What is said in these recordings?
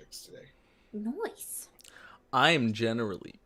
picks today. Nice. I am generally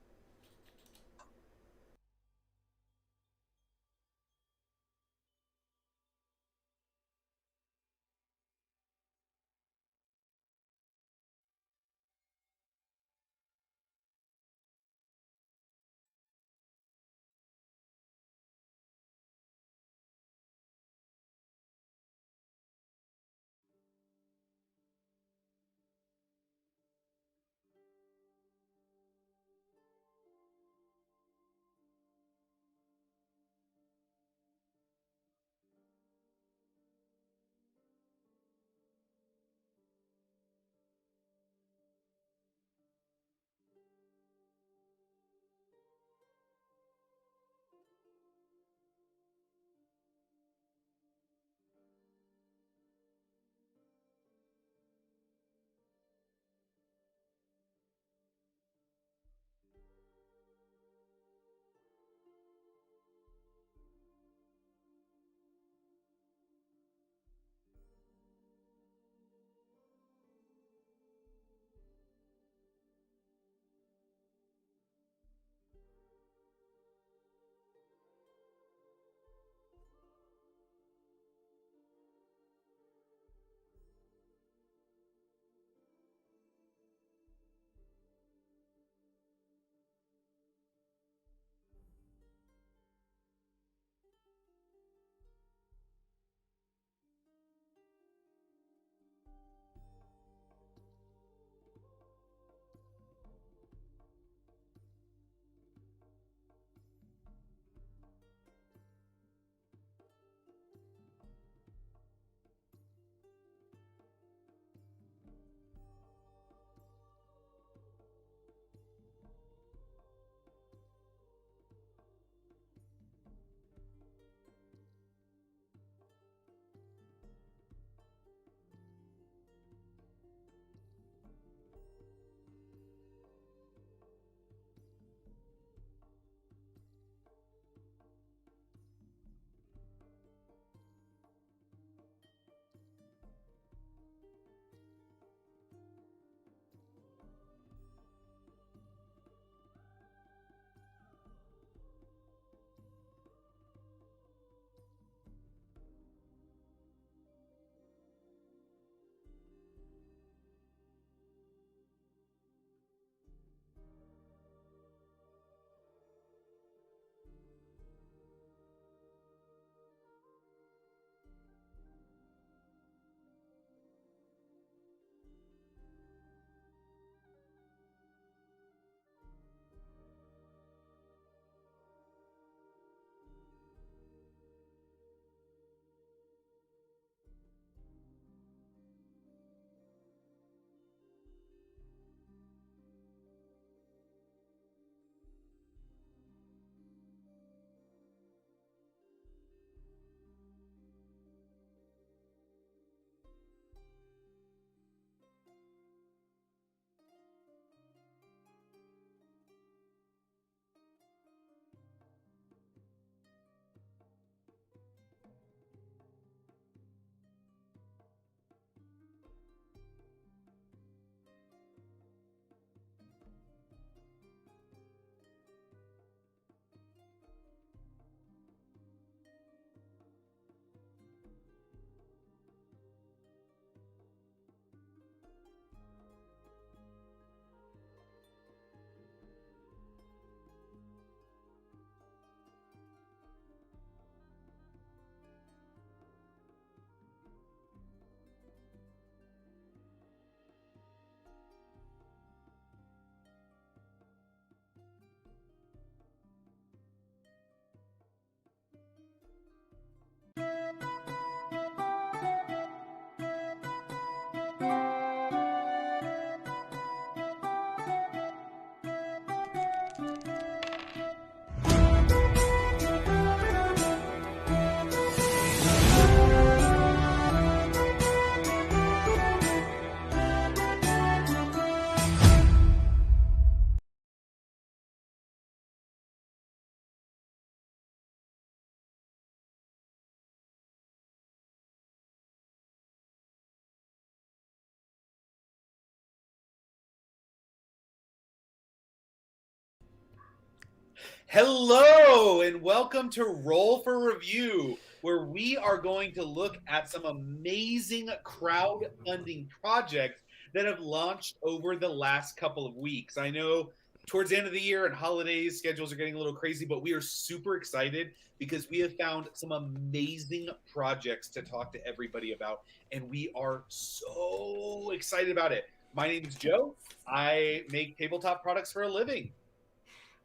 Hello and welcome to Roll for Review, where we are going to look at some amazing crowdfunding projects that have launched over the last couple of weeks. I know towards the end of the year and holidays, schedules are getting a little crazy, but we are super excited because we have found some amazing projects to talk to everybody about, and we are so excited about it. My name is Joe. I make tabletop products for a living.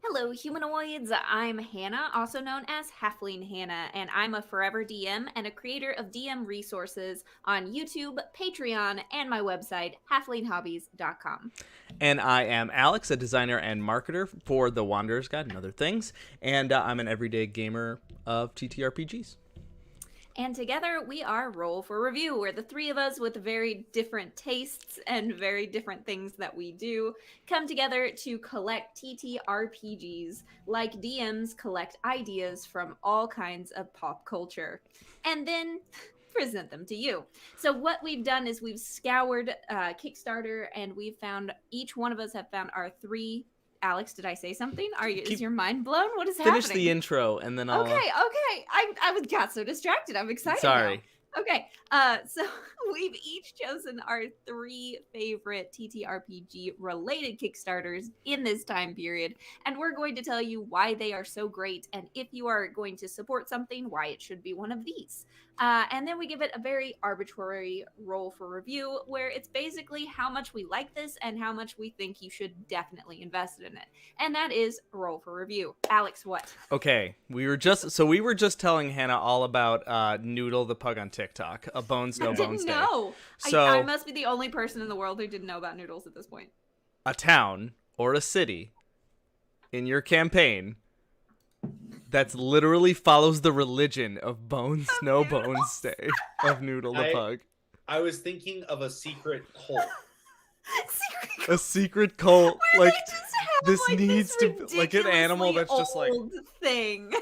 Hello, humanoids. I'm Hannah, also known as Halfling Hannah, and I'm a forever DM and a creator of DM resources on YouTube, Patreon, and my website, halflinghobbies.com. And I am Alex, a designer and marketer for The Wanderer's Guide and other things, and I'm an everyday gamer of TTRPGs. And together we are Roll for Review. We're the three of us with very different tastes and very different things that we do come together to collect TTRPGs like DMs collect ideas from all kinds of pop culture and then present them to you. So what we've done is we've scoured Kickstarter and we've found, each one of us have found our three. Alex, did I say something? Is your mind blown? What is happening? Finish the intro, and then I'll... Okay. I got so distracted. I'm excited Sorry. now. Okay. So we've each chosen our three favorite TTRPG related Kickstarters in this time period, and we're going to tell you why they are so great, and if you are going to support something, why it should be one of these. And then we give it a very arbitrary roll for review, where it's basically how much we like this and how much we think you should definitely invest in it. And that is roll for review. Alex, what? Okay, we were just telling Hannah all about Noodle the Pug on TikTok, a Bones No Bones Day. No, So I must be the only person in the world who didn't know about Noodles at this point. a town or a city in your campaign that's literally follows the religion of Bones No Bones Day of Noodle the Pug. I was thinking of a secret cult. A secret cult. Where Like, they just have, this like, needs this to be like an animal that's just like old thing.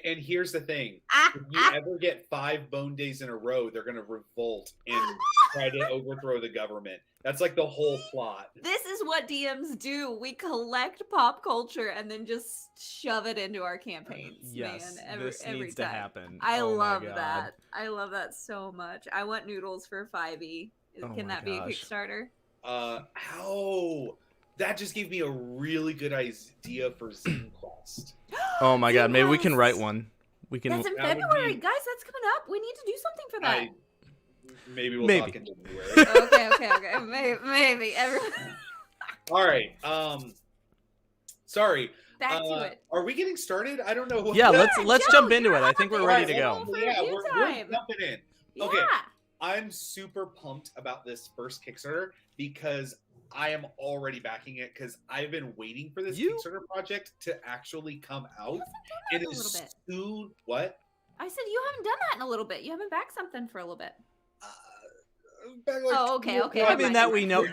And here's the thing. If you ever get 5 bone days in a row, they're going to revolt and try to overthrow the government. That's like the whole plot. This is what DMs do. We collect pop culture and then just shove it into our campaigns. Yes, man. this every needs time. to happen. I Oh my love God. that. I love that so much. I want Noodles for 5e. Can my that be a gosh. Kickstarter? That just gave me a really good idea for Zine Quest. Oh my God, maybe we can Yes. write one. We can. That's in That would February. be- Guys, that's coming up. We need to do something for that. Maybe we'll Maybe. talk in January. Okay. Maybe. Everyone. All right. Sorry. Back to it. Are we getting started? I don't know. What Yeah, Sure, let's Joe, jump into you're it. I on think we're the ready to roll. go. For Yeah, review we're time. jumping in. Yeah. Okay. I'm super pumped about this first Kickstarter because I am already backing it because I've been waiting for this Kickstarter project to actually come out. It It a is little bit. soon. What? I said you haven't done that in a little bit. You haven't backed something for a little bit. Back like Oh, okay. I mean, that we know of.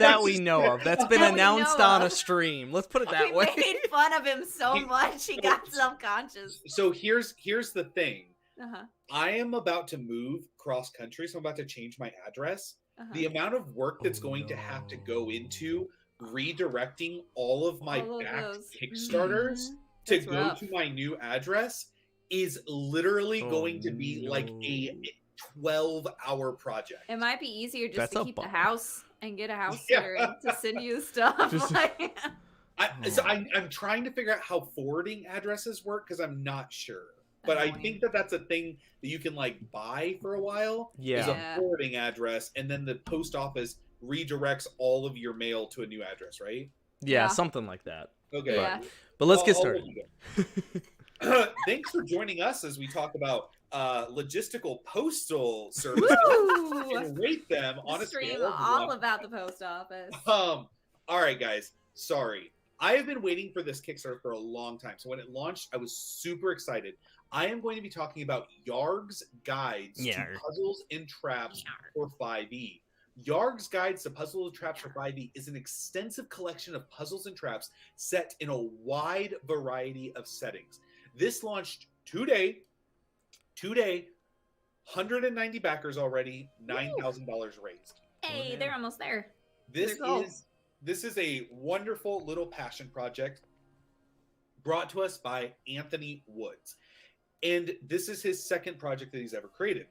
That's been That we announced know on a of. stream. Let's put it that We way. made fun of him so much he got self-conscious. So here's the thing. Uh-huh. I am about to move cross country, so I'm about to change my address. The amount of work that's going to have to go into redirecting all of my All of back those. Kickstarters to That's go rough. to my new address is literally Oh, going to be like a 12-hour project. It might be easier just That's to a keep the bummer. house and get a house Yeah. sitter to send you stuff. Just- Like, So I'm trying to figure out how forwarding addresses work because I'm not sure. But I think that that's a thing that you can like buy for a while. Is Yeah. a forwarding address, and then the post office redirects all of your mail to a new address, right? Yeah, Yeah. something like that. Okay. Yeah. But let's get I'll started. let you go. Thanks for joining us as we talk about logistical postal services woo! and rate them on a Stream scale of all 1. about the post office. All right, guys. Sorry. I have been waiting for this Kickstarter for a long time. So when it launched, I was super excited. I am going to be talking about Yarg's Guides Yarg. to Puzzles and Traps for 5e. Yarg's Guides to Puzzles and Traps for 5e is an extensive collection of puzzles and traps set in a wide variety of settings. This launched today, 190 backers already, $9,000 raised. Hey, yeah. they're almost there. This They're cool. is a wonderful little passion project brought to us by Anthony Woods. And this is his second project that he's ever created.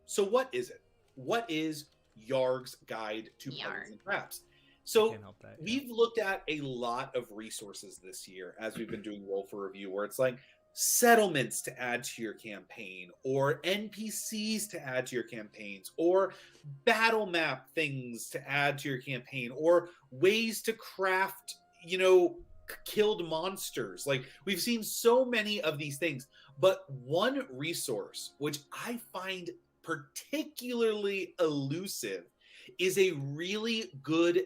So what is it? What is Yarg's Guide to Puzzles and Traps? So Can't help that, yeah. we've looked at a lot of resources this year as we've been doing Roll for Review, where it's like settlements to add to your campaign, or NPCs to add to your campaigns, or battle map things to add to your campaign, or ways to craft, killed monsters. Like, we've seen so many of these things, but one resource which I find particularly elusive is a really good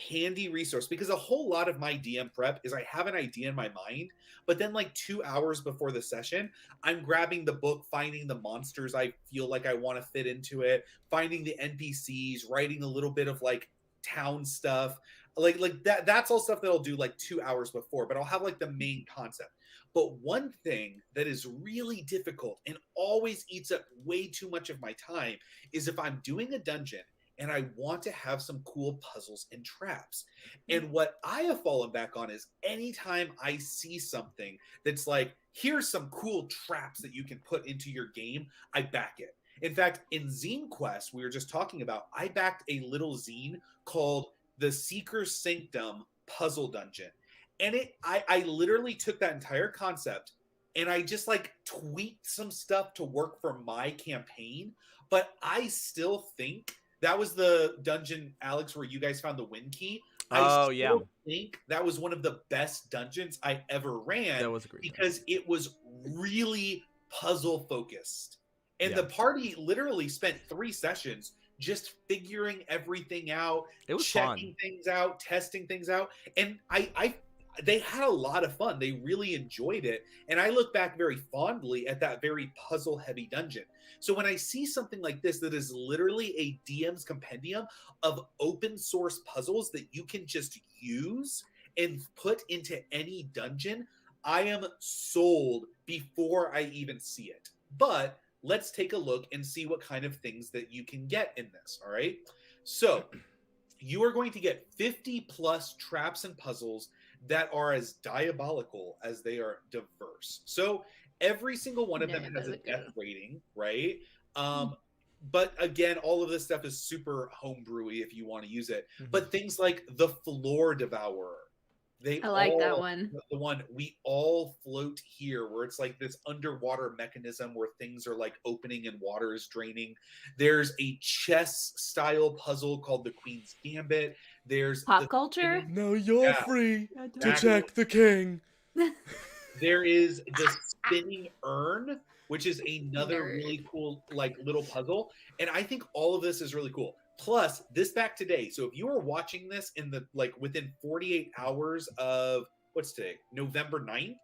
handy resource, because a whole lot of my DM prep is I have an idea in my mind, but then like 2 hours before the session, I'm grabbing the book, finding the monsters I feel like I want to fit into it, finding the NPCs, writing a little bit of like town stuff, like that's all stuff that I'll do like 2 hours before, but I'll have like the main concept. But one thing that is really difficult and always eats up way too much of my time is if I'm doing a dungeon and I want to have some cool puzzles and traps. And what I have fallen back on is anytime I see something that's like, here's some cool traps that you can put into your game, I back it. In fact, in Zine Quest, we were just talking about, I backed a little zine called the Seeker's Sanctum Puzzle Dungeon. And I literally took that entire concept and I just like tweaked some stuff to work for my campaign. But I still think that was the dungeon, Alex, where you guys found the Wind Key. I think that was one of the best dungeons I ever ran. That was a great because it was really puzzle focused. And the party literally spent 3 sessions just figuring everything out, checking things out, testing things out. And they had a lot of fun. They really enjoyed it. And I look back very fondly at that very puzzle heavy dungeon. So when I see something like this, that is literally a DM's compendium of open source puzzles that you can just use and put into any dungeon, I am sold before I even see it. But let's take a look and see what kind of things that you can get in this. All right. So you are going to get 50 plus traps and puzzles that are as diabolical as they are diverse. So every single one of them has a death rating, right? But again, all of this stuff is super homebrewy if you want to use it. But things like the Floor Devourer, I like that one. The one we all float here, where it's like this underwater mechanism where things are like opening and water is draining. There's a chess style puzzle called the Queen's Gambit. There's Pop Culture. No, you're free to check the king. There is the Spinning Urn, which is another really cool like little puzzle. And I think all of this is really cool. Plus, this back today. So if you are watching this in the within 48 hours of what's today, November 9th,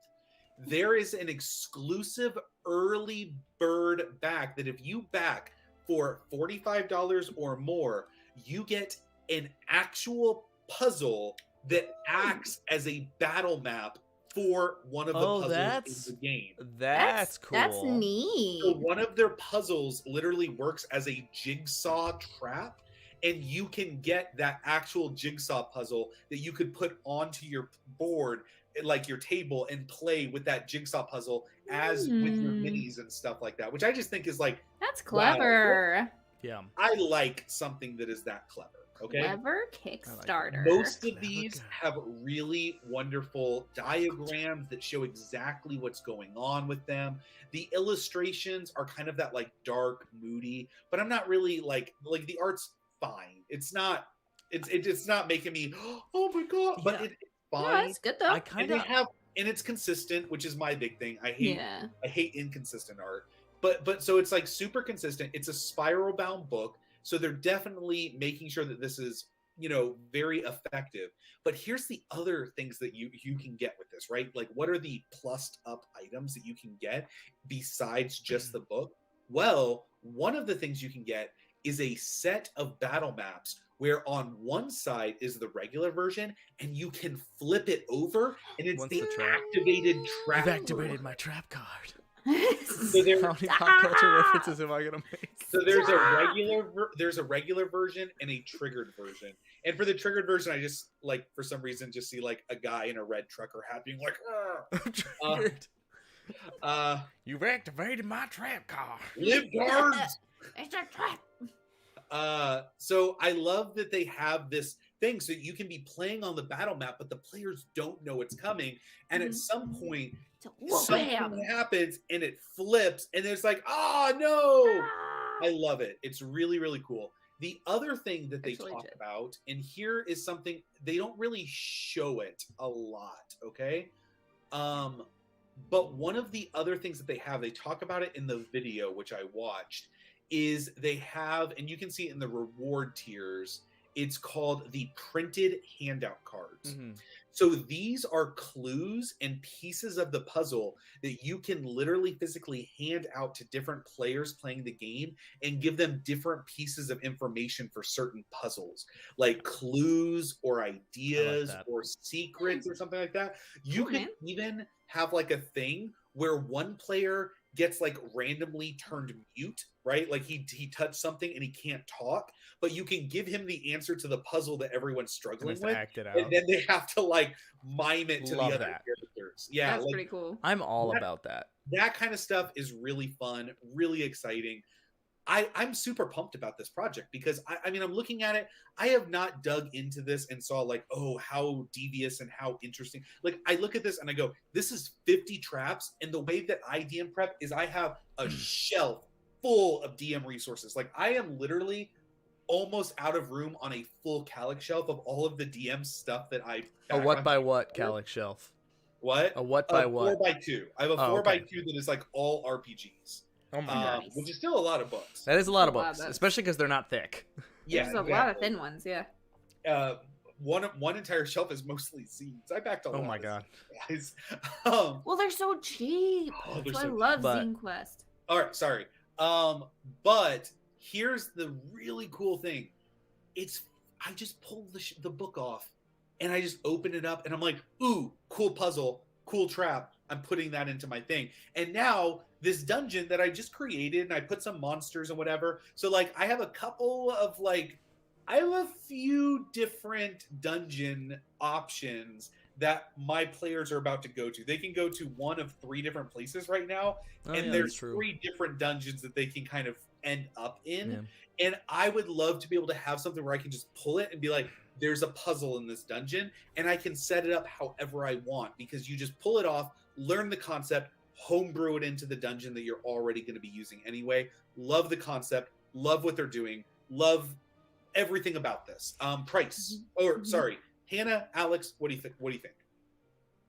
there is an exclusive early bird back that if you back for $45 or more, you get an actual puzzle that acts as a battle map for one of the puzzles in the game. That's cool. That's neat. So one of their puzzles literally works as a jigsaw trap, and you can get that actual jigsaw puzzle that you could put onto your board, like your table, and play with that jigsaw puzzle as with your minis and stuff like that, which I just think is like, that's clever. Wow. Yeah. I like something that is that clever. Okay. Clever Kickstarter. Most of these have really wonderful diagrams that show exactly what's going on with them. The illustrations are kind of that like dark, moody, but I'm not really like the art's fine. It's not making me, oh my god, but it's fine. Yeah, it's good though. I kind of have, and it's consistent, which is my big thing. I hate inconsistent art, but so it's like super consistent. It's a spiral bound book. So they're definitely making sure that this is, very effective. But here's the other things that you can get with this, right? Like, what are the plussed up items that you can get besides just the book? Well, one of the things you can get is a set of battle maps where on one side is the regular version and you can flip it over and it's the activated trap. I've activated my trap card. So there, How many pop culture references am I gonna make? so there's a regular version and a triggered version. And for the triggered version, I just like for some reason just see like a guy in a red trucker hat being like, Triggered. You've activated my trap car. live guards. It's a trap. So I love that they have this thing so you can be playing on the battle map, but the players don't know it's coming. And at some point, something happens and it flips, and it's like, oh no! I love it. It's really, really cool. The other thing that they talk about, and here is something they don't really show it a lot, okay? But one of the other things that they talk about it in the video, which I watched, is they have, and you can see it in the reward tiers, it's called the printed handout cards. Mm-hmm. So these are clues and pieces of the puzzle that you can literally physically hand out to different players playing the game and give them different pieces of information for certain puzzles, like clues or ideas or secrets or something like that. You can even have like a thing where one player gets like randomly turned mute, right? Like he touched something and he can't talk, but you can give him the answer to the puzzle that everyone's struggling with, act it out. and then they have to like mime it to the other characters. Yeah, that's pretty cool. I'm all about that. That kind of stuff is really fun, really exciting. I'm super pumped about this project because I mean, I'm looking at it. I have not dug into this and saw like, oh, how devious and how interesting. Like I look at this and I go, this is 50 traps. And the way that I DM prep is I have a shelf full of DM resources. Like I am literally almost out of room on a full Calyx shelf of all of the DM stuff that I. A what by what Calyx shelf? What? A what by what? 4x2. I have a 4x2 that is like all RPGs. Oh my God. Which is still a lot of books. That is a lot of books, especially because they're not thick. Yeah, there's a lot of thin ones. Yeah. One entire shelf is mostly zines. I backed a lot. Oh my God. Guys. Well, they're so cheap. So I love Zine Quest. All right, sorry. But here's the really cool thing. I just pulled the book off, and I just open it up, and I'm like, ooh, cool puzzle, cool trap. I'm putting that into my thing. And now this dungeon that I just created, and I put some monsters and whatever. So like I have a few different dungeon options that my players are about to go to. They can go to one of 3 different places right now. And there's 3 different dungeons that they can kind of end up in. Yeah. And I would love to be able to have something where I can just pull it and be like, there's a puzzle in this dungeon, and I can set it up however I want, because you just pull it off, learn the concept, homebrew it into the dungeon that you're already going to be using anyway. Love the concept, love what they're doing, love everything about this. Price, sorry, Hannah, Alex, what do you think?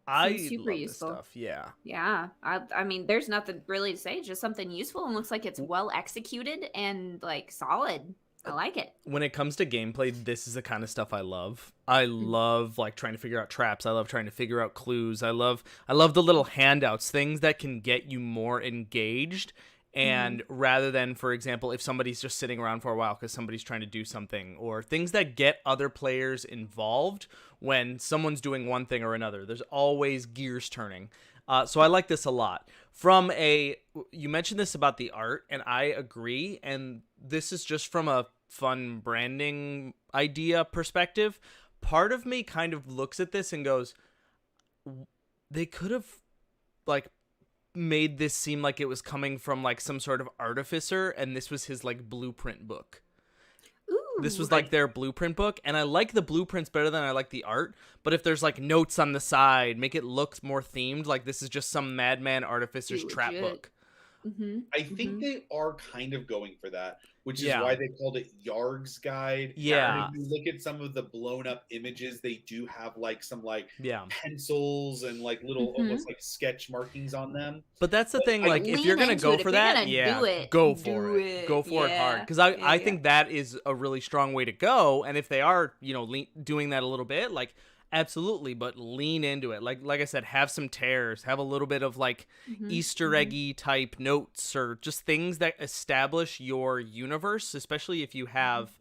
I super love useful. This stuff. Yeah. Yeah. I mean, there's nothing really to say. Just something useful and looks like it's well executed and like solid. I like it. When it comes to gameplay, this is the kind of stuff I love. I love like trying to figure out traps. I love trying to figure out clues. I love the little handouts, things that can get you more engaged. And rather than, for example, if somebody's just sitting around for a while because somebody's trying to do something, or things that get other players involved when someone's doing one thing or another. There's always gears turning. So I like this a lot. You mentioned this about the art, and I agree. And this is just from a fun branding idea perspective. Part of me kind of looks at this and goes, they could have like made this seem like it was coming from like some sort of artificer, and this was his like blueprint book. Ooh, this was like their blueprint book, and I like the blueprints better than I like the art. But if there's like notes on the side, make it look more themed, like this is just some madman artificer's trap book. I think they are kind of going for that, which is why they called it Yarg's Guide. Yeah. And if you look at some of the blown up images, they do have like some like pencils and like little almost like sketch markings on them. But that's the thing, like if you're gonna go for that, go for it. Go for it hard. Because I think that is a really strong way to go. And if they are, doing that a little bit, like absolutely, but lean into it. Like I said, have some tears, have a little bit of like Easter eggy type notes, or just things that establish your universe, especially if you have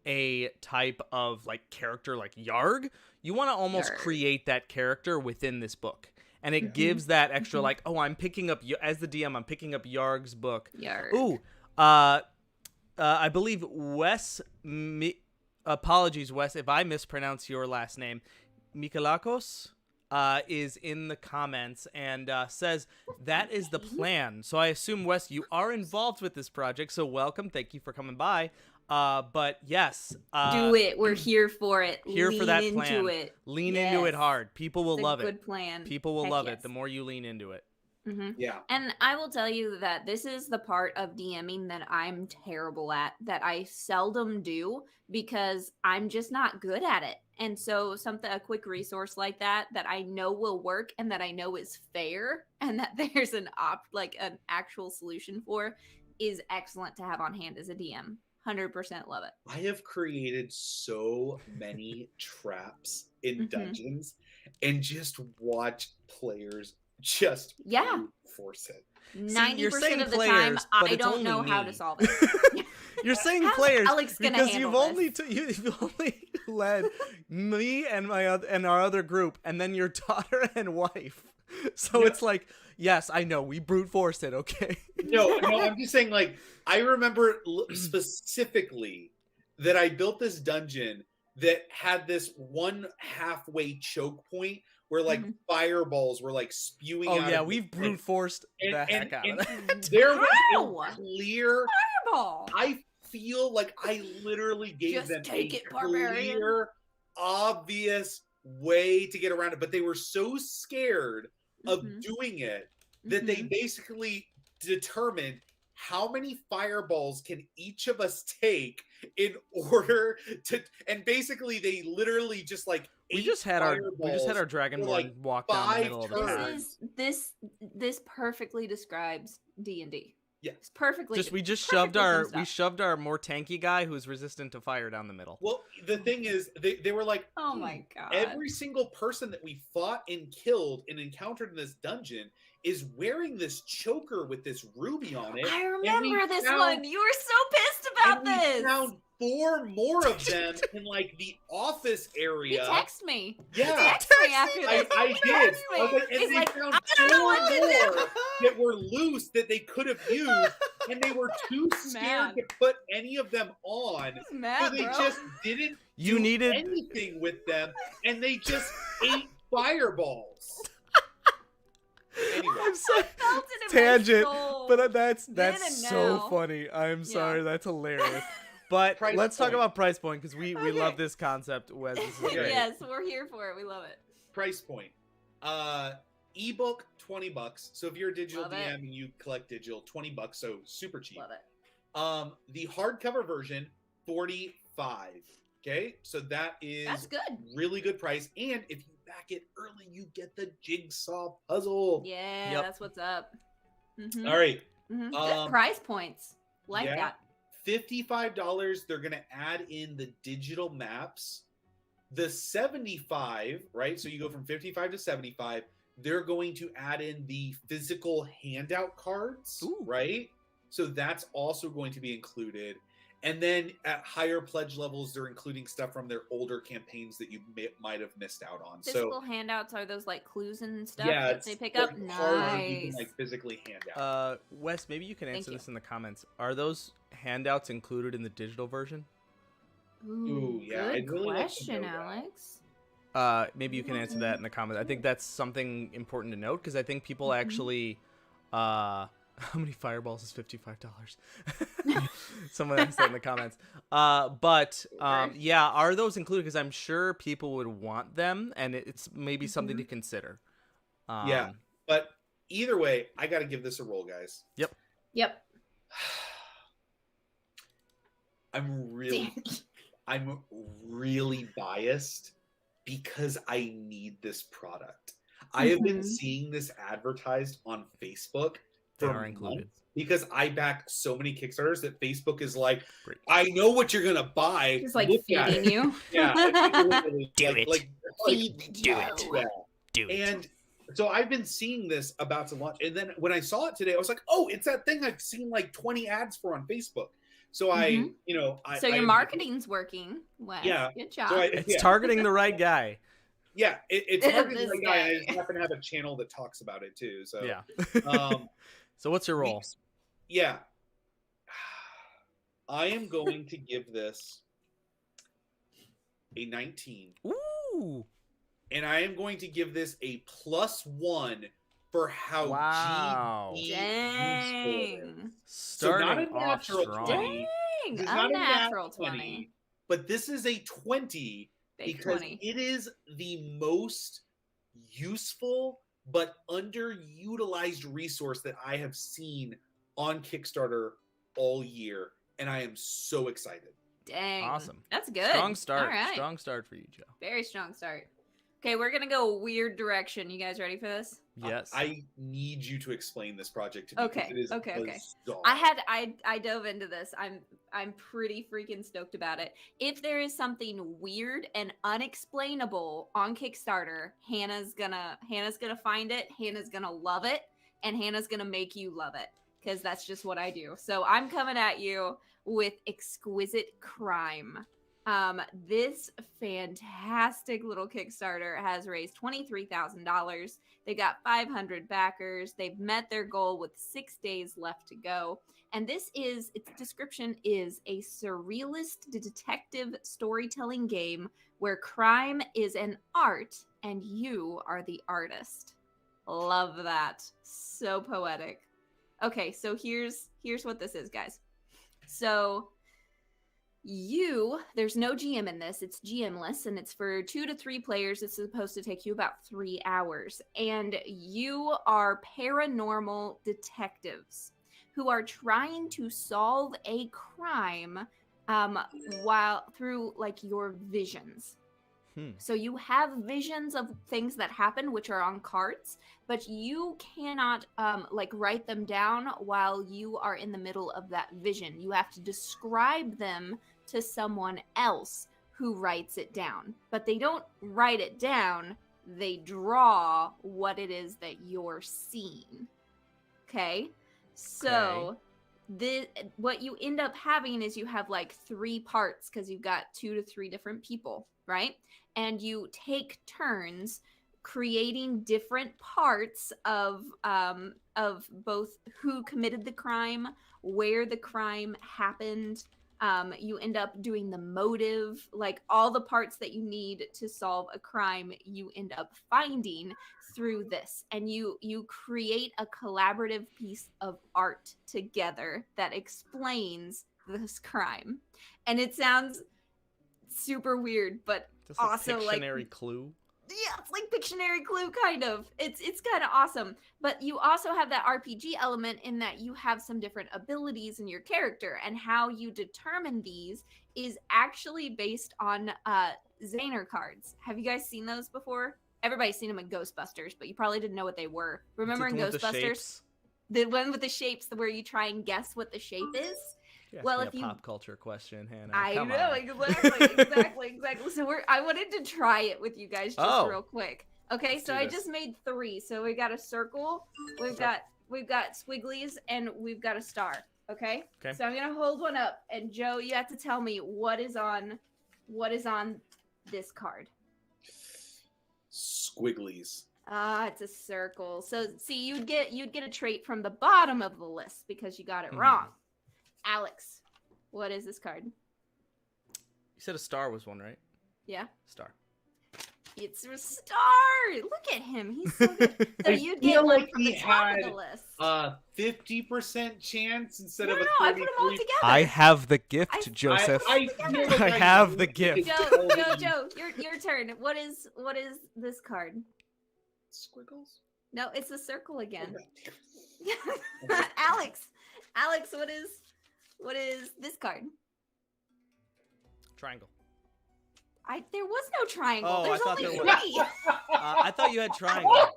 a type of like character like Yarg. You want to almost create that character within this book. and it gives that extra like, oh, I'm picking up as the DM, I'm picking up Yarg's book. Yarg. Ooh, I believe Wes. Apologies, Wes, if I mispronounce your last name. Mikalakos is in the comments and says that is the plan. So I assume, Wes, you are involved with this project. So welcome. Thank you for coming by. But yes, do it. We're here for it. Here Lean for that into plan. it. Lean into it hard. People will It's love a it. good plan. People will Heck love yes. it the more you lean into it. Yeah. And I will tell you that this is the part of DMing that I'm terrible at, that I seldom do because I'm just not good at it. And so a quick resource like that I know will work and that I know is fair and that there's an actual solution for is excellent to have on hand as a DM. 100% love it. I have created so many traps in dungeons and just watch players just force it. 90% of the time, I don't know how to solve it. You're saying How's players Alex gonna because handle you've only led me and our other group, and then your daughter and wife. So it's like, yes, I know we brute forced it. Okay. No, I'm just saying. Like, I remember specifically that I built this dungeon that had this one halfway choke point where like fireballs were like spewing out. Oh yeah, we've brute forced the heck out of that. There was a clear Fireball. I feel like I literally gave Just them take a it, barbarian. clear, obvious way to get around it, but they were so scared of doing it that they basically determined how many fireballs can each of us take in order to, and basically they literally just like we just had our dragonborn like walk down the middle of the path. This perfectly describes D&D. Yeah, it's perfectly. We shoved our more tanky guy who's resistant to fire down the middle. Well, the thing is, they were like, oh my god! Every single person that we fought and killed and encountered in this dungeon is wearing this choker with this ruby on it. I remember this one. You were so pissed about this. We found 4 more of them in like the office area. He texted me. Yeah, he texted me after this. I did. And they found 4 more that were loose that they could have used, and they were too scared to put any of them on. So they just didn't do anything with them, and they just ate fireballs. Anyway. I'm sorry. Tangent, but that's so funny. I'm sorry, that's hilarious. But let's talk about price point because we love this concept. Wes, this is great. Yes, we're here for it. We love it. Price point. Ebook $20. So if you're a digital DM and you collect digital, $20. So super cheap. Love it. The hardcover version $45. Okay, so that's good. Really good price. And if you back it early, you get the jigsaw puzzle. Yeah, that's what's up. All right. Good price points like that. $55. They're gonna add in the digital maps. The $75, right? So you go from 55 to 75. They're going to add in the physical handout cards, right? So that's also going to be included. And then at higher pledge levels, they're including stuff from their older campaigns that you might have missed out on. Physical handouts are those like clues and stuff that they pick up. Nice. You can like physically hand out. Wes, maybe you can answer this in the comments. Are those handouts included in the digital version? Ooh, yeah. Good question, Alex. Maybe you can answer that in the comments. I think that's something important to note because I think people actually. How many fireballs is $55? Someone asked that in the comments. Yeah, are those included? Because I'm sure people would want them, and it's maybe something to consider. Yeah, but either way, I got to give this a roll, guys. Yep. I'm really biased because I need this product. I have been seeing this advertised on Facebook. Are included because I back so many Kickstarters that Facebook is like, I know what you're gonna buy. It's like feeding you. Yeah, do it. And so I've been seeing this about to launch, and then when I saw it today, I was like, oh, it's that thing I've seen like 20 ads for on Facebook. So So your marketing's working. Wes. Yeah. Good job. So it's targeting the right guy. Yeah, it's hard to This say. guy. I just happen to have a channel that talks about it too. So Yeah. um, So what's your role? yeah, I am going to give this a 19. Ooh. And I am going to give this a +1 for how Wow. GP useful it is. Dang. So not a Starting off natural strong. 20. Dang. This is not a Unnatural nat 20. but this is a 20 Big because 20. it is the most useful but underutilized resource that I have seen on Kickstarter all year, and I am so excited. Dang. Awesome. That's good. Strong start. All right. Strong start for you, Joe. Very strong start. Okay, we're gonna go weird direction. You guys ready for this? Yes. I need you to explain this project to me. Okay, It is okay. bizarre. I dove into this. I'm pretty freaking stoked about it. If there is something weird and unexplainable on Kickstarter, Hannah's gonna find it. Hannah's gonna love it, and Hannah's gonna make you love it because that's just what I do. So I'm coming at you with Exquisite Crime. This fantastic little Kickstarter has raised $23,000. They got 500 backers. They've met their goal with 6 days left to go. And its description is a surrealist detective storytelling game where crime is an art and you are the artist. Love that. So poetic. Okay, so here's what this is, guys. So there's no GM in this. It's GM-less, and it's for 2 to 3 players. It's supposed to take you about 3 hours. And you are paranormal detectives who are trying to solve a crime while through like your visions. So you have visions of things that happen, which are on cards, but you cannot like write them down while you are in the middle of that vision. You have to describe them to someone else who writes it down, but they don't write it down. They draw what it is that you're seeing. Okay. So what you end up having is you have like 3 parts because you've got 2 to 3 different people, right? And you take turns creating different parts of both who committed the crime, where the crime happened. You end up doing the motive, like all the parts that you need to solve a crime, you end up finding through this. And you create a collaborative piece of art together that explains this crime. And it sounds super weird, but Just also a like Pictionary clue. Yeah, it's like Pictionary clue kind of. It's kind of awesome. But you also have that RPG element in that you have some different abilities in your character, and how you determine these is actually based on Zayner cards. Have you guys seen those before? Everybody's seen them in Ghostbusters, but you probably didn't know what they were. Remember in Ghostbusters? The one with the shapes where you try and guess what the shape is? Well, if you pop culture question, Hannah. I Come know, on. exactly. So I wanted to try it with you guys just real quick. Okay, so I just made 3. So we got a circle, we've got squigglies, and we've got a star. Okay. So I'm gonna hold one up, and Joe, you have to tell me what is on this card. Squigglies. It's a circle. So see, you'd get a trait from the bottom of the list because you got it wrong. Alex, what is this card? You said a star was one, right? Yeah. Star. It's a star. Look at him. He's so good. So you'd get one from the top of the list. 50% chance instead of a 33%. I put them all together. I have the gift, Joseph. I have the gift. Joe, your turn. What is this card? Squiggles? No, it's a circle again. Okay. Alex, what is this card? Triangle. There was no triangle. Oh, There's I thought only there was. 3. I thought you had triangle.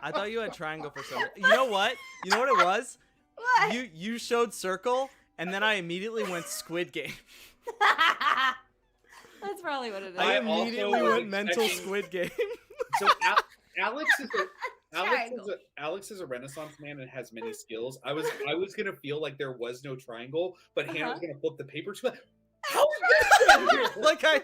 I thought you had triangle for some. You know what? You know what it was? What? You showed circle, and then I immediately went Squid Game. That's probably what it is. I also immediately was went mental expecting- Squid Game. So Alex is a Renaissance man and has many skills. I was gonna feel like there was no triangle, but Hannah was gonna flip the paper to it. How is this? like I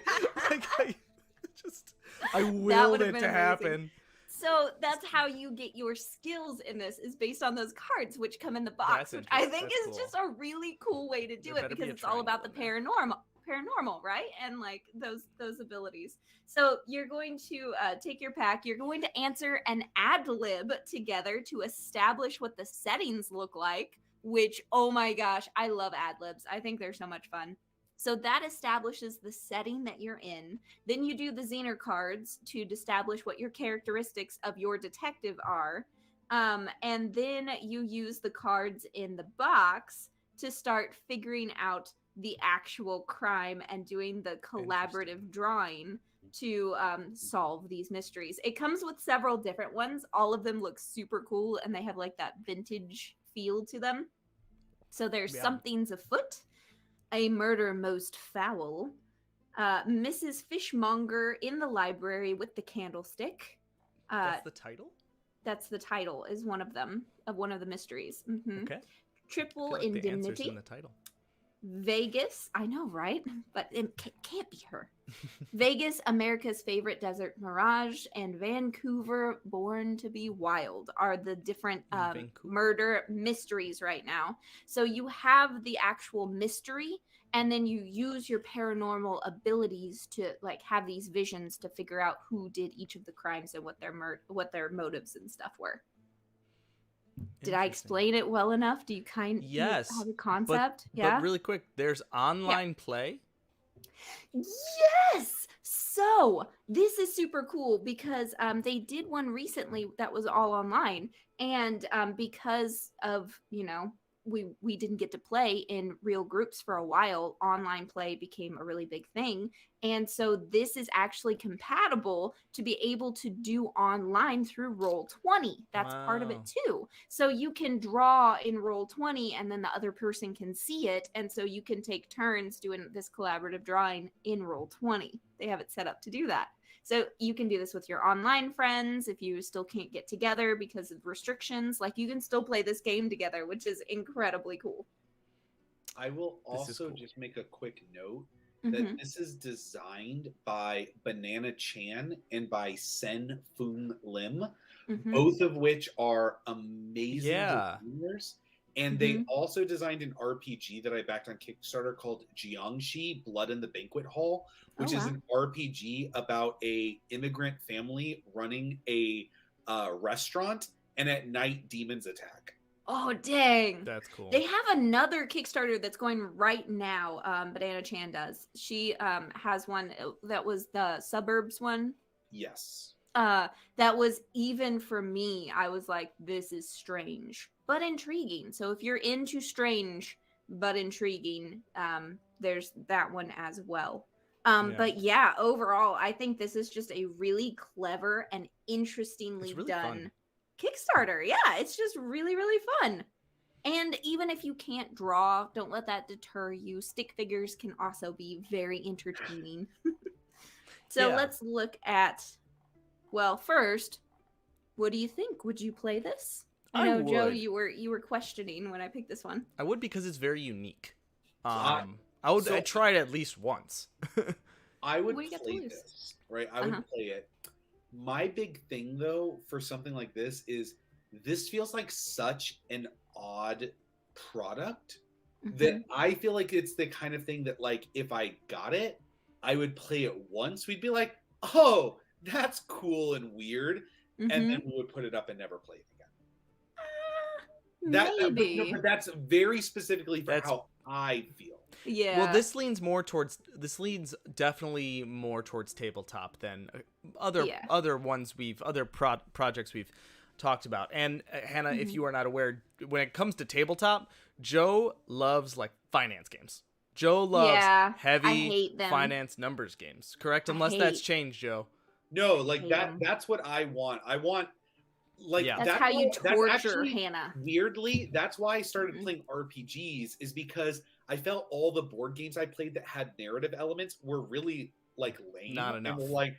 I willed have it been to amazing. happen. So that's how you get your skills in this, is based on those cards which come in the box, That's which I interesting. think That's is cool. just a really cool way to do There it, better be because a it's all about the triangle paranormal, right? And like those abilities. So you're going to take your pack, you're going to answer an ad lib together to establish what the settings look like, which, oh my gosh, I love ad libs. I think they're so much fun. So that establishes the setting that you're in. Then you do the Zener cards to establish what your characteristics of your detective are. And then you use the cards in the box to start figuring out the actual crime and doing the collaborative drawing to solve these mysteries. It comes with several different ones. All of them look super cool, and they have like that vintage feel to them. So there's Something's Afoot, A Murder Most Foul, Mrs. Fishmonger in the Library with the Candlestick. That's the title? That's the title, is one of them, of one of the mysteries. Mm-hmm. Okay. Triple I feel like the answer's Indemnity. in the title. Vegas, I know, right? But it can't be her. Vegas, America's Favorite Desert Mirage, and Vancouver, Born to be Wild are the different murder mysteries right now. So you have the actual mystery, and then you use your paranormal abilities to like have these visions to figure out who did each of the crimes and what their motives and stuff were. Did I explain it well enough? Do you have a concept? But really quick, there's online play. Yes. So this is super cool because they did one recently that was all online, and because of we didn't get to play in real groups for a while, online play became a really big thing. And so this is actually compatible to be able to do online through Roll20. That's part of it too. So you can draw in Roll20 and then the other person can see it. And so you can take turns doing this collaborative drawing in Roll20. They have it set up to do that. So you can do this with your online friends if you still can't get together because of restrictions. Like, you can still play this game together, which is incredibly cool. I will also just make a quick note that this is designed by Banana Chan and by Sen Foon Lim, both of which are amazing designers. And they also designed an RPG that I backed on Kickstarter called Jiangxi, Blood in the Banquet Hall, which is an RPG about a immigrant family running a restaurant, and at night demons attack. Oh, dang. That's cool. They have another Kickstarter that's going right now. Banana Chan does. She has one that was the Suburbs one. Yes. That was, even for me, I was like, this is strange but intriguing. So if you're into strange but intriguing, there's that one as well. But yeah, overall, I think this is just a really clever and interestingly done Kickstarter. Yeah, it's just really, really fun. And even if you can't draw, don't let that deter you. Stick figures can also be very entertaining. So let's look at, well, first, what do you think? Would you play this? I know, Joe, you were questioning when I picked this one. I would, because it's very unique. I'd try it at least once. I would play this, right? I would play it. My big thing, though, for something like this is this feels like such an odd product that I feel like it's the kind of thing that, like, if I got it, I would play it once. We'd be like, oh, that's cool and weird. And then we would put it up and never play it again. Maybe. But that's very specifically for how I feel. Yeah. Well, this leans definitely more towards tabletop than other projects we've talked about. And Hannah, if you are not aware, when it comes to tabletop, Joe loves like finance games. Joe loves heavy finance numbers games, correct? Unless that's changed, Joe. No, like that's what I want. I want that's how you torture Hannah. Weirdly, that's why I started playing RPGs, is because I felt all the board games I played that had narrative elements were really like lame. Not enough. And were like,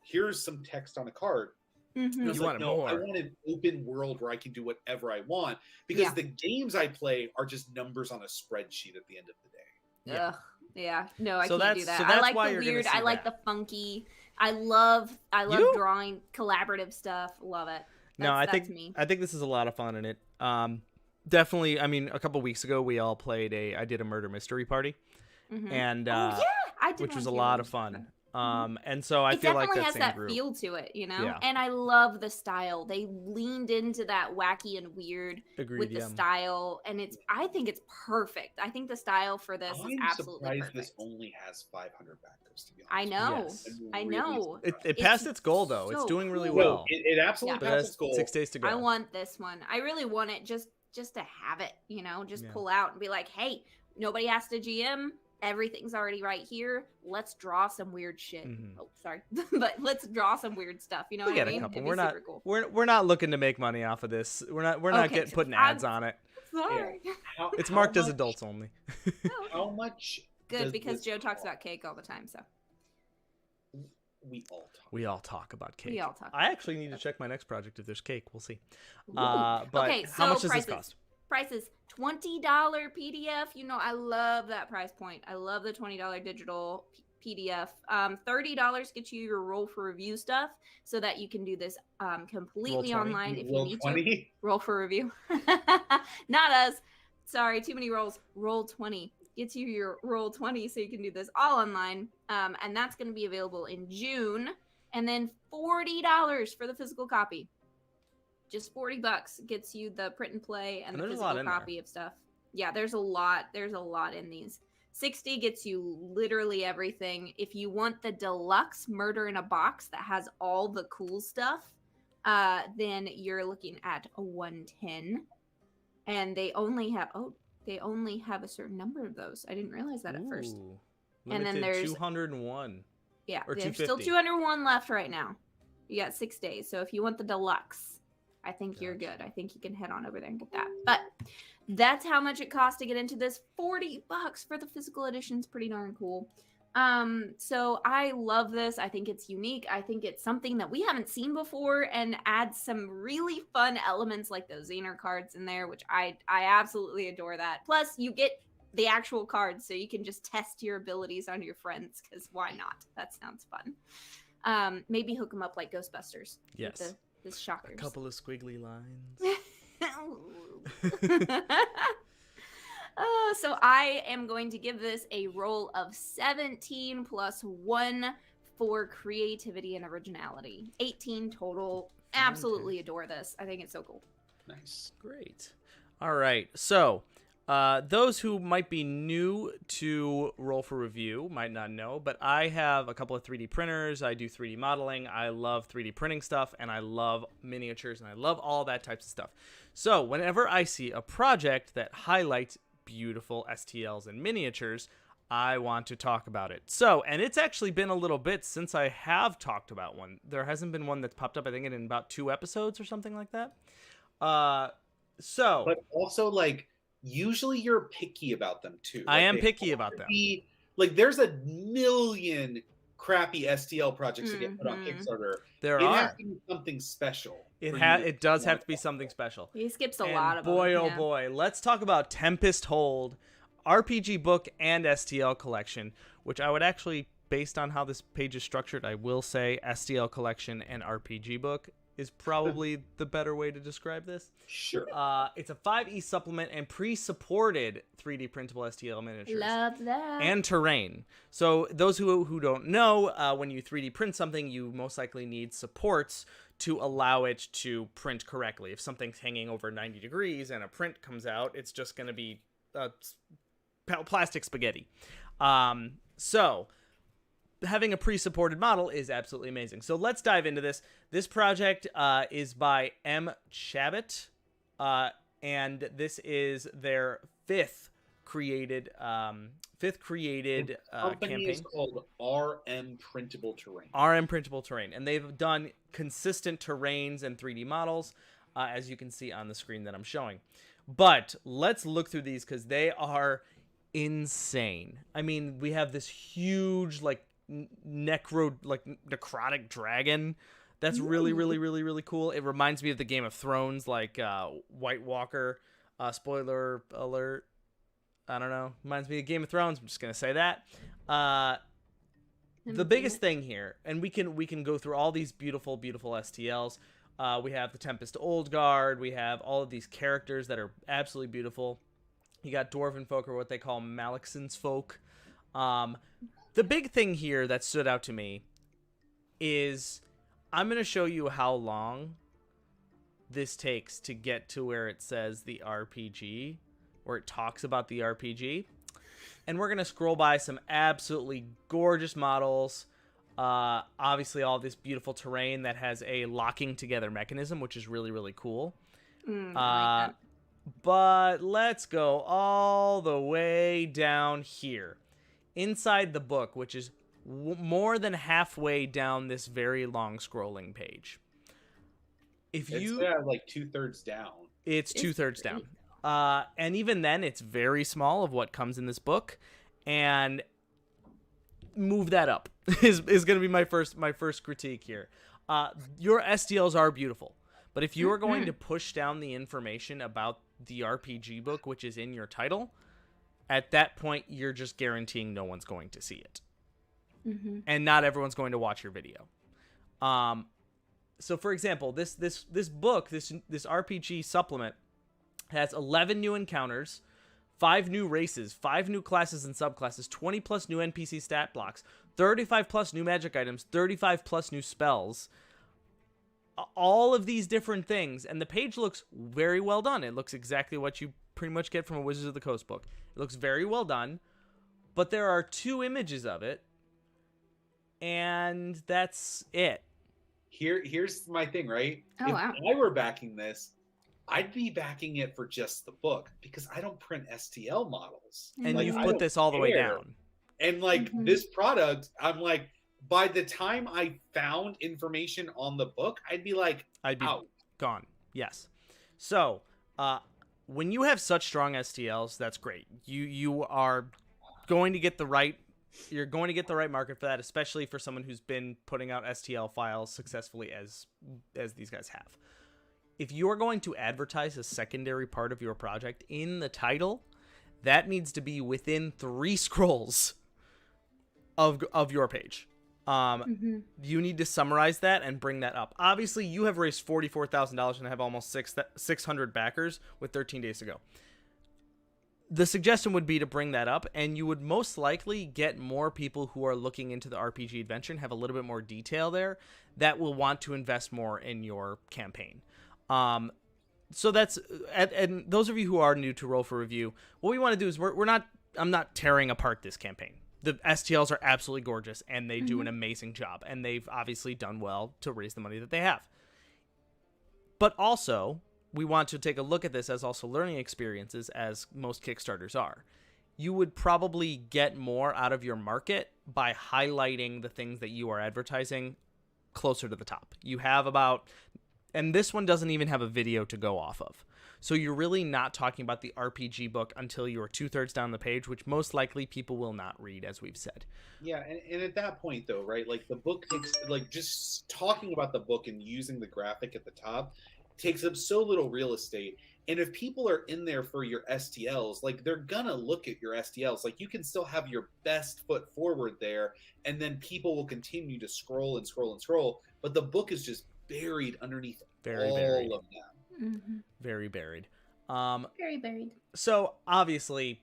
here's some text on a card. You want more. I want an open world where I can do whatever I want, because the games I play are just numbers on a spreadsheet at the end of the day. Yeah. No, I can't do that. So that's I like why the weird. I like the funky. I love You? drawing collaborative stuff. Love it. No, I That's me. think this is a lot of fun in it. Definitely. I mean, a couple weeks ago we all played I did a murder mystery party, and Oh yeah, I did. which was a one too. lot of fun. And so I It feel like definitely that has same that group. feel to it, you know? Yeah. And I love the style. They leaned into that wacky and weird Agreed, with the yeah. style, and I think it's perfect. I think the style for this is I'm absolutely surprised perfect. this only has 500 backers, to be honest. I know. Yes. I I'm know. surprised. It passed It's its goal though. It's so doing really cool. No, well. it absolutely But it passed has its goal. 6 days to go. I want this one. I really want it just to have it, you know, just Yeah. pull out and be like, hey, nobody has to GM. Everything's already right here. Let's draw some weird shit. Oh, sorry. But let's draw some weird stuff. You know We what I get a mean? couple. It'd be We're not super cool. we're not looking to make money off of this. We're not Okay, putting I'm- ads on it. Sorry. It's How marked as much- adults only. How much? Good, does because this Joe talks cost? about cake all the time, so We all talk. We all talk about cake. we all talk. I actually need to check my next project if there's cake. We'll see. Ooh. But Okay, how so much does prices. this cost? Prices $20 PDF. You know, I love that price point. I love the $20 digital PDF. $30 gets you your roll for review stuff so that you can do this completely Roll 20? online if you Roll need to. 20? Roll for review. Not us. Sorry, too many rolls. Roll 20 gets you your roll 20 so you can do this all online. And that's going to be available in June. And then $40 for the physical copy. Just $40 gets you the print and play and And the there's a lot physical in copy of stuff. Yeah, there's a lot. There's a lot in these. 60 gets you literally everything. If you want the deluxe murder in a box that has all the cool stuff, then you're looking at a 110. And they only have a certain number of those. I didn't realize that at first. Ooh, And then limited there's 201. Yeah, Or there's still 250. 201 left right now. You got 6 days. So if you want the deluxe, I think you're Gotcha. good. I think you can head on over there and get that. But that's how much it costs to get into this. $40 for the physical edition is pretty darn cool. So I love this. I think it's unique. I think it's something that we haven't seen before and adds some really fun elements like those Zener cards in there, which I absolutely adore that. Plus, you get the actual cards so you can just test your abilities on your friends, because why not? That sounds fun. Maybe hook them up like Ghostbusters. with Yes. the shockers. A couple of squiggly lines. So I am going to give this a roll of 17 plus 1 for creativity and originality. 18 total. Absolutely adore this. I think it's so cool. Nice. Great. All right. So, those who might be new to Roll for Review might not know, but I have a couple of 3D printers. I do 3D modeling. I love 3D printing stuff, and I love miniatures, and I love all that types of stuff. So, whenever I see a project that highlights beautiful STLs and miniatures, I want to talk about it. So, and it's actually been a little bit since I have talked about one. There hasn't been one that's popped up, I think, in about 2 episodes or something like that. So, But also, like, usually you're picky about them too. I Like, am they picky have about to them. be- like, there's a million crappy STL projects that get put on Mhm. Kickstarter. there It has are. to be something special. It for ha- you it does to have to be want something special. He skips a And lot of boy, them. oh yeah. boy, let's talk about Tempest Hold, RPG book and STL collection, which I would actually, based on how this page is structured, I will say STL collection and RPG book is probably the better way to describe this. Sure. It's a 5e supplement and pre-supported 3D printable STL miniatures. Love that. And terrain. So those who don't know, when you 3D print something, you most likely need supports to allow it to print correctly. If something's hanging over 90 degrees and a print comes out, it's just going to be plastic spaghetti. So having a pre-supported model is absolutely amazing. So let's dive into this. This project is by M. Chabot, and this is their fifth created Company campaign. is called RM Printable Terrain. RM Printable Terrain, and they've done consistent terrains and 3D models, as you can see on the screen that I'm showing. But let's look through these because they are insane. I mean, we have this huge necrotic dragon that's really cool. It reminds me of the Game of Thrones, like White Walker. Spoiler alert. I don't know. Reminds me of Game of Thrones. I'm just gonna say that. the biggest thing here, and we can go through all these beautiful STLs. We have the Tempest Old Guard. We have all of these characters that are absolutely beautiful. You got Dwarven folk, or what they call Malixen's folk. The big thing here that stood out to me is I'm going to show you how long this takes to get to where it says the RPG, where it talks about the RPG. And we're going to scroll by some absolutely gorgeous models. Obviously, all this beautiful terrain that has a locking together mechanism, which is really, really cool. I like that. But let's go all the way down here. Inside the book, which is more than halfway down this very long scrolling page. It's like 2/3 down. It's 2/3 down. And even then, it's very small of what comes in this book. And move that up is going to be my first critique here. Your STLs are beautiful. But if you are going to push down the information about the RPG book, which is in your title, at that point, you're just guaranteeing no one's going to see it. And not everyone's going to watch your video. So for example, this book, this RPG supplement has 11 new encounters, 5 new races, 5 new classes and subclasses, 20 plus new NPC stat blocks, 35 plus new magic items, 35 plus new spells. All of these different things, and the page looks very well done. It looks exactly what you pretty much get from a Wizards of the Coast book. It looks very well done, but there are 2 images of it, and that's it. Here's my thing, right? Oh, if wow. I were backing this, I'd be backing it for just the book, because I don't print STL models. And Like, you've I put don't this all the way care. down. And like this product, I'm like, by the time I found information on the book, I'd be like, I'd be out. gone. Yes. So, when you have such strong STLs, that's great. You are going to get the right. You're going to get the right market for that, especially for someone who's been putting out STL files successfully as these guys have. If you're going to advertise a secondary part of your project in the title, that needs to be within 3 scrolls of your page. You need to summarize that and bring that up. Obviously, you have raised $44,000 and have almost 600 backers with 13 days to go. The suggestion would be to bring that up, and you would most likely get more people who are looking into the RPG adventure and have a little bit more detail there that will want to invest more in your campaign. So that's, and those of you who are new to Roll for Review, what we want to do is I'm not tearing apart this campaign. The STLs are absolutely gorgeous, and they do an amazing job, and they've obviously done well to raise the money that they have. But also, we want to take a look at this as also learning experiences, as most Kickstarters are. You would probably get more out of your market by highlighting the things that you are advertising closer to the top. You have about, and this one doesn't even have a video to go off of. So you're really not talking about the RPG book until you're 2/3 down the page, which most likely people will not read, as we've said. Yeah, and at that point, though, right, like the book takes, like just talking about the book and using the graphic at the top takes up so little real estate. And if people are in there for your STLs, like they're gonna look at your STLs. Like you can still have your best foot forward there, and then people will continue to scroll and scroll and scroll. But the book is just buried underneath all of them. Very buried. Very buried. So obviously,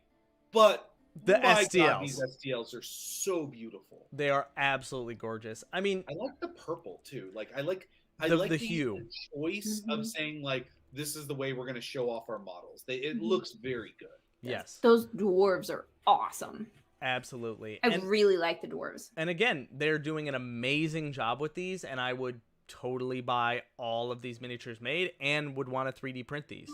but the my STLs, God, these STLs are so beautiful. They are absolutely gorgeous. I mean, I like the purple too. Like I like the hue, the choice of saying like this is the way we're going to show off our models. It looks very good. Yes, those dwarves are awesome. Absolutely. I really like the dwarves. And again, they're doing an amazing job with these, and I would totally buy all of these miniatures made and would want to 3D print these,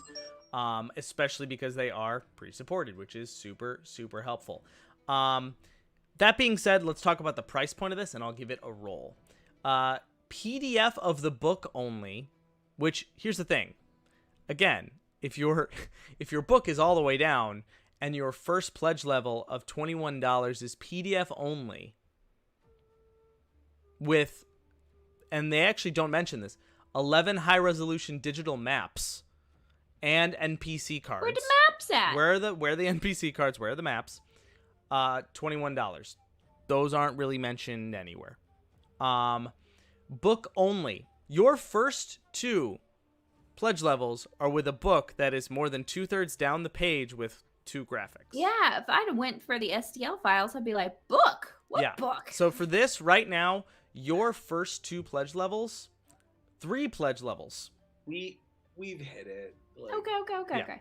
especially because they are pre-supported, which is super, super helpful. That being said, let's talk about the price point of this, and I'll give it a roll. PDF of the book only, which, here's the thing. Again, if your book is all the way down and your first pledge level of $21 is PDF only with, and they actually don't mention this, 11 high-resolution digital maps and NPC cards. Where the maps at? Where are the NPC cards? Where are the maps? $21. those aren't really mentioned anywhere. Book only. Your first 2 pledge levels are with a book that is more than 2/3 down the page with 2 graphics. Yeah, if I'd went for the STL files, I'd be like, book? What book? So for this right now, your first 2 pledge levels, 3 pledge levels. We've hit it. Like, Okay.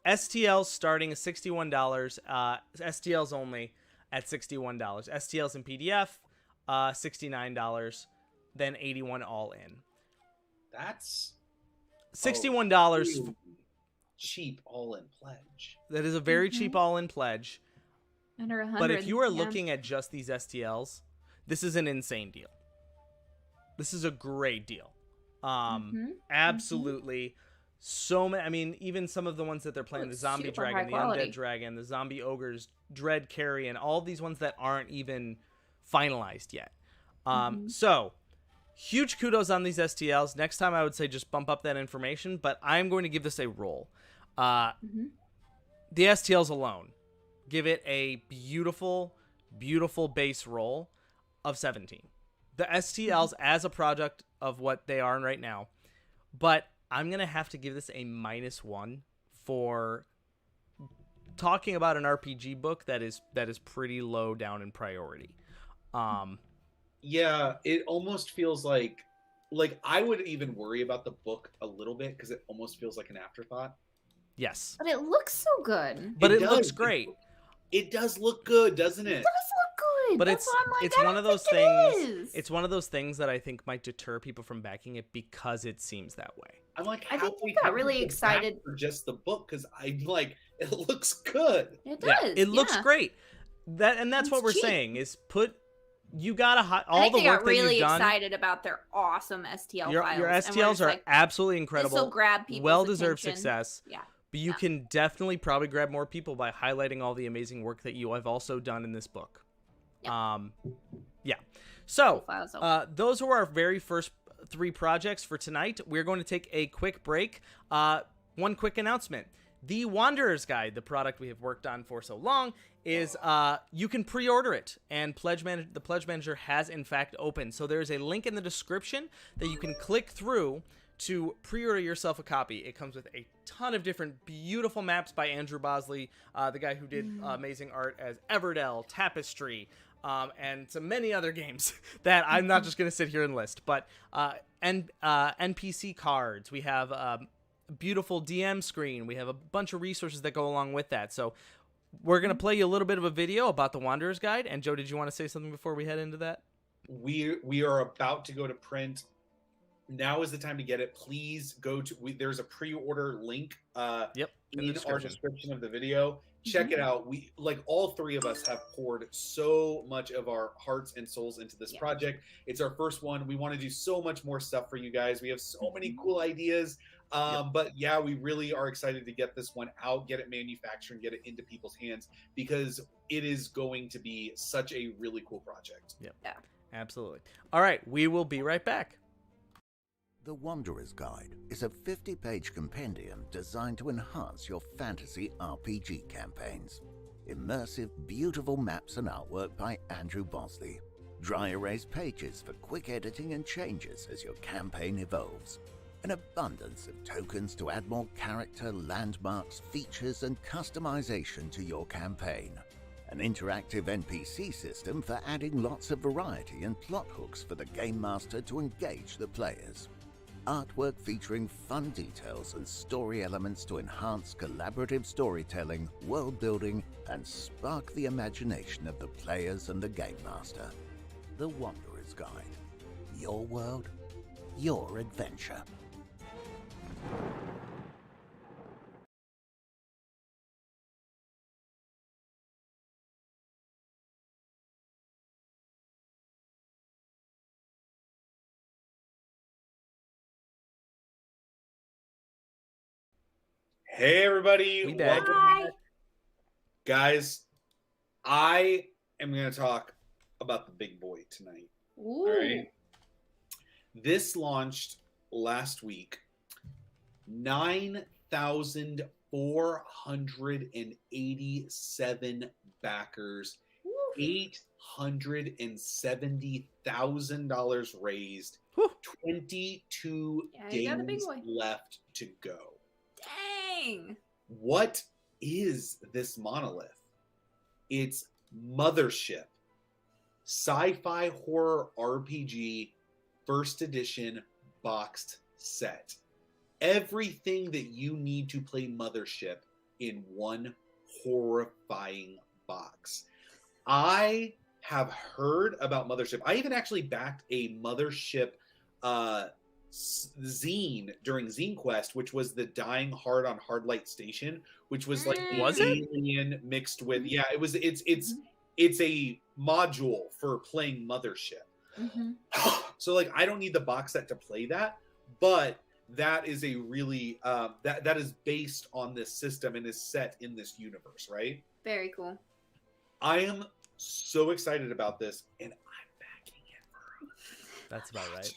STLs starting at $61. STLs only at $61. STLs in PDF, $69. Then $81 all in. That's $61. Cheap all-in pledge. That is a very cheap all-in pledge. Under 100. But if you are looking at just these STLs, this is an insane deal. This is a great deal. Absolutely. So many. I mean, even some of the ones that they're playing, the Zombie Dragon, the Undead Dragon, the Zombie Ogres, Dread Carrion, all these ones that aren't even finalized yet. So, huge kudos on these STLs. Next time I would say just bump up that information, but I'm going to give this a roll. The STLs alone, give it a beautiful, beautiful base roll of 17. The STLs as a product of what they are right now, but I'm going to have to give this a -1 for talking about an RPG book that is pretty low down in priority. Yeah, it almost feels like I would even worry about the book a little bit because it almost feels like an afterthought. Yes. But it looks so good. But it looks great. It does look good, doesn't it? It does look good. But That's why I'm like, it's I one don't of those think it things. is. It's one of those things that I think might deter people from backing it because it seems that way. I'm like, I think halfway you got down really the excited back for just the book because I'm like, it looks good. It does. It looks yeah. great. That's It's what we're cheap. saying is you gotta I all think the they work got that really you've done. excited about their awesome STL Your files. and we're STLs just are like, absolutely incredible. This will grab people's well-deserved attention. success. Yeah. But you can definitely probably grab more people by highlighting all the amazing work that you have also done in this book. Yep. Yeah. So, Files open. those were our very first 3 projects for tonight. We're going to take a quick break. One quick announcement. The Wanderer's Guide, the product we have worked on for so long, is you can pre-order it, and the Pledge Manager has in fact opened. So there's a link in the description that you can click through to pre-order yourself a copy. It comes with a ton of different beautiful maps by Andrew Bosley, the guy who did amazing art as Everdell, Tapestry, and so many other games that I'm not just going to sit here and list. But NPC cards. We have a beautiful DM screen. We have a bunch of resources that go along with that. So we're going to play you a little bit of a video about the Wanderer's Guide. And Joe, did you want to say something before we head into that? We are about to go to print. Now is the time to get it. Please go to there's a pre-order link in our description of the video. Check it out. We all 3 of us have poured so much of our hearts and souls into this project. It's our first one. We want to do so much more stuff for you guys. We have so many cool ideas. But yeah, we really are excited to get this one out, get it manufactured, and get it into people's hands because it is going to be such a really cool project. Yep. Yeah. Absolutely. All right, we will be right back. The Wanderer's Guide is a 50-page compendium designed to enhance your fantasy RPG campaigns. Immersive, beautiful maps and artwork by Andrew Bosley. Dry erase pages for quick editing and changes as your campaign evolves. An abundance of tokens to add more character, landmarks, features, and customization to your campaign. An interactive NPC system for adding lots of variety and plot hooks for the Game Master to engage the players. Artwork featuring fun details and story elements to enhance collaborative storytelling, world building, and spark the imagination of the players and the Game Master. The Wanderer's Guide. Your world, your adventure. Hey everybody, We back. Hi. Guys, I am going to talk about the big boy tonight. Ooh. All right. This launched last week. 9,487 backers $870,000 raised. Whew. 22 Yeah, you got a big days boy. left to go. Dang. What is this monolith? It's Mothership, sci-fi horror RPG, first edition boxed set. Everything that you need to play Mothership in one horrifying box. I have heard about Mothership. I even actually backed a Mothership zine during Zine Quest, which was the Dying Hard on Hardlight Station, which was like Was it? Alien mixed with it's a module for playing Mothership. Mm-hmm. So like I don't need the box set to play that, but that is a really that is based on this system and is set in this universe, right? Very cool. I am so excited about this, and I'm backing it for That's about right.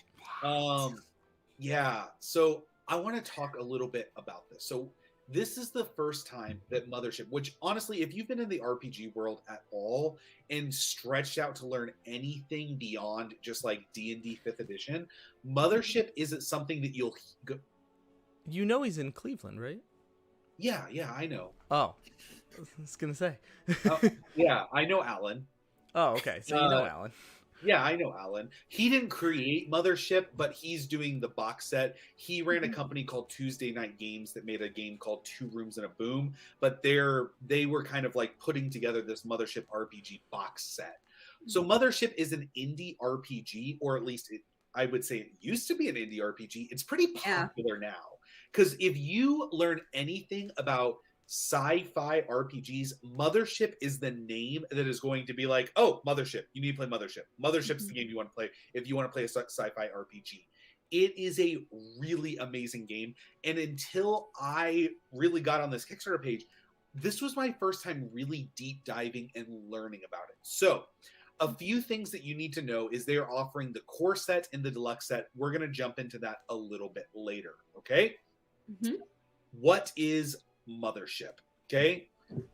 yeah, so I want to talk a little bit about this. So this is the first time that Mothership, which honestly, if you've been in the RPG world at all and stretched out to learn anything beyond just like D&D 5th edition, Mothership isn't something that you'll go. You know he's in Cleveland, right? Yeah, I know. Oh, I was gonna say. Yeah, I know Alan. Oh, okay. So you know Alan. Yeah, I know Alan. He didn't create Mothership, but he's doing the box set. He ran a company called Tuesday Night Games that made a game called Two Rooms and a Boom, but they were kind of like putting together this Mothership RPG box set. So Mothership is an indie RPG, or at least I would say it used to be an indie RPG. It's pretty popular now. Because if you learn anything about sci-fi RPGs, Mothership is the name that is going to be like, oh, Mothership, you need to play Mothership. Mothership's the game you want to play if you want to play a sci-fi RPG. It is a really amazing game, and until I really got on this Kickstarter page, this was my first time really deep diving and learning about it. So a few things that you need to know is they're offering the core set and the deluxe set. We're going to jump into that a little bit later, okay? What is Mothership? Okay,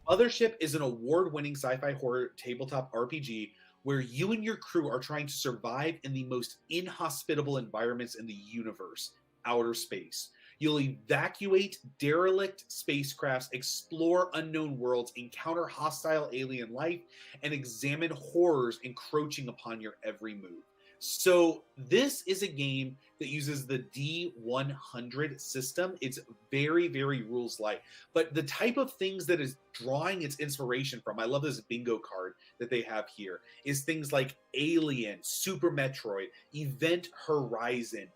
Mothership is an award-winning sci-fi horror tabletop RPG where you and your crew are trying to survive in the most inhospitable environments in the universe, outer space. You'll evacuate derelict spacecrafts, explore unknown worlds, encounter hostile alien life, and examine horrors encroaching upon your every move. So this is a game that uses the D100 system. It's very, very rules light. But the type of things that is drawing its inspiration from, I love this bingo card that they have here, is things like Alien, Super Metroid, Event Horizon,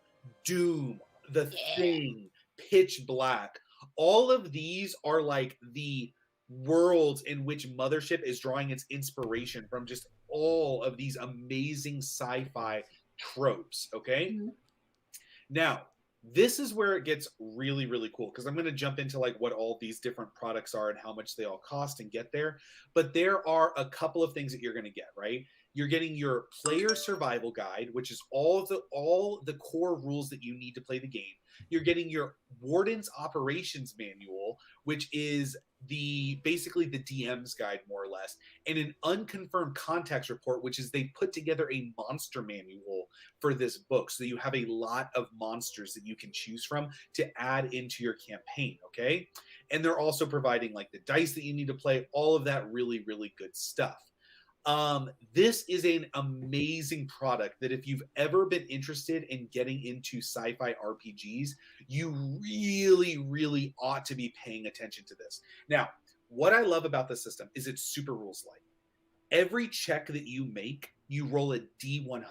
Doom, The Thing, Pitch Black. All of these are like the worlds in which Mothership is drawing its inspiration from, just all of these amazing sci-fi tropes, okay? Now, this is where it gets really, really cool, because I'm going to jump into like what all these different products are and how much they all cost and get there. But there are a couple of things that you're going to get, right? You're getting your player survival guide, which is all the core rules that you need to play the game. You're getting your Warden's operations manual, which is basically the DM's guide, more or less, and an unconfirmed contacts report, which is they put together a monster manual for this book, so you have a lot of monsters that you can choose from to add into your campaign, okay? And they're also providing like the dice that you need to play, all of that really, really good stuff. This is an amazing product that if you've ever been interested in getting into sci-fi RPGs, you really, really ought to be paying attention to this. Now, what I love about this system is it's super rules light. Every check that you make, you roll a D100,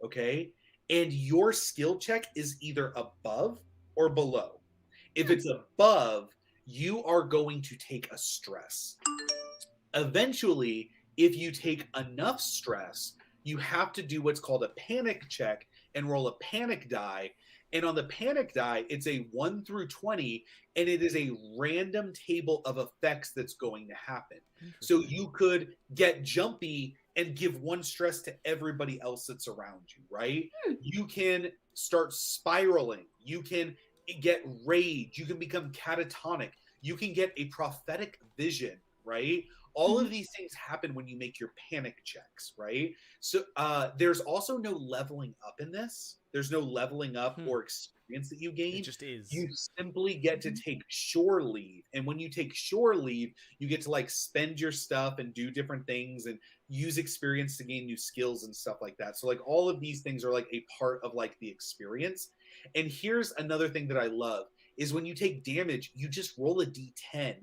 okay? And your skill check is either above or below. If it's above, you are going to take a stress. Eventually, if you take enough stress, you have to do what's called a panic check and roll a panic die. And on the panic die, it's a 1 through 20, and it is a random table of effects that's going to happen. So you could get jumpy and give 1 stress to everybody else that's around you, right? You can start spiraling. You can get rage. You can become catatonic. You can get a prophetic vision, right? all of these things happen when you make your panic checks, right? So there's also no leveling up in this. There's no leveling up or experience that you gain. It just is. You simply get to take shore leave. And when you take shore leave, you get to like spend your stuff and do different things and use experience to gain new skills and stuff like that. So like all of these things are like a part of like the experience. And here's another thing that I love is when you take damage, you just roll a d10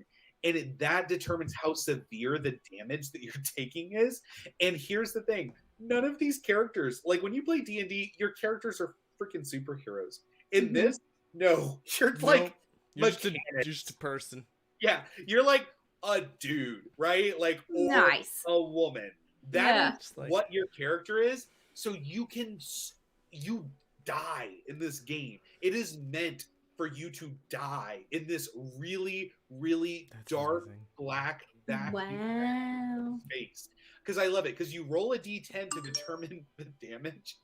and that determines how severe the damage that you're taking is. And here's the thing, none of these characters, like when you play D&D, your characters are freaking superheroes. In this, no, you're like you're just a person. Yeah, you're like a dude, right? Like or Nice. a woman. That is Like, what your character is. So you die in this game. It is meant for you to die in this really, really dark, black space. Because I love it. Because you roll a d10 to determine the damage.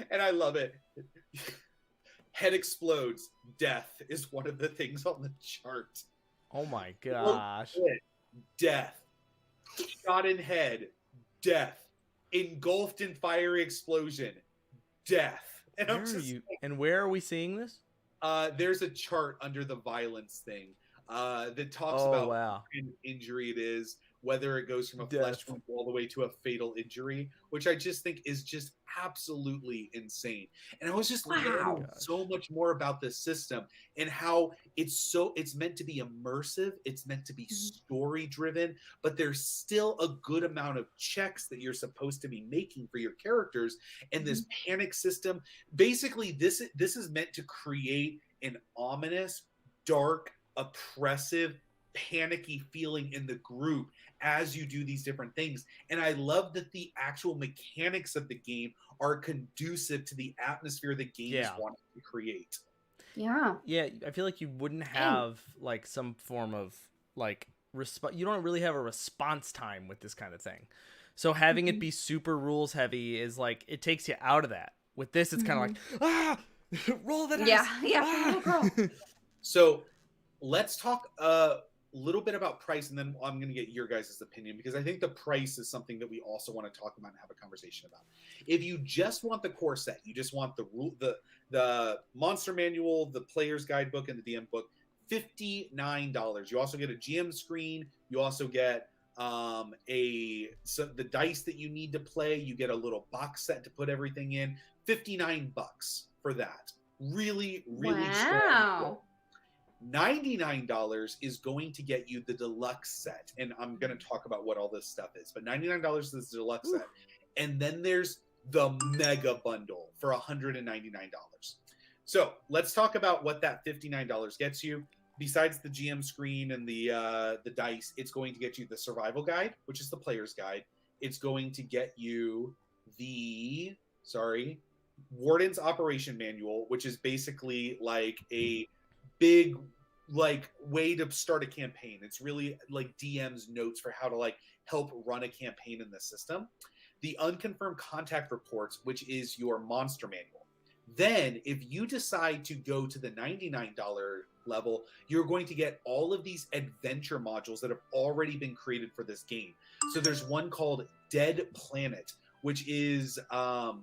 And I love it. Head explodes. Death is one of the things on the chart. Oh my gosh. Death. Shot in head. Death. Engulfed in fiery explosion. Death. And where are we seeing this? There's a chart under the violence thing that talks about what kind of injury it is, whether it goes from a flesh wound all the way to a fatal injury, which I just think is just absolutely insane. And I was just learning so much more about this system and how it's meant to be immersive, it's meant to be story driven, but there's still a good amount of checks that you're supposed to be making for your characters. And this panic system, basically this is meant to create an ominous, dark, oppressive, panicky feeling in the group as you do these different things. And I love that the actual mechanics of the game are conducive to the atmosphere the game is wanting to create. Yeah, I feel like you wouldn't have like some form of like you don't really have a response time with this kind of thing. So having it be super rules heavy is like, it takes you out of that. With this, it's kind of like, roll that yeah. So let's talk a little bit about price, and then I'm going to get your guys' opinion, because I think the price is something that we also want to talk about and have a conversation about. If you just want the core set, you just want the monster manual, the player's guidebook, and the DM book, $59. You also get a GM screen. You also get the dice that you need to play. You get a little box set to put everything in. $59 for that. Really, really wow. $99 is going to get you the deluxe set, and I'm going to talk about what all this stuff is, but $99 is the deluxe set. And then there's the mega bundle for $199. So let's talk about what that $59 gets you. Besides the GM screen and the dice, it's going to get you the survival guide, which is the player's guide. It's going to get you the Warden's Operation Manual, which is basically like a big like way to start a campaign. It's really like DM's notes for how to like help run a campaign in the system. The Unconfirmed Contact Reports, which is your monster manual. Then if you decide to go to the $99 level, you're going to get all of these adventure modules that have already been created for this game. So there's one called Dead Planet, which is a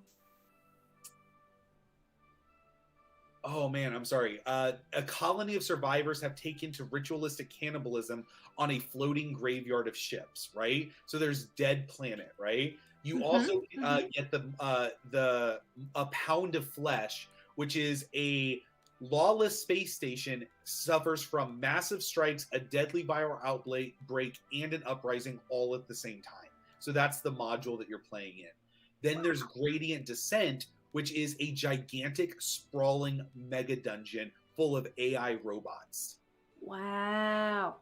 colony of survivors have taken to ritualistic cannibalism on a floating graveyard of ships, right? So there's Dead Planet, right? You also get a Pound of Flesh, which is a lawless space station suffers from massive strikes, a deadly viral outbreak, and an uprising all at the same time. So that's the module that you're playing in. Then there's Gradient Descent, which is a gigantic, sprawling mega dungeon full of AI robots. Wow.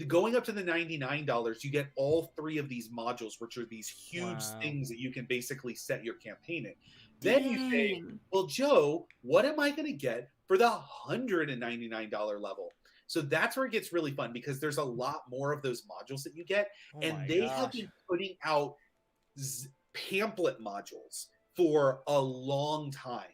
Going up to the $99, you get all three of these modules, which are these huge things that you can basically set your campaign in. Then you say, well, Joe, what am I going to get for the $199 level? So that's where it gets really fun, because there's a lot more of those modules that you get. And they have been putting out pamphlet modules for a long time.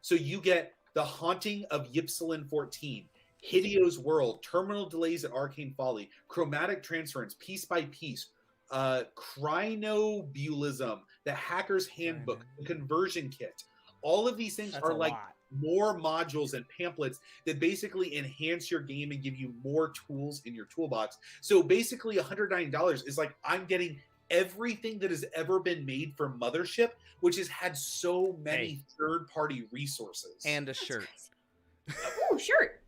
So you get the Haunting of Ypsilon 14, Hidio's World, Terminal Delays at Arcane Folly, Chromatic Transference, Piece by Piece, Crinobulism, the Hacker's Handbook, the Conversion Kit. All of these things That's are a like lot. more modules and pamphlets that basically enhance your game and give you more tools in your toolbox. So basically $190 is like I'm getting everything that has ever been made for Mothership, which has had so many third-party resources. And a shirt. Ooh, shirt.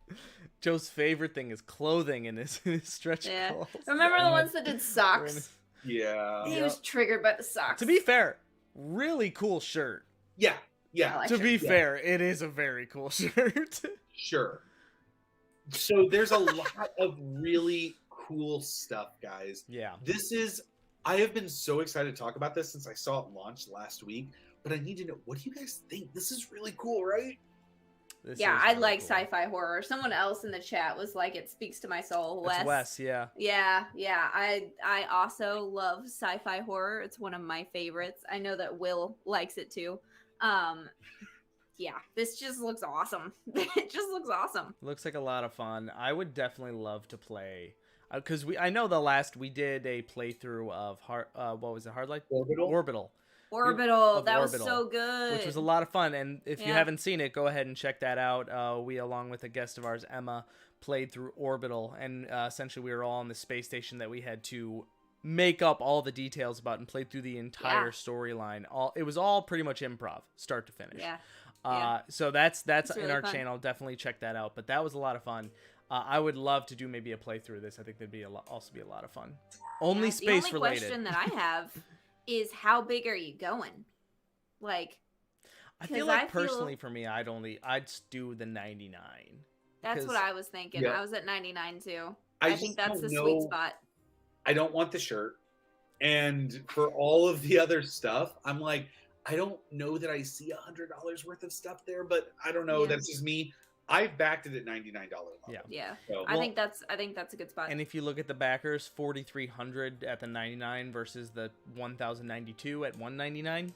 Joe's favorite thing is clothing in his stretch Yeah. goals. Remember the ones that did socks? Yeah. He was triggered by the socks. To be fair, really cool shirt. Yeah. I like To be shirts. fair, it is a very cool shirt. Sure. So there's a lot of really cool stuff, guys. Yeah. I have been so excited to talk about this since I saw it launch last week, but I need to know, what do you guys think? This is really cool, right? This Yeah, is I really like cool. sci-fi horror. Someone else in the chat was like, it speaks to my soul. It's Wes, yeah. Yeah. I also love sci-fi horror. It's one of my favorites. I know that Will likes it too. Yeah, this just looks awesome. It just looks awesome. Looks like a lot of fun. I would definitely love to play, because I know we did a playthrough of what was it, Hardlight? Orbital. That was Orbital, so good. Which was a lot of fun, and if you Yeah. haven't seen it, go ahead and check that out. We, along with a guest of ours, Emma, played through Orbital, and essentially we were all on the space station that we had to make up all the details about and play through the entire storyline. It was all pretty much improv, start to finish. Yeah. So that's It's in really our fun. channel. Definitely check that out. But that was a lot of fun. I would love to do maybe a playthrough of this. I think that'd be also be a lot of fun. Only Yeah, space the only related. question that I have is, how big are you going? Like, I feel 'cause like I feel- personally for me, I'd do the 99. that's 'Cause- what I was thinking. Yeah. I was at 99 too. I I just think that's don't the know- sweet spot. I don't want the shirt. And for all of the other stuff, I'm like, I don't know that I see $100 worth of stuff there, but I don't know. Yeah. That's just me. I've backed it at $99 level. Yeah. Yeah. So, I think that's a good spot. And if you look at the backers, 4,300 at the 99 versus the 1,092 at 199,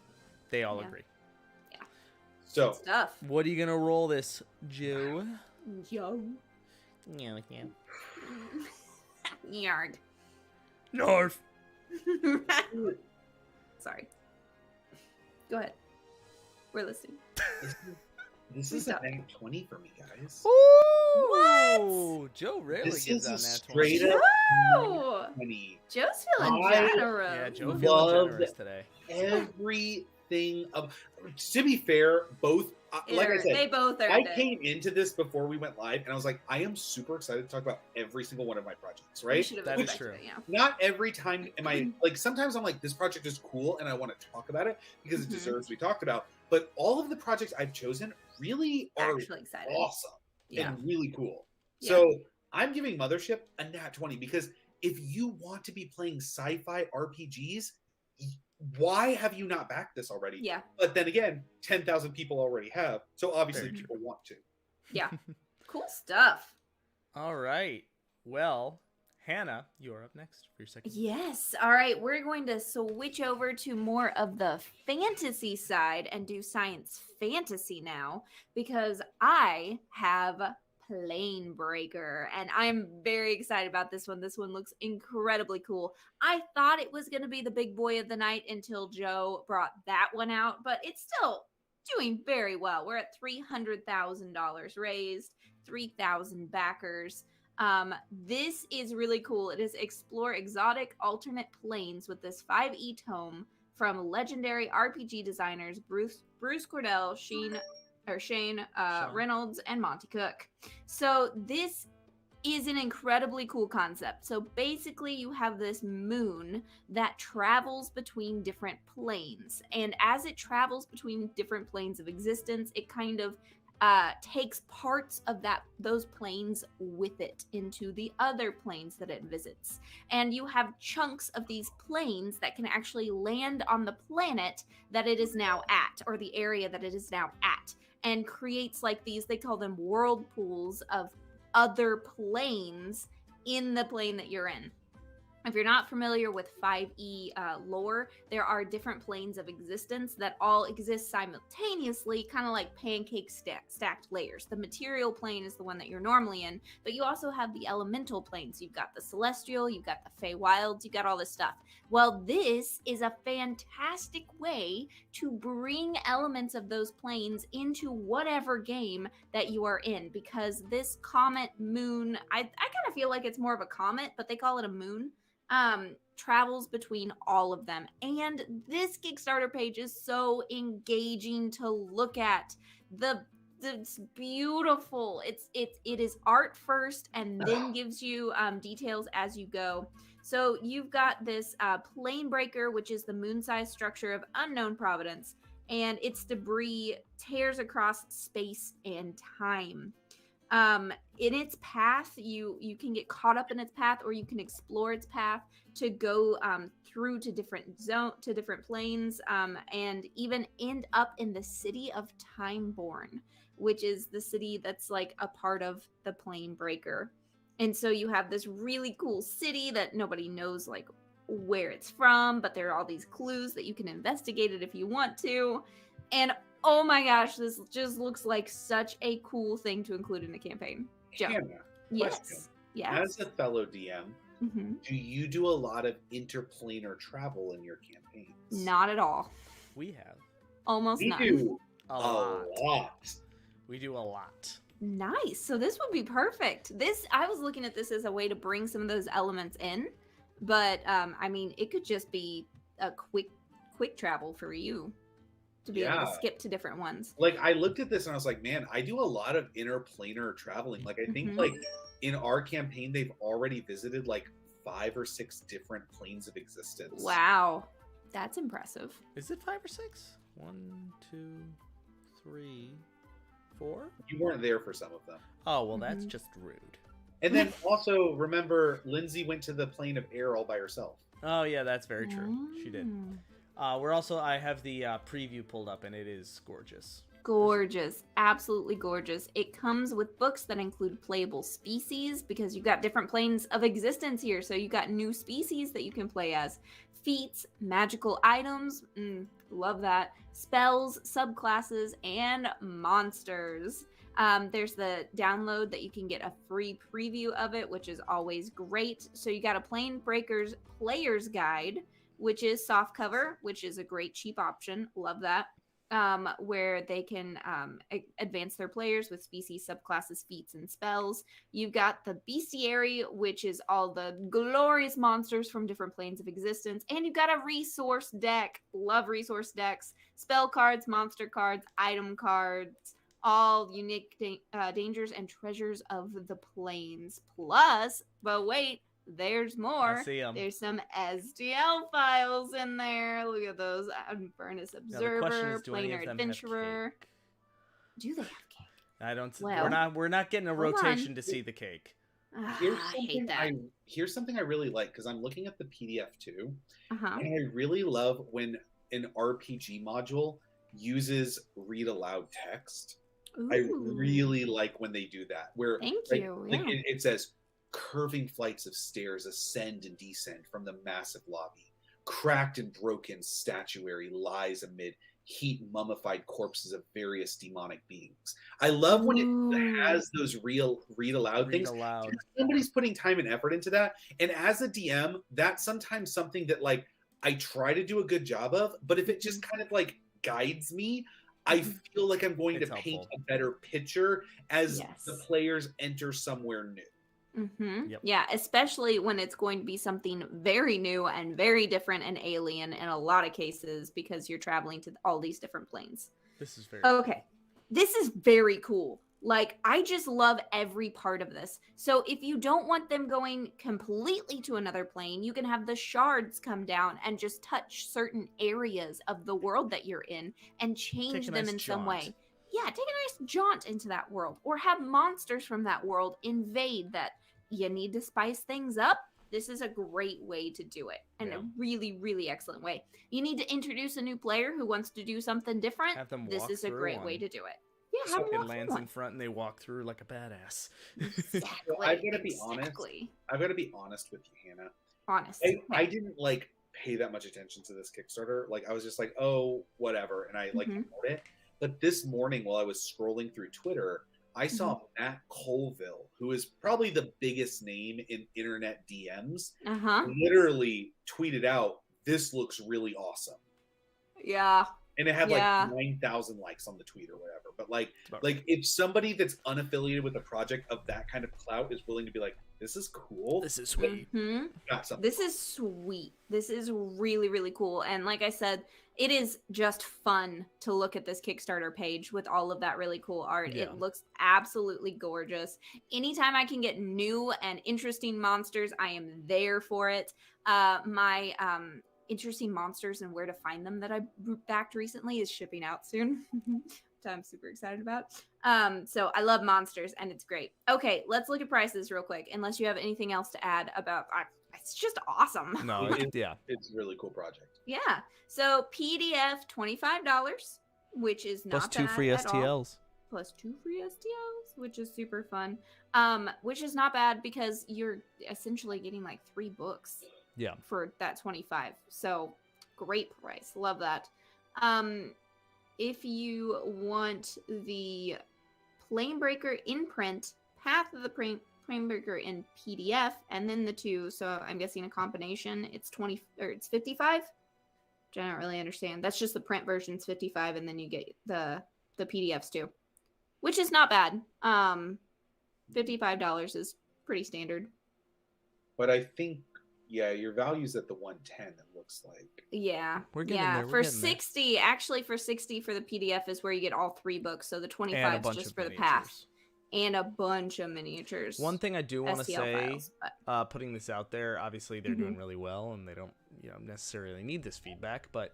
they all Yeah. agree. so Stuff. What are you gonna roll this, Joe? Yo. Yeah, we can. Yarg. Narf. Sorry. Go ahead. We're listening. this is a nat 20 for me, guys. Ooh, Joe rarely This gives is a out nat 20. straight up Joe! nat 20. Joe's feeling I- generous. Yeah, Joe Loved feeling generous today. Everything of. To be fair, both. Like I said, They both are. I came into this before we went live, and I was like, I am super excited to talk about every single one of my projects, right? That is true. Yeah. Not every time am I like, sometimes I'm like, this project is cool and I want to talk about it because it Mhm. deserves to be talked about. But all of the projects I've chosen really are Actually excited. awesome Yeah. and really cool. Yeah. So I'm giving Mothership a nat 20 because if you want to be playing sci-fi RPGs, why have you not backed this already? Yeah. But then again, 10,000 people already have. So obviously Very people want to. Yeah. Cool stuff. All right. Well, Hannah, you are up next for your second. Yes. All right. We're going to switch over to more of the fantasy side and do science fantasy now, because I have Planebreaker, and I'm very excited about this one. This one looks incredibly cool. I thought it was going to be the big boy of the night until Joe brought that one out, but it's still doing very well. We're at $300,000 raised, 3,000 backers. This is really cool. It is explore exotic alternate planes with this 5e tome from legendary RPG designers Bruce Cordell, Shane Reynolds, and Monty Cook. So this is an incredibly cool concept. So basically you have this moon that travels between different planes, and as it travels between different planes of existence, it kind of takes parts of those planes with it into the other planes that it visits. And you have chunks of these planes that can actually land on the planet that it is now at, or the area that it is now at, and creates like these, they call them whirlpools of other planes in the plane that you're in. If you're not familiar with 5e lore, there are different planes of existence that all exist simultaneously, kind of like pancake stacked layers. The material plane is the one that you're normally in, but you also have the elemental planes. You've got the celestial, you've got the Feywilds, you've got all this stuff. Well, this is a fantastic way to bring elements of those planes into whatever game that you are in, because this comet moon, I kind of feel like it's more of a comet, but they call it a moon. Travels between all of them, and this Kickstarter page is so engaging to look at. It's beautiful. It is art first, and then gives you details as you go. So you've got this Planebreaker, which is the moon-sized structure of unknown providence, and its debris tears across space and time. In its path, you can get caught up in its path, or you can explore its path to go through to different planes, and even end up in the city of Timeborn, which is the city that's like a part of the Planebreaker. And so you have this really cool city that nobody knows like where it's from, but there are all these clues that you can investigate it if you want to. And oh my gosh, this just looks like such a cool thing to include in a campaign. Joe. Hannah, question. Yes. As a fellow DM, do you do a lot of interplanar travel in your campaigns? Not at all. We have. Almost We none. do A lot. We do a lot. Nice. So this would be perfect. I was looking at this as a way to bring some of those elements in, but I mean, it could just be a quick travel for you to be able to skip to different ones. Like, I looked at this and I was like, man, I do a lot of interplanar traveling. Like, I think like in our campaign, they've already visited like 5 or 6 different planes of existence. Wow. That's impressive. Is it 5 or 6? 1, 2, 3, 4? You weren't there for some of them. Oh, well, that's just rude. And then also, remember, Lindsay went to the plane of air all by herself. Oh, yeah, that's very true. She did. I have the preview pulled up, and it is gorgeous. Gorgeous. Absolutely gorgeous. It comes with books that include playable species, because you've got different planes of existence here. So you've got new species that you can play as. Feats, magical items, love that. Spells, subclasses, and monsters. There's the download that you can get a free preview of it, which is always great. So you got a Planebreaker's Player's Guide, which is soft cover, which is a great cheap option. Love that. Where they can advance their players with species, subclasses, feats, and spells. You've got the Bestiary, which is all the glorious monsters from different planes of existence. And you've got a resource deck. Love resource decks. Spell cards, monster cards, item cards, all unique dangers and treasures of the planes. Plus, but wait, there's more. I see 'em. There's some STL files in there. Look at those. Furnace Observer, Planar Adventurer. Do they have cake? I don't. Well, we're not getting a hold rotation on. to see the cake. Here's something I really like, because I'm looking at the PDF too, Uh-huh. and I really love when an RPG module uses read aloud text. I really like when they do that. Where Thank like, you. like Yeah. it says, curving flights of stairs ascend and descend from the massive lobby. Cracked and broken statuary lies amid heat mummified corpses of various demonic beings. I love when it has those real read aloud things. Aloud. Somebody's putting time and effort into that. And as a DM, that's sometimes something that like I try to do a good job of, but if it just kind of like guides me, I feel like I'm going It's to paint helpful. a better picture as Yes. the players enter somewhere new. Yep. Yeah, especially when it's going to be something very new and very different and alien in a lot of cases, because you're traveling to all these different planes. This is very. Okay, this is very cool. Like, I just love every part of this. So if you don't want them going completely to another plane, you can have the shards come down and just touch certain areas of the world that you're in and change them in some way. Yeah, take a nice jaunt into that world, or have monsters from that world invade that. You need to spice things up. This is a great way to do it, and a really, really excellent way. You need to introduce a new player who wants to do something different. Have them This walk is a through great one. way to do it. Yeah, have them It walk lands through in one. front and they walk through like a badass. Exactly. I've got to be honest. Exactly. I've got to be honest with you, Hannah. honestly. I didn't like pay that much attention to this Kickstarter. Like I was just like, oh, whatever, and I like ignored it. But this morning while I was scrolling through Twitter, I saw Matt Colville, who is probably the biggest name in internet DMs, literally tweeted out, "This looks really awesome." Yeah. And it had like 9,000 likes on the tweet or whatever. But like if somebody that's unaffiliated with a project of that kind of clout is willing to be like, this is cool. This is sweet. Got something. This is sweet. This is really, really cool. And like I said, it is just fun to look at this Kickstarter page with all of that really cool art. Yeah. It looks absolutely gorgeous. Anytime I can get new and interesting monsters, I am there for it. My interesting monsters and where to find them that I backed recently is shipping out soon. Which I'm super excited about. So I love monsters and it's great. Okay, let's look at prices real quick. Unless you have anything else to add about, it's just awesome. No, it's a really cool project. Yeah. So PDF $25, which is not plus 2 bad free at all. STLs. Plus 2 free STLs, which is super fun. Which is not bad because you're essentially getting like 3 books. Yeah. For that 25. So great price. Love that. If you want the Planebreaker in print, Path of the Planebreaker in PDF, and then the 2, so I'm guessing a combination, it's 20 or it's 55. Which I don't really understand. That's just the print version's 55, and then you get the PDFs too. Which is not bad. $55 is pretty standard. But I think your value's at the 110, it looks like. Yeah. We're getting there. For 60, actually for 60 for the PDF is where you get all 3 books. So the 25 is just for the path. And a bunch of miniatures. One thing I do want to say, files, putting this out there, obviously they're doing really well and they don't necessarily need this feedback, but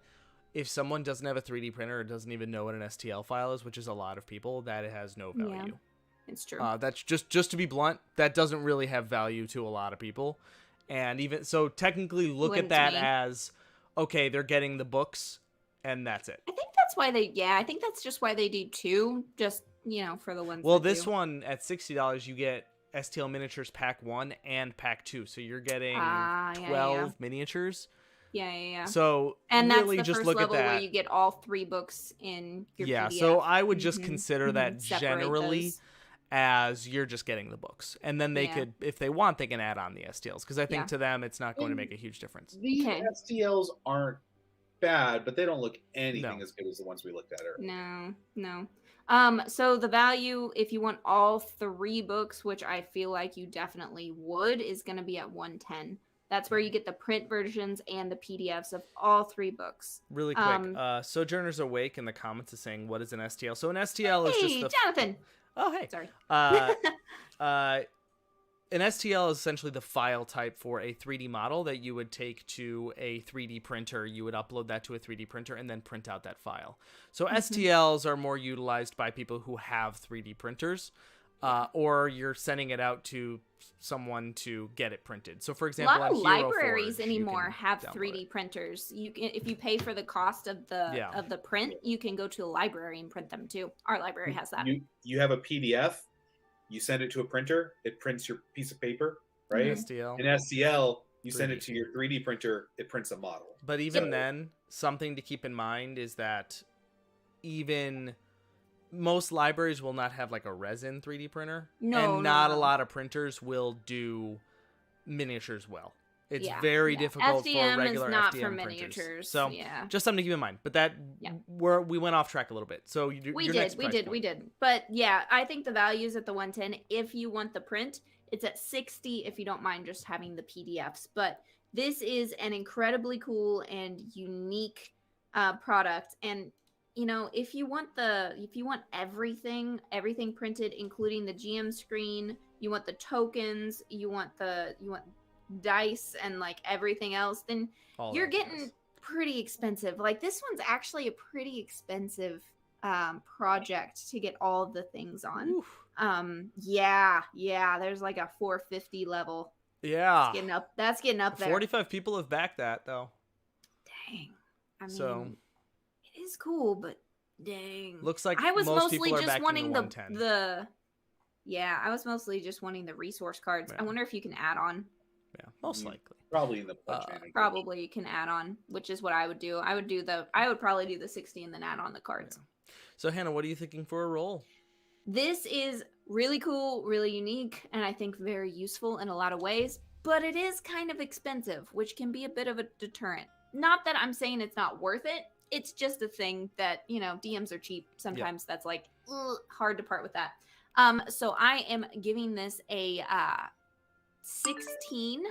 if someone doesn't have a 3D printer or doesn't even know what an STL file is, which is a lot of people, that it has no value. Yeah, it's true. That's just to be blunt, that doesn't really have value to a lot of people. And even so, technically look at that as, okay, they're getting the books and that's it. I think that's why I think that's just why they do 2, just, for the ones. Well, this one at $60, you get STL Miniatures Pack 1 and Pack 2. So you're getting 12 miniatures. Yeah. So and really that's the just first look level at that. where you get all 3 books in your PDF. So I would just consider that Separate generally those. as you're just getting the books. And then they could, if they want, they can add on the STLs. Because I think to them, it's not going to make a huge difference. The STLs aren't bad, but they don't look anything as good as the ones we looked at earlier. No. So the value, if you want all 3 books, which I feel like you definitely would, is going to be at 110. That's where you get the print versions and the PDFs of all 3 books. Really quick, Sojourner's Awake in the comments is saying, what is an STL? So an STL is just the... Jonathan! Oh, hey. Sorry. An STL is essentially the file type for a 3D model that you would take to a 3D printer. You would upload that to a 3D printer and then print out that file. So STLs are more utilized by people who have 3D printers, or you're sending it out to someone to get it printed. So, for example, a lot of libraries Forge, anymore have 3D printers. You can, if you pay for the cost of the print, you can go to a library and print them too. Our library has that. You have a PDF. You send it to a printer, it prints your piece of paper, right? STL. An STL, you send it to your 3D printer, it prints a model. But even then, something to keep in mind is that even most libraries will not have like a resin 3D printer. And not a lot of printers will do miniatures well. It's very difficult FDM for regular is not FDM for printers. miniatures. So just something to keep in mind. But that we went off track a little bit. So we did. But yeah, I think the value is at the 110. If you want the print, it's at 60 if you don't mind just having the PDFs. But this is an incredibly cool and unique product. And if you want everything printed, including the GM screen, you want the tokens, you want dice and like everything else, then you're getting pretty expensive. Like this one's actually a pretty expensive project to get all the things on. Oof. There's like a 450 level. That's getting up there. 45 people have backed that though. Dang. I mean, it is cool, but dang. Looks like I was most mostly people are just wanting the I was mostly just wanting the resource cards. I wonder if you can add on Yeah, most likely. Probably in the pledge manager. Probably you can add on, which is what I would do. I would probably do the 60 and then add on the cards. Yeah. So Hannah, what are you thinking for a roll? This is really cool, really unique, and I think very useful in a lot of ways, but it is kind of expensive, which can be a bit of a deterrent. Not that I'm saying it's not worth it. It's just a thing that, DMs are cheap. Sometimes that's like hard to part with that. So I am giving this a 16.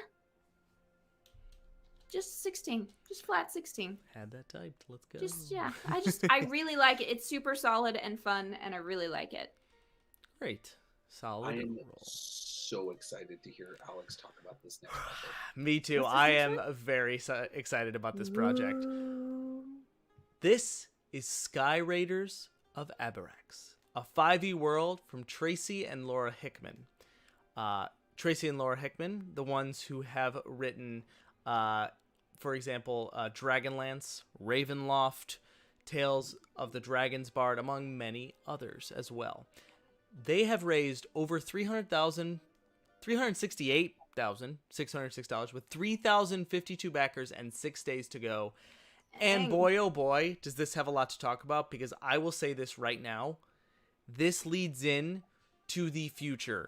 Just 16. Just flat 16. Had that typed. Let's go. I really like it. It's super solid and fun, and I really like it. Great. Solid I am roll. so excited to hear Alex talk about this next project. Me too. I am very excited about this project. This is Skyraiders of Abarax, a 5e world from Tracy and Laura Hickman. Tracy and Laura Hickman, the ones who have written, for example, Dragonlance, Ravenloft, Tales of the Dragon's Bard, among many others as well. They have raised over $368,606 with 3,052 backers and 6 days to go. And boy, oh boy, does this have a lot to talk about, because I will say this right now. This leads in to the future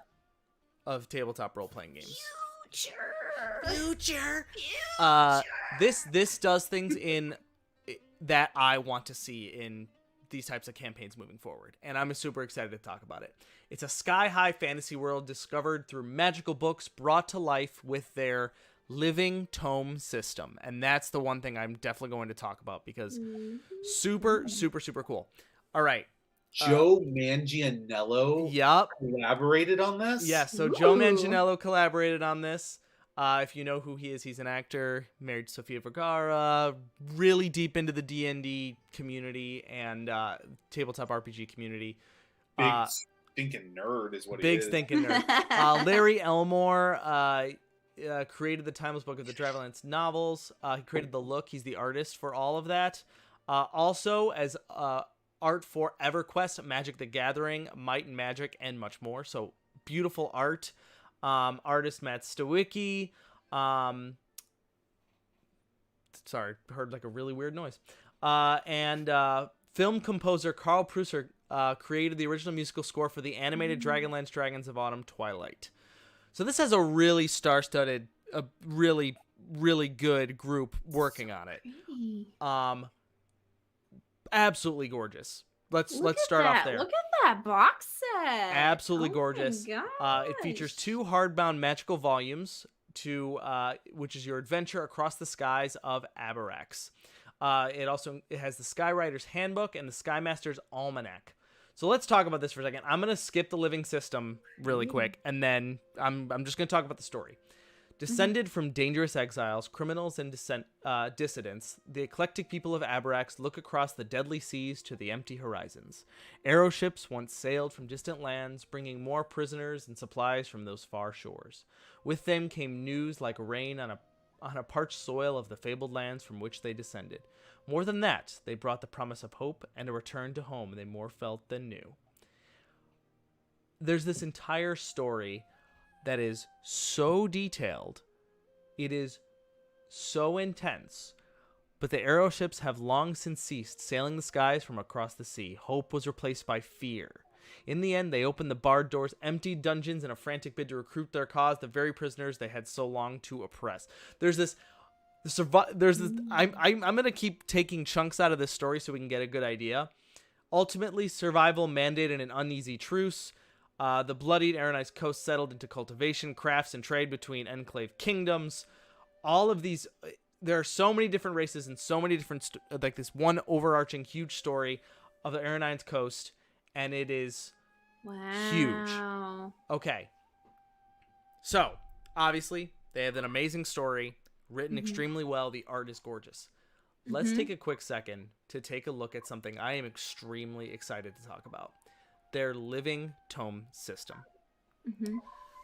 of tabletop role-playing games. Future. This does things in that I want to see in these types of campaigns moving forward, and I'm super excited to talk about it. It's a sky-high fantasy world discovered through magical books brought to life with their living tome system, and that's the one thing I'm definitely going to talk about, because super cool. All right. Joe Manganiello collaborated on this? Yes, so Joe Manganiello collaborated on this. If you know who he is, he's an actor, married to Sofia Vergara, really deep into the D&D community and tabletop RPG community. Big stinking nerd is what he is. Big stinking nerd. Larry Elmore created the Timeless Book of the Dragonlance novels. He created the look. He's the artist for all of that. Also, as art for EverQuest, Magic the Gathering, Might and Magic, and much more. So beautiful art. Artist Matt Stawicki. Sorry, heard like a really weird noise. And film composer Carl Prusser created the original musical score for the animated Dragonlance Dragons of Autumn Twilight. So this has a really star-studded, a really, really good group working on it. Absolutely gorgeous. Let's start off there. Look at that box set. Absolutely gorgeous. It features 2 hardbound magical volumes, which is your adventure across the skies of Abarax. It has the Skyriders Handbook and the Skymaster's Almanac. So let's talk about this for a second. I'm going to skip the living system really quick, and then I'm just going to talk about the story. Descended from dangerous exiles, criminals, and dissidents, the eclectic people of Abarax look across the deadly seas to the empty horizons. Aeroships once sailed from distant lands, bringing more prisoners and supplies from those far shores. With them came news like rain on a parched soil of the fabled lands from which they descended. More than that, they brought the promise of hope and a return to home they more felt than knew. There's this entire story that is so detailed, it is so intense, but the aeroships have long since ceased sailing the skies from across the sea. Hope was replaced by fear. In the end, they opened the barred doors, emptied dungeons in a frantic bid to recruit their cause, the very prisoners they had so long to oppress. I'm gonna keep taking chunks out of this story so we can get a good idea. Ultimately, survival mandated an uneasy truce. The bloodied Aranite's coast settled into cultivation, crafts, and trade between enclave kingdoms. All of these, there are so many different races and so many different, like this one overarching huge story of the Aranite's coast, and it is huge. Okay. So, obviously, they have an amazing story, written extremely well. The art is gorgeous. Let's take a quick second to take a look at something I am extremely excited to talk about. Their living tome system.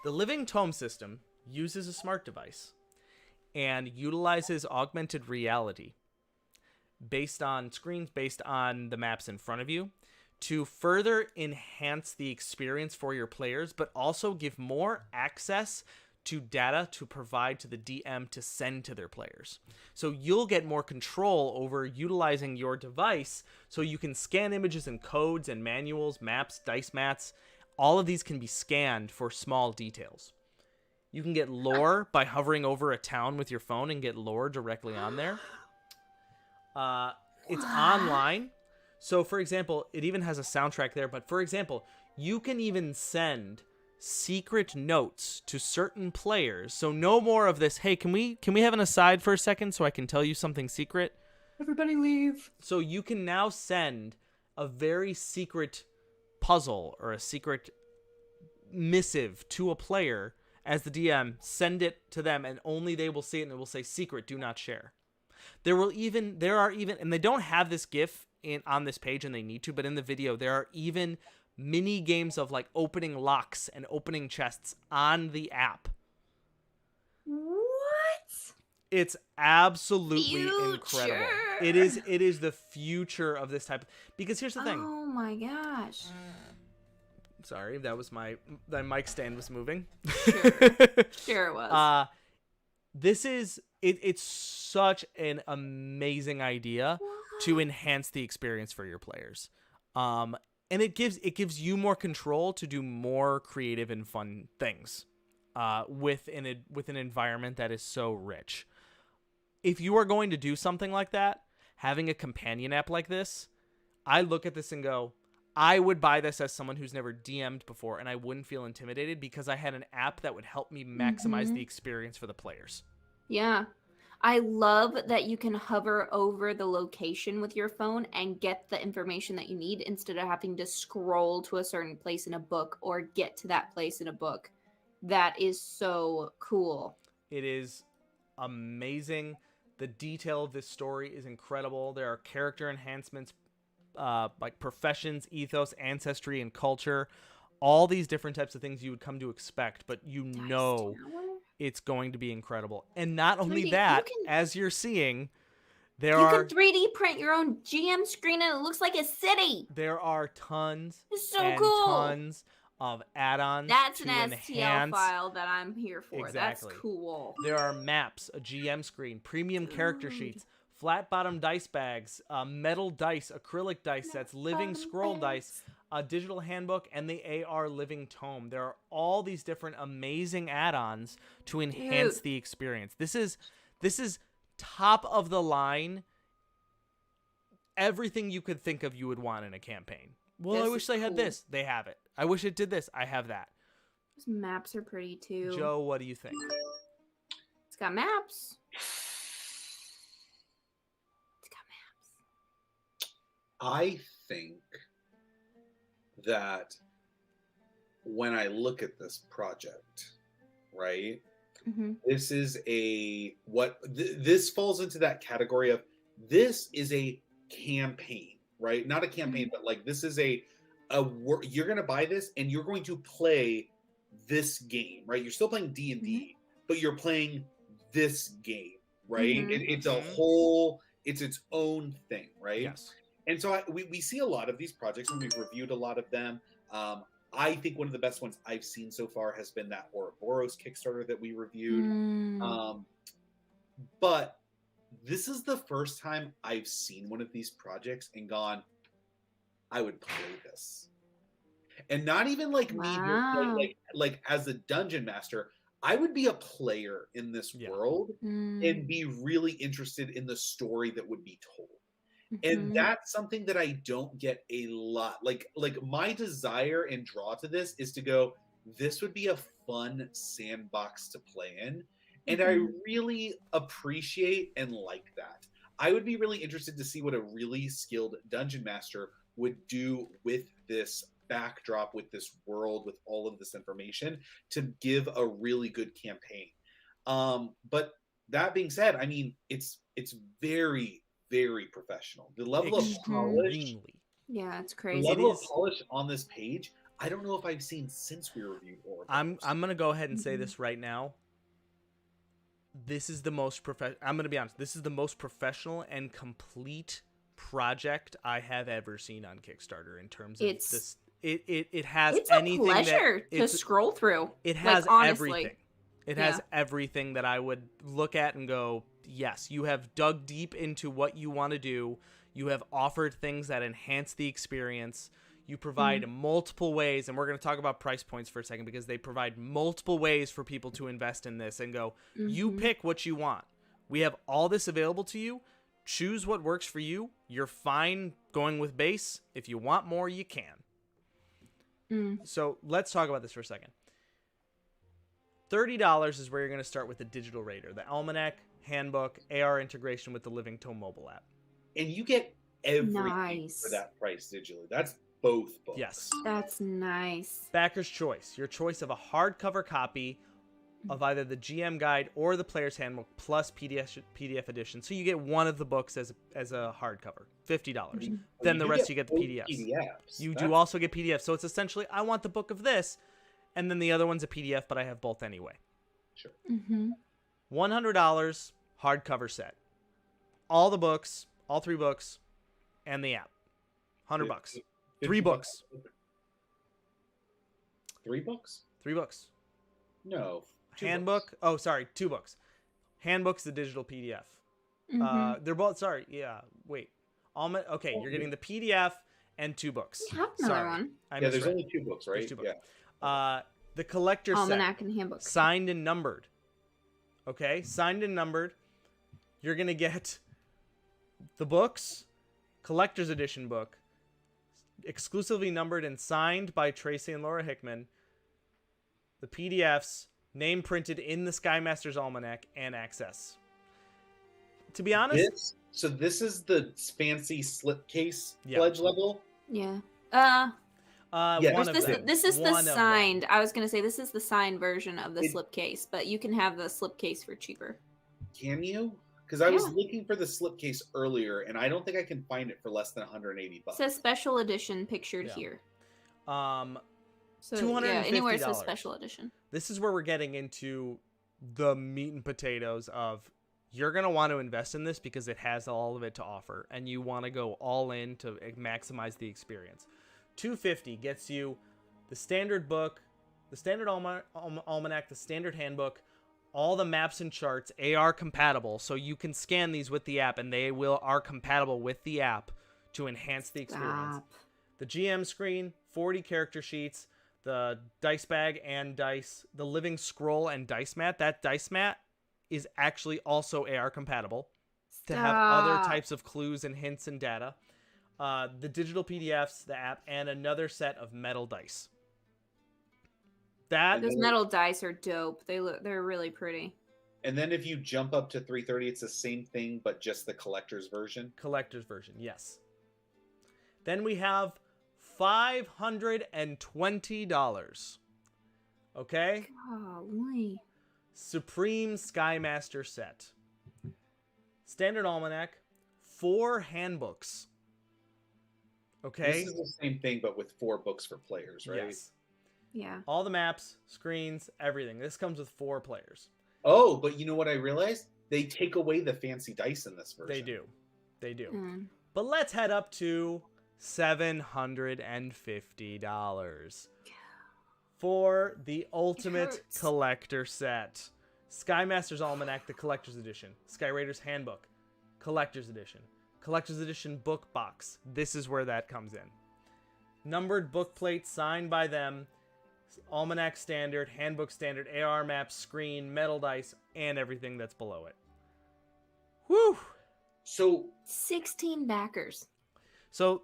The living tome system uses a smart device and utilizes augmented reality based on screens, based on the maps in front of you, to further enhance the experience for your players, but also give more access to data to provide to the DM to send to their players. So you'll get more control over utilizing your device, so you can scan images and codes and manuals, maps, dice mats. All of these can be scanned for small details. You can get lore by hovering over a town with your phone and get lore directly on there. It's online. So, for example, it even has a soundtrack there. But, for example, you can even send secret notes to certain players. So no more of this, hey, can we have an aside for a second so I can tell you something secret? Everybody leave. So you can now send a very secret puzzle or a secret missive to a player as the DM, send it to them, and only they will see it, and it will say secret, do not share. There are even, and they don't have this GIF on this page, and they need to, but in the video, there are even mini games of like opening locks and opening chests on the app. What? It's absolutely Future. incredible. It is the future of this type. Because here's the thing. Oh my gosh. Sorry, that mic stand was moving. Sure it was. It's such an amazing idea to enhance the experience for your players. And it gives you more control to do more creative and fun things with an environment that is so rich. If you are going to do something like that, having a companion app like this, I look at this and go, I would buy this as someone who's never DM'd before, and I wouldn't feel intimidated because I had an app that would help me maximize the experience for the players. Yeah. I love that you can hover over the location with your phone and get the information that you need instead of having to scroll to a certain place in a book or get to that place in a book. That is so cool. It is amazing. The detail of this story is incredible. There are character enhancements, like professions, ethos, ancestry, and culture. All these different types of things you would come to expect, but it's going to be incredible. And not only that, as you're seeing, you can 3D print your own GM screen and it looks like a city. There are tons tons of add-ons. That's to an enhance. STL file that I'm here for. Exactly. That's cool. There are maps, a GM screen, premium character sheets, flat bottom dice bags, metal dice, acrylic dice sets, living scroll dice, a digital handbook, and the AR living tome. There are all these different amazing add-ons to enhance the experience. This is top of the line. Everything you could think of you would want in a campaign. Well, I wish they had this. They have it. I wish it did this. I have that. Those maps are pretty too. Joe, what do you think? It's got maps. I think that when I look at this project, right, this is this falls into that category of, this is a campaign, right? Not a campaign, but like this is you're going to buy this and you're going to play this game, right? You're still playing D&D, but you're playing this game, right? It's a whole, it's its own thing, right? Yes. And so we see a lot of these projects, and we've reviewed a lot of them. I think one of the best ones I've seen so far has been that Horoboros Kickstarter that we reviewed. But this is the first time I've seen one of these projects and gone, I would play this. And not even like me, like as a dungeon master, I would be a player in this world and be really interested in the story that would be told. And that's something that I don't get a lot. Like my desire and draw to this is to go, this would be a fun sandbox to play in. And I really appreciate and like that. I would be really interested to see what a really skilled dungeon master would do with this backdrop, with this world, with all of this information to give a really good campaign. But that being said, I mean, it's very, very professional. The level of polish, it's crazy. The level of polish on this page, I don't know if I've seen since we reviewed Horoboros. I'm gonna go ahead and say this right now. This is the most I'm gonna be honest. This is the most professional and complete project I have ever seen on Kickstarter in terms of this. It has it's anything. It's a pleasure to scroll through. It has like, everything. It has everything that I would look at and go, yes, you have dug deep into what you want to do. You have offered things that enhance the experience. You provide multiple ways, and we're going to talk about price points for a second because they provide multiple ways for people to invest in this and go, you pick what you want. We have all this available to you. Choose what works for you. You're fine going with base. If you want more, you can. So let's talk about this for a second. $30 is where you're going to start with the digital raider, the Almanac, Handbook, AR integration with the Living Tome mobile app. And you get everything for that price digitally. That's both books. Yes. That's nice. Backer's choice. Your choice of a hardcover copy of either the GM guide or the player's handbook plus PDF edition. So you get one of the books as a hardcover, $50. Then the rest you get the PDFs. You do also get PDFs. So it's essentially, I want the book of this, and then the other one's a PDF, but I have both anyway. Sure. $100 hardcover set. All the books, all 3 books, and the app. $100. 3 books. 3 books? 3 books. No. Handbook. Books. Oh, sorry, 2 books. Handbook's the digital PDF. They're both. Sorry, yeah. Wait. Okay, you're getting the PDF and 2 books. We have another one. There's only 2 books, right? There's 2 books. Yeah. The collector's Almanac set, and Handbook. signed and numbered. Okay, signed and numbered. You're gonna get the books, collector's edition book, exclusively numbered and signed by Tracy and Laura Hickman. The PDFs, name printed in the Skymasters Almanac, and access. To be honest, this is the fancy slipcase pledge level. Yeah. This is the signed. I was gonna say this is the signed version of the slipcase, but you can have the slipcase for cheaper. Can you? Because I was looking for the slipcase earlier, and I don't think I can find it for less than $180. It says special edition pictured here. So anywhere it says special edition. This is where we're getting into the meat and potatoes of you're going to want to invest in this because it has all of it to offer, and you want to go all in to maximize the experience. $250 gets you the standard book, the standard almanac, the standard handbook, all the maps and charts, AR compatible, so you can scan these with the app, and they are compatible with the app to enhance the experience. The GM screen, 40 character sheets, the dice bag and dice, the living scroll and dice mat. That dice mat is actually also AR compatible to have other types of clues and hints and data. The digital PDFs, the app, and another set of metal dice. Those metal dice are dope. They're really pretty. And then if you jump up to $330, it's the same thing, but just the collector's version. Collector's version, yes. Then we have $520. Okay? Golly. Supreme Skymaster set. Standard Almanac, 4 handbooks. Okay? This is the same thing, but with 4 books for players, right? Yes. Yeah. All the maps, screens, everything. This comes with 4 players. Oh, but you know what I realized? They take away the fancy dice in this version. They do. But let's head up to $750 for the ultimate collector set. Skymasters Almanac, the collector's edition. Skyraiders Handbook, collector's edition. Collector's edition book box. This is where that comes in. Numbered book plates signed by them. Almanac standard, handbook standard, AR map, screen, metal dice, and everything that's below it. Whew! So 16 backers. So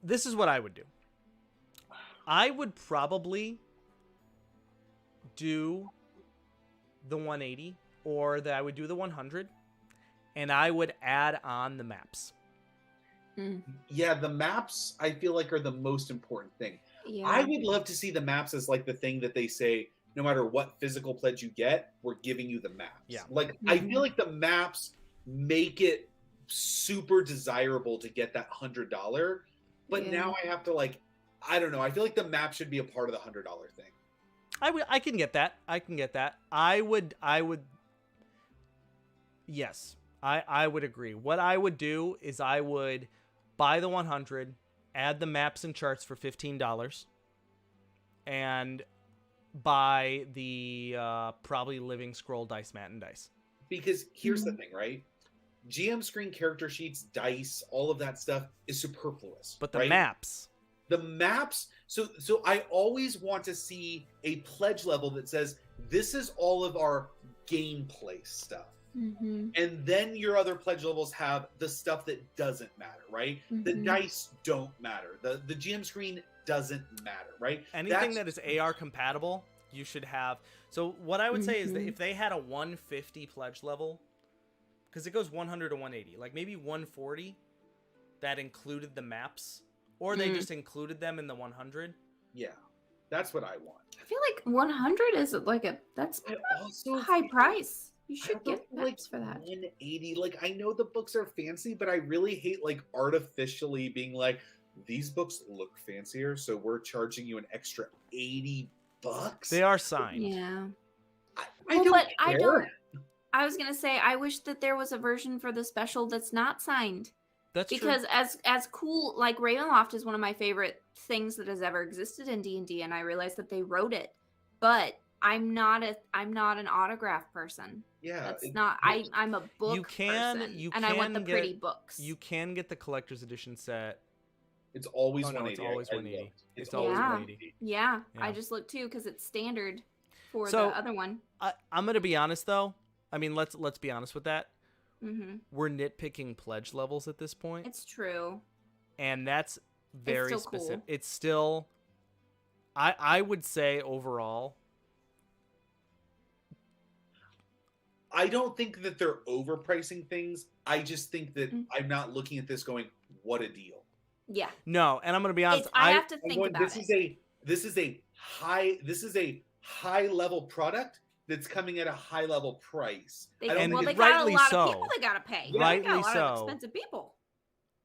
this is what I would do. I would probably do the 180, or I would do the 100, and I would add on the maps. Yeah, the maps I feel like are the most important thing. Yeah. I would love to see the maps as like the thing that they say, no matter what physical pledge you get, we're giving you the maps. Yeah. Like I feel like the maps make it super desirable to get that $100, but now I have to I don't know. I feel like the map should be a part of the $100 thing. I can get that. I would yes. I would agree. What I would do is I would buy the 100, add the maps and charts for $15, and buy the probably Living Scroll dice mat and dice. Because here's the thing, right? GM screen character sheets, dice, all of that stuff is superfluous. But the right? maps. The maps, so I always want to see a pledge level that says, this is all of our gameplay stuff. Mm-hmm. And then your other pledge levels have the stuff that doesn't matter, right? The dice don't matter. The GM screen doesn't matter, right? Anything that is AR compatible, you should have. So what I would say is that if they had a 150 pledge level, because it goes 100 to 180, like maybe 140 that included the maps, or they just included them in the 100. Yeah, that's what I want. I feel like 100 is like that's also a high price. You I should get like maps for that. 180. Like, I know the books are fancy, but I really hate like artificially being like, these books look fancier, so we're charging you an extra $80. They are signed. Yeah. I don't care. I was gonna say I wish that there was a version for the special that's not signed. That's because true. as cool, like Ravenloft is one of my favorite things that has ever existed in D&D, and I realized that they wrote it, but I'm not an autograph person. Yeah, that's not. I'm a book person, and I want the pretty books. You can get the collector's edition set. It's always no, 180. It's always 180. It's always 180. Yeah, I just looked too because it's standard for so, the other one. I'm gonna be honest though. I mean, let's be honest with that. Mm-hmm. We're nitpicking pledge levels at this point. It's true, and that's very it's still specific. Cool. It's still, I would say overall. I don't think that they're overpricing things. I just think that I'm not looking at this going, what a deal. Yeah. No, and I'm going to be honest. I have to think about this is a high level product that's coming at a high level price. They got a lot of people they got to pay. Rightly they got a lot so. of expensive people.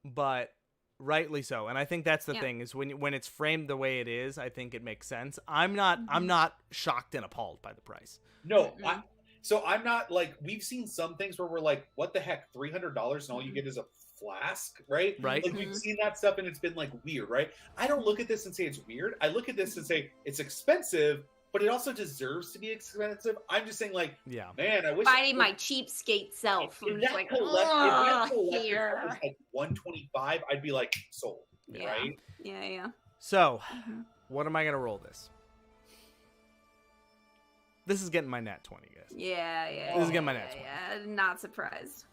But rightly so, and I think that's the thing is when it's framed the way it is, I think it makes sense. I'm not shocked and appalled by the price. No, I'm not like, we've seen some things where we're like, what the heck, $300 and all you get is a flask, right? Right. Like we've seen that stuff and it's been like weird, right? I don't look at this and say it's weird. I look at this and say it's expensive, but it also deserves to be expensive. I'm just saying, like, man, I wish fighting my cheapskate self. If that like, collector was like $125, I'd be like sold, right? Yeah. So, what am I gonna roll this? This is getting my nat 20, guys. Yeah. This is getting my nat 20. Yeah, not surprised.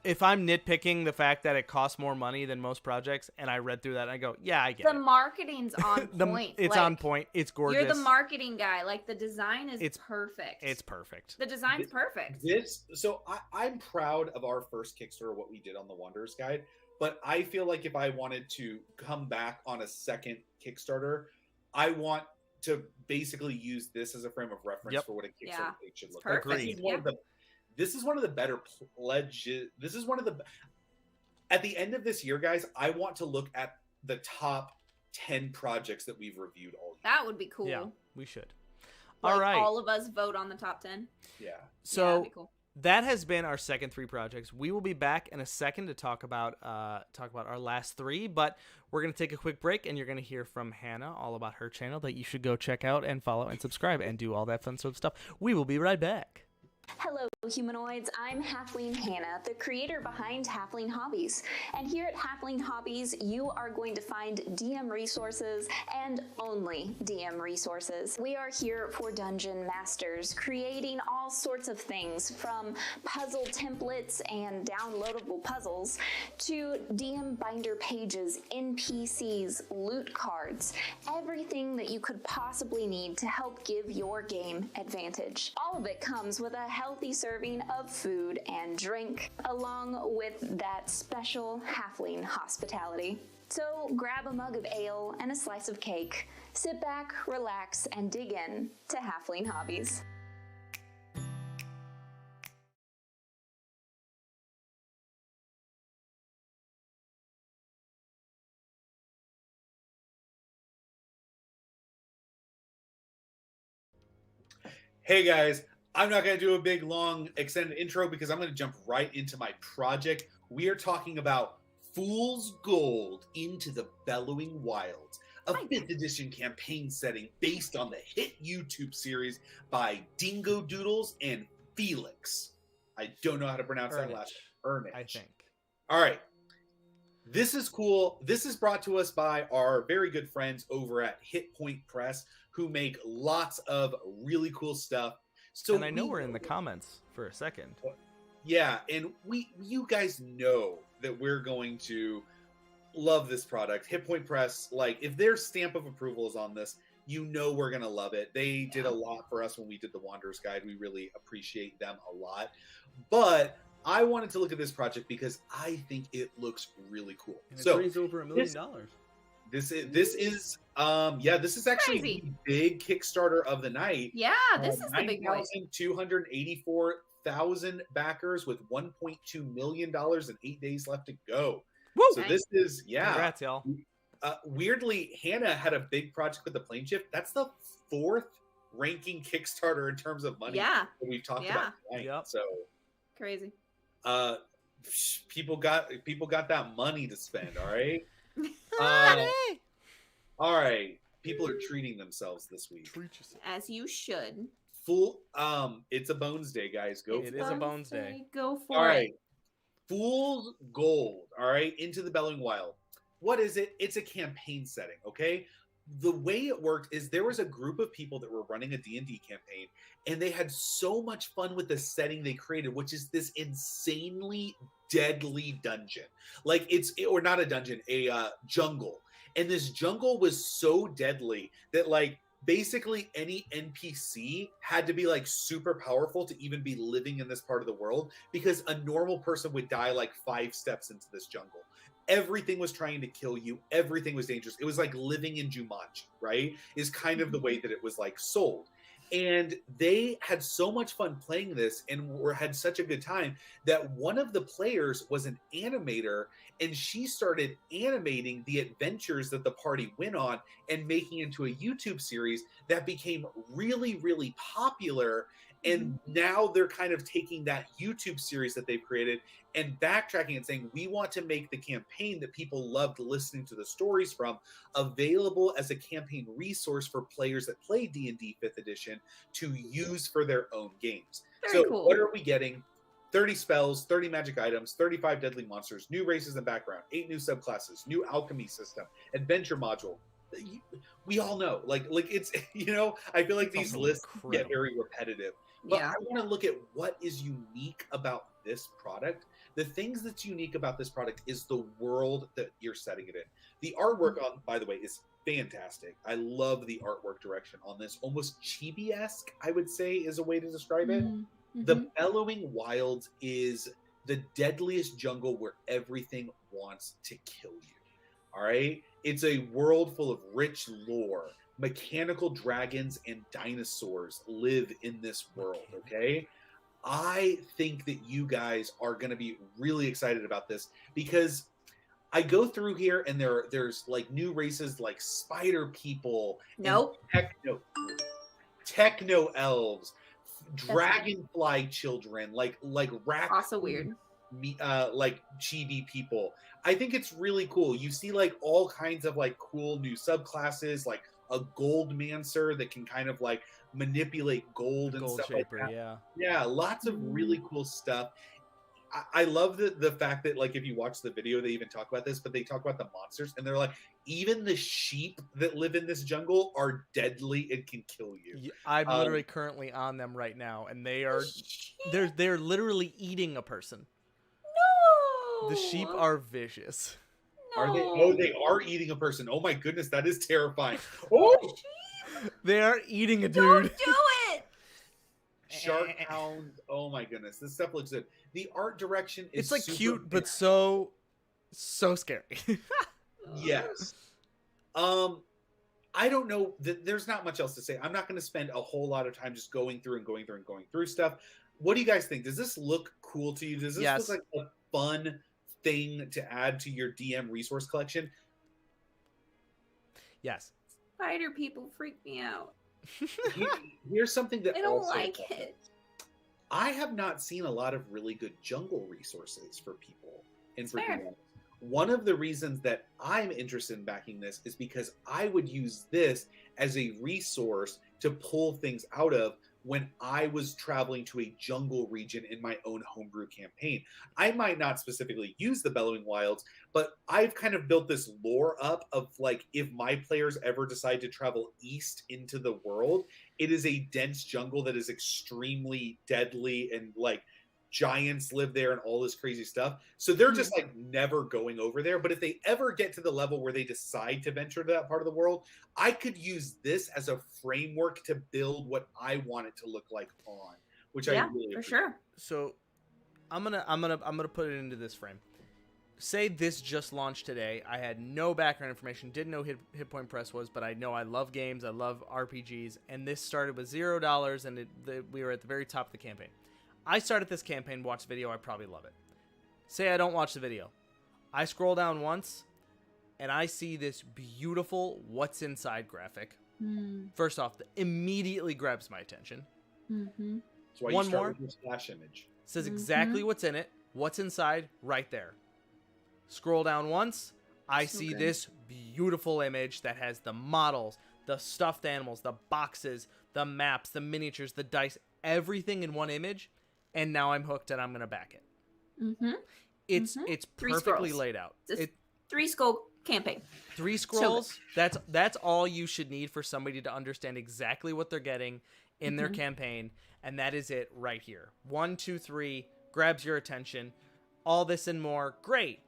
If I'm nitpicking the fact that it costs more money than most projects, and I read through that, and I go, yeah, I get it. The marketing's on point. It's on point. It's gorgeous. You're the marketing guy. Like, the design is perfect. It's perfect. The design's perfect. I'm proud of our first Kickstarter, what we did on the Wanderer's Guide, but I feel like if I wanted to come back on a second Kickstarter, I want to basically use this as a frame of reference for what a Kickstarter page should look like. This is one of the better pledges. This is one of the... At the end of this year, guys, I want to look at the top 10 projects that we've reviewed all year. That would be cool. Yeah, we should. Like, all right. all of us vote on the top 10. Yeah. So that'd be cool. That has been our second 3 projects. We will be back in a second to talk about our last 3, but we're going to take a quick break, and you're going to hear from Hannah all about her channel that you should go check out and follow and subscribe and do all that fun sort of stuff. We will be right back. Hello humanoids, I'm Halfling Hannah, the creator behind Halfling Hobbies. And here at Halfling Hobbies, you are going to find DM resources and only DM resources. We are here for dungeon masters, creating all sorts of things from puzzle templates and downloadable puzzles to DM binder pages, NPCs, loot cards, everything that you could possibly need to help give your game advantage. All of it comes with a healthy serving of food and drink, along with that special halfling hospitality. So grab a mug of ale and a slice of cake, sit back, relax, and dig in to Halfling Hobbies. Hey guys, I'm not going to do a big, long, extended intro because I'm going to jump right into my project. We are talking about Fool's Gold into the Bellowing Wilds. a 5th edition campaign setting based on the hit YouTube series by Dingo Doodles and Felix. I don't know how to pronounce that last name. Ernich. I think. All right. This is cool. This is brought to us by our very good friends over at Hit Point Press, who make lots of really cool stuff. So and I know we're in the comments for a second. Yeah, and you guys know that we're going to love this product. Hit Point Press, like, if their stamp of approval is on this, you know we're going to love it. They did a lot for us when we did the Wanderer's Guide. We really appreciate them a lot. But I wanted to look at this project because I think it looks really cool. And it raised over $1 million. This is actually Crazy. the big Kickstarter of the night. Yeah, this is the big one. 9,284,000 backers with $1.2 million and 8 days left to go. Woo! So this is, Congrats, y'all. Weirdly, Hannah had a big project with the Plane Shift. That's the 4th ranking Kickstarter in terms of money that we've talked about tonight. Yep. So Crazy. people got that money to spend. All right. All right. People are treating themselves this week. As you should. It's a Bones Day, guys. Go. It is a Bones Day. Go for All it. right. Fool's Gold. All right. Into the Bellowing Wild. What is it? It's a campaign setting. Okay. The way it worked is there was a group of people that were running a D&D campaign, and they had so much fun with the setting they created, which is this insanely deadly dungeon. Like or not a dungeon, a jungle. And this jungle was so deadly that, like, basically any NPC had to be, like, super powerful to even be living in this part of the world, because a normal person would die like 5 steps into this jungle. Everything was trying to kill you. Everything was dangerous. It was like living in Jumanji, right? Is kind of the way that it was, like, sold. And they had so much fun playing this and had such a good time that one of the players was an animator, and she started animating the adventures that the party went on and making into a YouTube series that became really, really popular. And now they're kind of taking that YouTube series that they've created and backtracking and saying, we want to make the campaign that people loved listening to the stories from available as a campaign resource for players that play D&D 5th edition to use for their own games. Very cool. What are we getting? 30 spells, 30 magic items, 35 deadly monsters, new races and background, 8 new subclasses, new alchemy system, adventure module. We all know, like it's, I feel like these lists get very repetitive. But I want to look at what is unique about this product. The things that's unique about this product is the world that you're setting it in. The artwork on, by the way, is fantastic. I love the artwork direction on this. Almost chibi-esque, I would say, is a way to describe it. The Bellowing Wilds is the deadliest jungle where everything wants to kill you. All right? It's a world full of rich lore. Mechanical dragons and dinosaurs live in this world, okay? I think that you guys are going to be really excited about this, because I go through here and there's like new races like spider people, techno elves, dragonfly children, like raccoon, also weird, like chibi people. I think it's really cool. You see like all kinds of like cool new subclasses, like a gold mancer that can kind of like manipulate gold and stuff shaper, like that. Yeah, lots of really cool stuff. I love the fact that, like, if you watch the video, they even talk about this, but they talk about the monsters, and they're like, even the sheep that live in this jungle are deadly and can kill you. I'm literally currently on them right now, and they're literally eating a person. No, the sheep are vicious. Are they? Oh, they are eating a person. Oh my goodness, that is terrifying. Oh, they are eating a dude. Don't do it. Shark hounds. Oh my goodness, this stuff looks good. The art direction is it's like super cute, but so scary. Yes. I don't know. There's not much else to say. I'm not going to spend a whole lot of time just going through stuff. What do you guys think? Does this look cool to you? Does this look like a fun thing to add to your DM resource collection? Yes. Spider people freak me out. Here's something that I don't like it. I have not seen a lot of really good jungle resources for people and for DMs. one of the reasons that I'm interested in backing this is because I would use this as a resource to pull things out of when I was traveling to a jungle region in my own homebrew campaign. I might not specifically use the Bellowing Wilds, but I've kind of built this lore up of like, if my players ever decide to travel east into the world, it is a dense jungle that is extremely deadly, and like giants live there and all this crazy stuff. So they're just like never going over there. But if they ever get to the level where they decide to venture to that part of the world, I could use this as a framework to build what I want it to look like on, which I really for appreciate. sure. So I'm gonna put it into this frame. Say this just launched today. I had no background information, didn't know Hit Point Press was, but I know I love games, I love RPGs, and this started with $0, and we were at the very top of the campaign. I started this campaign, watched the video, I probably love it. Say I don't watch the video. I scroll down once, and I see this beautiful what's inside graphic. First off, that immediately grabs my attention. Mm-hmm. That's why One you start more. with your splash image. Says exactly what's in it, what's inside, right there. Scroll down once, I So see good. this beautiful image that has the models, the stuffed animals, the boxes, the maps, the miniatures, the dice, everything in one image, and now I'm hooked and I'm gonna back it. Mm-hmm. It's Three perfectly scrolls. laid out. Just It, 3 scroll campaign. 3 scrolls. That's all you should need for somebody to understand exactly what they're getting in their campaign, and that is it right here. 1, 2, 3 grabs your attention. All this and more. Great.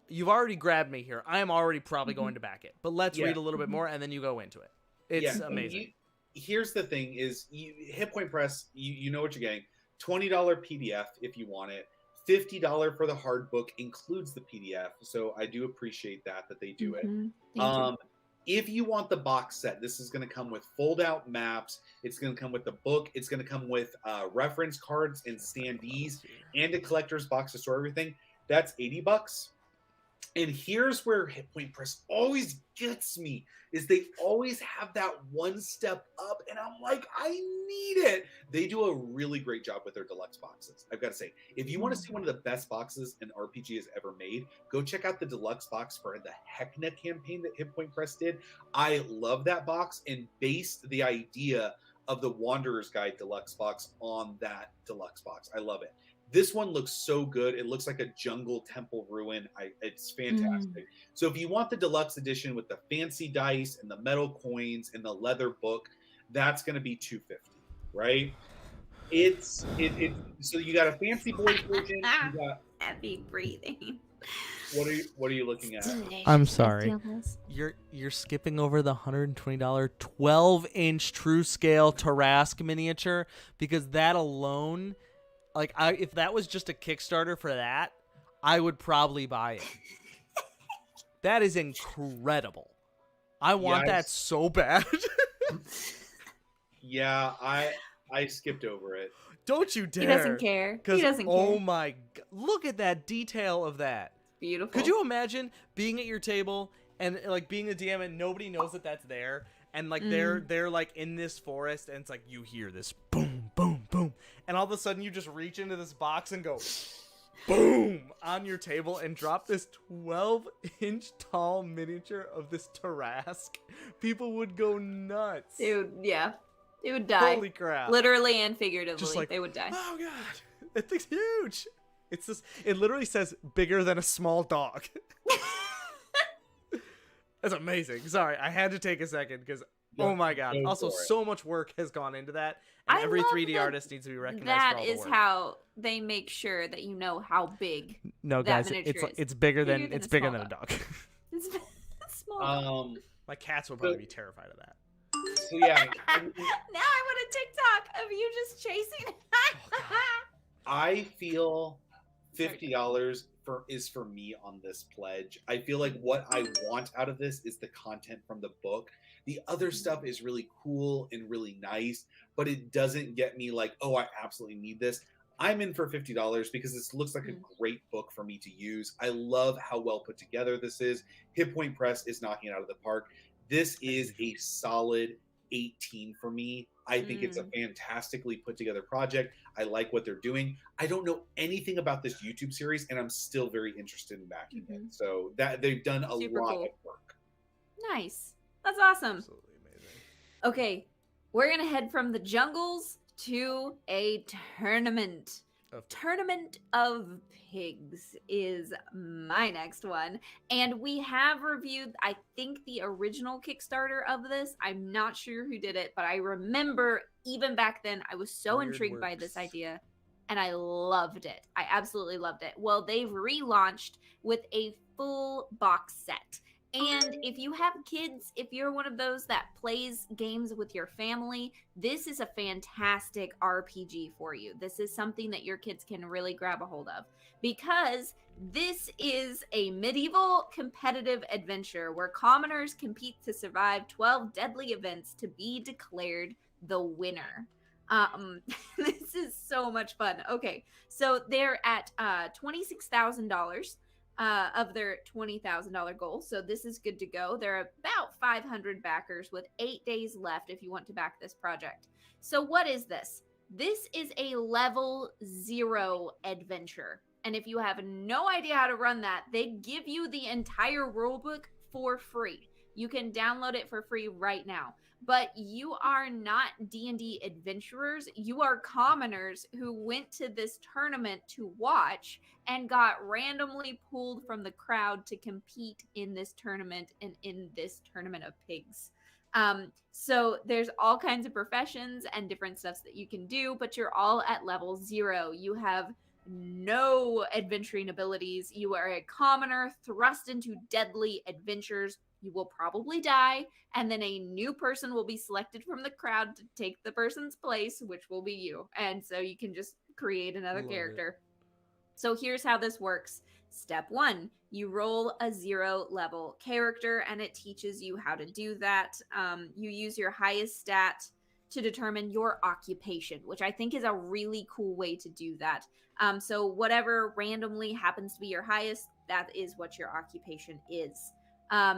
You've already grabbed me here. I am already probably going to back it. But let's read a little bit more, and then you go into it. It's amazing. Here's the thing: is Hit Point Press. You know what you're getting. $20 PDF if you want it. $50 for the hard book includes the PDF. So I do appreciate that they do it. Thank you. If you want the box set, this is going to come with fold-out maps. It's going to come with the book. It's going to come with reference cards and standees and a collector's box to store everything. That's $80. And here's where Hit Point Press always gets me, is they always have that one step up, and I'm like, I need it. They do a really great job with their deluxe boxes. I've got to say, if you want to see one of the best boxes an RPG has ever made, go check out the deluxe box for the Heckna campaign that Hit Point Press did. I love that box and based the idea of the Wanderer's Guide deluxe box on that deluxe box. I love it. This one looks so good. It looks like a jungle temple ruin. It's fantastic. So if you want the deluxe edition with the fancy dice and the metal coins and the leather book, that's going to be $250, right? So you got a fancy boys version. You got, Heavy breathing. what are you looking at? I'm sorry. You're skipping over the $120 12-inch true scale Tarask miniature, because that alone, like, if that was just a Kickstarter for that, I would probably buy it. That is incredible. I want that so bad. Yeah, I skipped over it. Don't you dare. He doesn't care. He doesn't care. Oh my God. Look at that detail of that. Beautiful. Could you imagine being at your table and like being a DM and nobody knows that that's there, and like they're like in this forest, and it's like you hear this boom, boom, boom, and all of a sudden you just reach into this box and go boom on your table and drop this 12-inch tall miniature of this Tarask. People would go nuts. Dude, yeah. They would die. Holy crap. Literally and figuratively, Just like, they would die. Oh god, that thing's huge. It's this. It literally says bigger than a small dog. That's amazing. Sorry, I had to take a second because oh my god. Also, so much work has gone into that, and every love 3D that artist needs to be recognized. That for all the is work. how they make sure that you know how big. No, that guys, miniature is. it's bigger than Bigger than it's a bigger small than a dog. It's small. My cats would probably be terrified of that. So yeah, Now I want a TikTok of you just chasing. I feel $50 is for me on this pledge. I feel like what I want out of this is the content from the book. The other stuff is really cool and really nice, but it doesn't get me like, oh, I absolutely need this. I'm in for $50 because this looks like a great book for me to use. I love how well put together this is. Hit Point Press is knocking it out of the park. This is a solid 18 for me. I think it's a fantastically put together project. I like what they're doing. I don't know anything about this YouTube series, and I'm still very interested in backing it. So that they've done a lot of work. Nice. That's awesome. Absolutely amazing. Okay, we're gonna head from the jungles to a tournament. Tournament of Pigs is my next one. And we have reviewed, I think, the original Kickstarter of this. I'm not sure who did it, but I remember even back then I was so intrigued by this idea and I loved it. I absolutely loved it. Well, they've relaunched with a full box set. And if you have kids, if you're one of those that plays games with your family, this is a fantastic RPG for you. This is something that your kids can really grab a hold of, because this is a medieval competitive adventure where commoners compete to survive 12 deadly events to be declared the winner. This is so much fun. Okay, so they're at $26,000. Of their $20,000 goal. So this is good to go. There are about 500 backers with 8 days left if you want to back this project. So what is this? This is a level 0 adventure. And if you have no idea how to run that, they give you the entire rulebook for free. You can download it for free right now. But you are not D&D adventurers. You are commoners who went to this tournament to watch and got randomly pulled from the crowd to compete in this tournament and in this tournament of pigs. So there's all kinds of professions and different stuff that you can do, but you're all at level 0. You have no adventuring abilities. You are a commoner thrust into deadly adventures. You will probably die, and then a new person will be selected from the crowd to take the person's place, which will be you. And so you can just create another character. So here's how this works. Step 1, you roll a 0 level character, and it teaches you how to do that. You use your highest stat to determine your occupation, which I think is a really cool way to do that. So whatever randomly happens to be your highest, that is what your occupation is.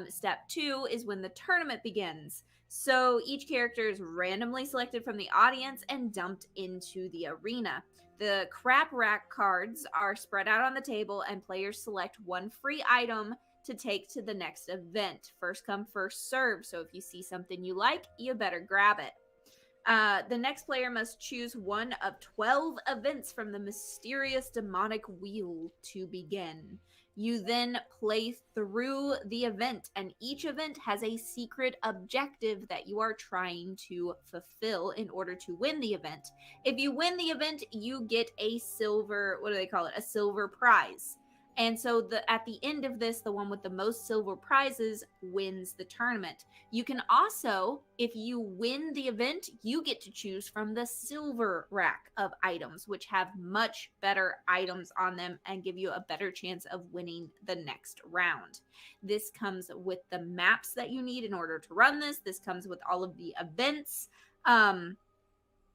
Step 2 is when the tournament begins. So each character is randomly selected from the audience and dumped into the arena. The crap rack cards are spread out on the table, and players select one free item to take to the next event. First come, first serve. So if you see something you like, you better grab it. The next player must choose one of 12 events from the mysterious demonic wheel to begin. You then play through the event, and each event has a secret objective that you are trying to fulfill in order to win the event. If you win the event, you get a silver, what do they call it? A silver prize. And so at the end of this, the one with the most silver prizes wins the tournament. You can also, if you win the event, you get to choose from the silver rack of items, which have much better items on them and give you a better chance of winning the next round. This comes with the maps that you need in order to run this. This comes with all of the events.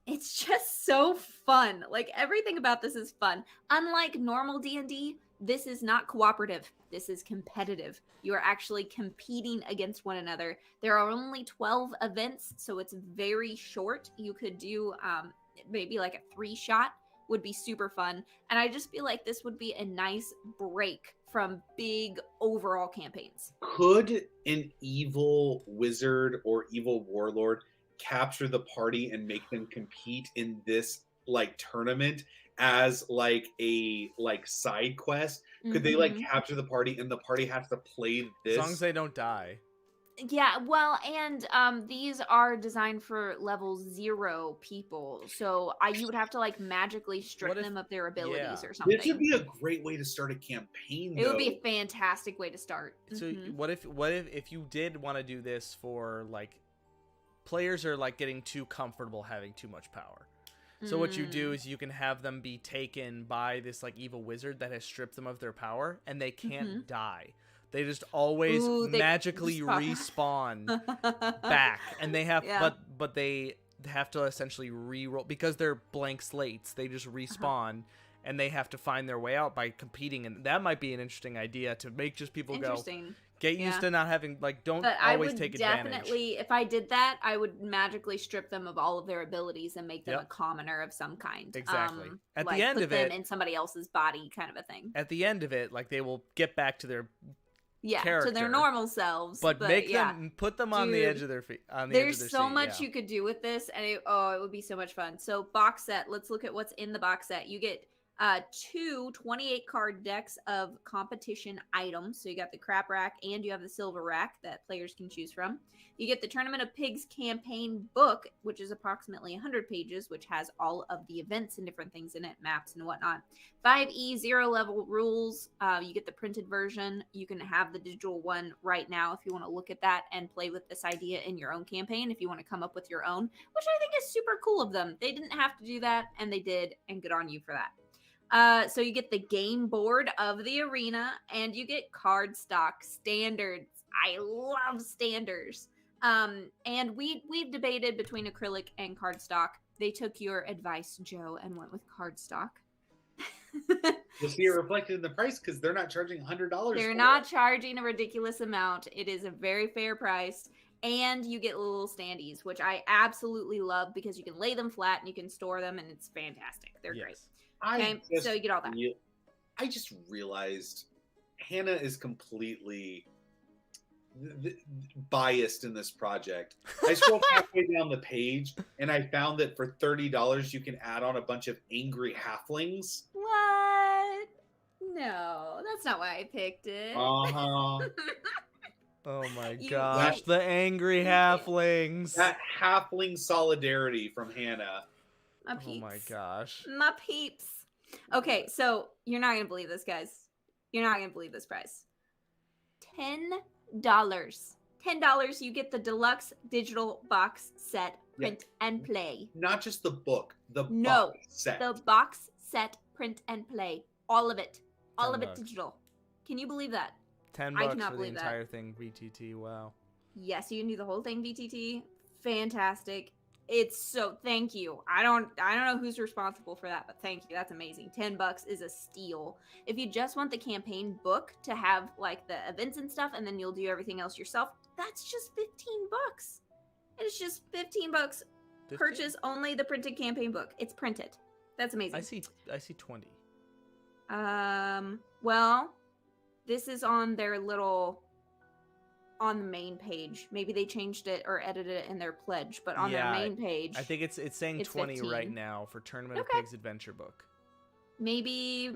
It's just so fun. Like, everything about this is fun. Unlike normal D&D, this is not cooperative. This is competitive. You are actually competing against one another. There are only 12 events, so it's very short. You could do maybe like a 3-shot would be super fun. And I just feel like this would be a nice break from big overall campaigns. Could an evil wizard or evil warlord capture the party and make them compete in this like tournament as like a side quest? Could they like capture the party and the party has to play this? As long as they don't die. Yeah, well, and these are designed for level 0 people, so you would have to like magically strip them of their abilities or something. This would be a great way to start a campaign, though. It would be a fantastic way to start. So what if you did want to do this for like players are like getting too comfortable having too much power? So what you do is you can have them be taken by this like evil wizard that has stripped them of their power, and they can't die. They just always magically respawn back, and they have but they have to essentially re-roll because they're blank slates. They just respawn, and they have to find their way out by competing, and that might be an interesting idea to make just people go, Get used to not having, like, don't But I always would take advantage. definitely, if I did that, I would magically strip them of all of their abilities and make them a commoner of some kind. Exactly. At like, the end put of them it, in somebody else's body, kind of a thing. At the end of it, like, they will get back to their To their normal selves. but make them, put them on the edge of their feet. There's so much you could do with this, and it would be so much fun. So box set, let's look at what's in the box set. You get 2 28-card decks of competition items. So you got the crap rack and you have the silver rack that players can choose from. You get the Tournament of Pigs campaign book, which is approximately 100 pages, which has all of the events and different things in it, maps and whatnot. 5e 0 level rules. You get the printed version. You can have the digital one right now if you want to look at that and play with this idea in your own campaign, if you want to come up with your own, which I think is super cool of them. They didn't have to do that, and they did, and good on you for that. So you get the game board of the arena, and you get cardstock standards. I love standards. And we've debated between acrylic and cardstock. They took your advice, Joe, and went with cardstock. You'll see it reflected in the price because they're not charging $100. They're not charging a ridiculous amount. It is a very fair price. And you get little standees, which I absolutely love because you can lay them flat and you can store them, and it's fantastic. They're great. Okay, so you get all that. I just realized Hannah is completely biased in this project. I scrolled halfway down the page and I found that for $30 you can add on a bunch of angry halflings. What? No, that's not why I picked it. Uh-huh. Oh my gosh, the angry halflings. That halfling solidarity from Hannah. My peeps. Oh my gosh. My peeps. Okay, so you're not going to believe this, guys. You're not going to believe this price. $10. $10, you get the deluxe digital box set, print and play. Not just the book, the box set. The box set, print and play. All of it. All of it digital. Can you believe that? $10 for the entire thing, VTT. Wow. Yes, you can do the whole thing, VTT. Fantastic. It's so, thank you. I don't know who's responsible for that, but thank you. That's amazing. $10 is a steal. If you just want the campaign book to have like the events and stuff, and then you'll do everything else yourself, that's just $15. It's just $15. 15? Purchase only the printed campaign book. It's printed. That's amazing. I see 20. Well, this is on their on the main page. Maybe they changed it or edited it in their pledge, but on their main page, I think it's saying 20 15. right now for Tournament of Pigs adventure book. Maybe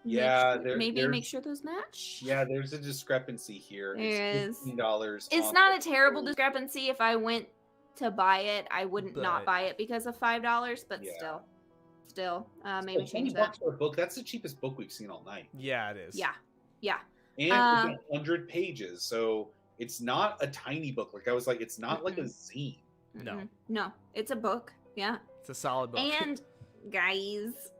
make sure those match. Yeah, there's a discrepancy here. It's $15. It's not a terrible discrepancy. If I went to buy it, I wouldn't not buy it because of $5, but still, maybe change that. $20 for a book. That's the cheapest book we've seen all night. Yeah, it is. Yeah. And it's 100 pages, so it's not a tiny book. Like I was like, it's not like a zine. No, it's a book. Yeah, it's a solid book. And guys,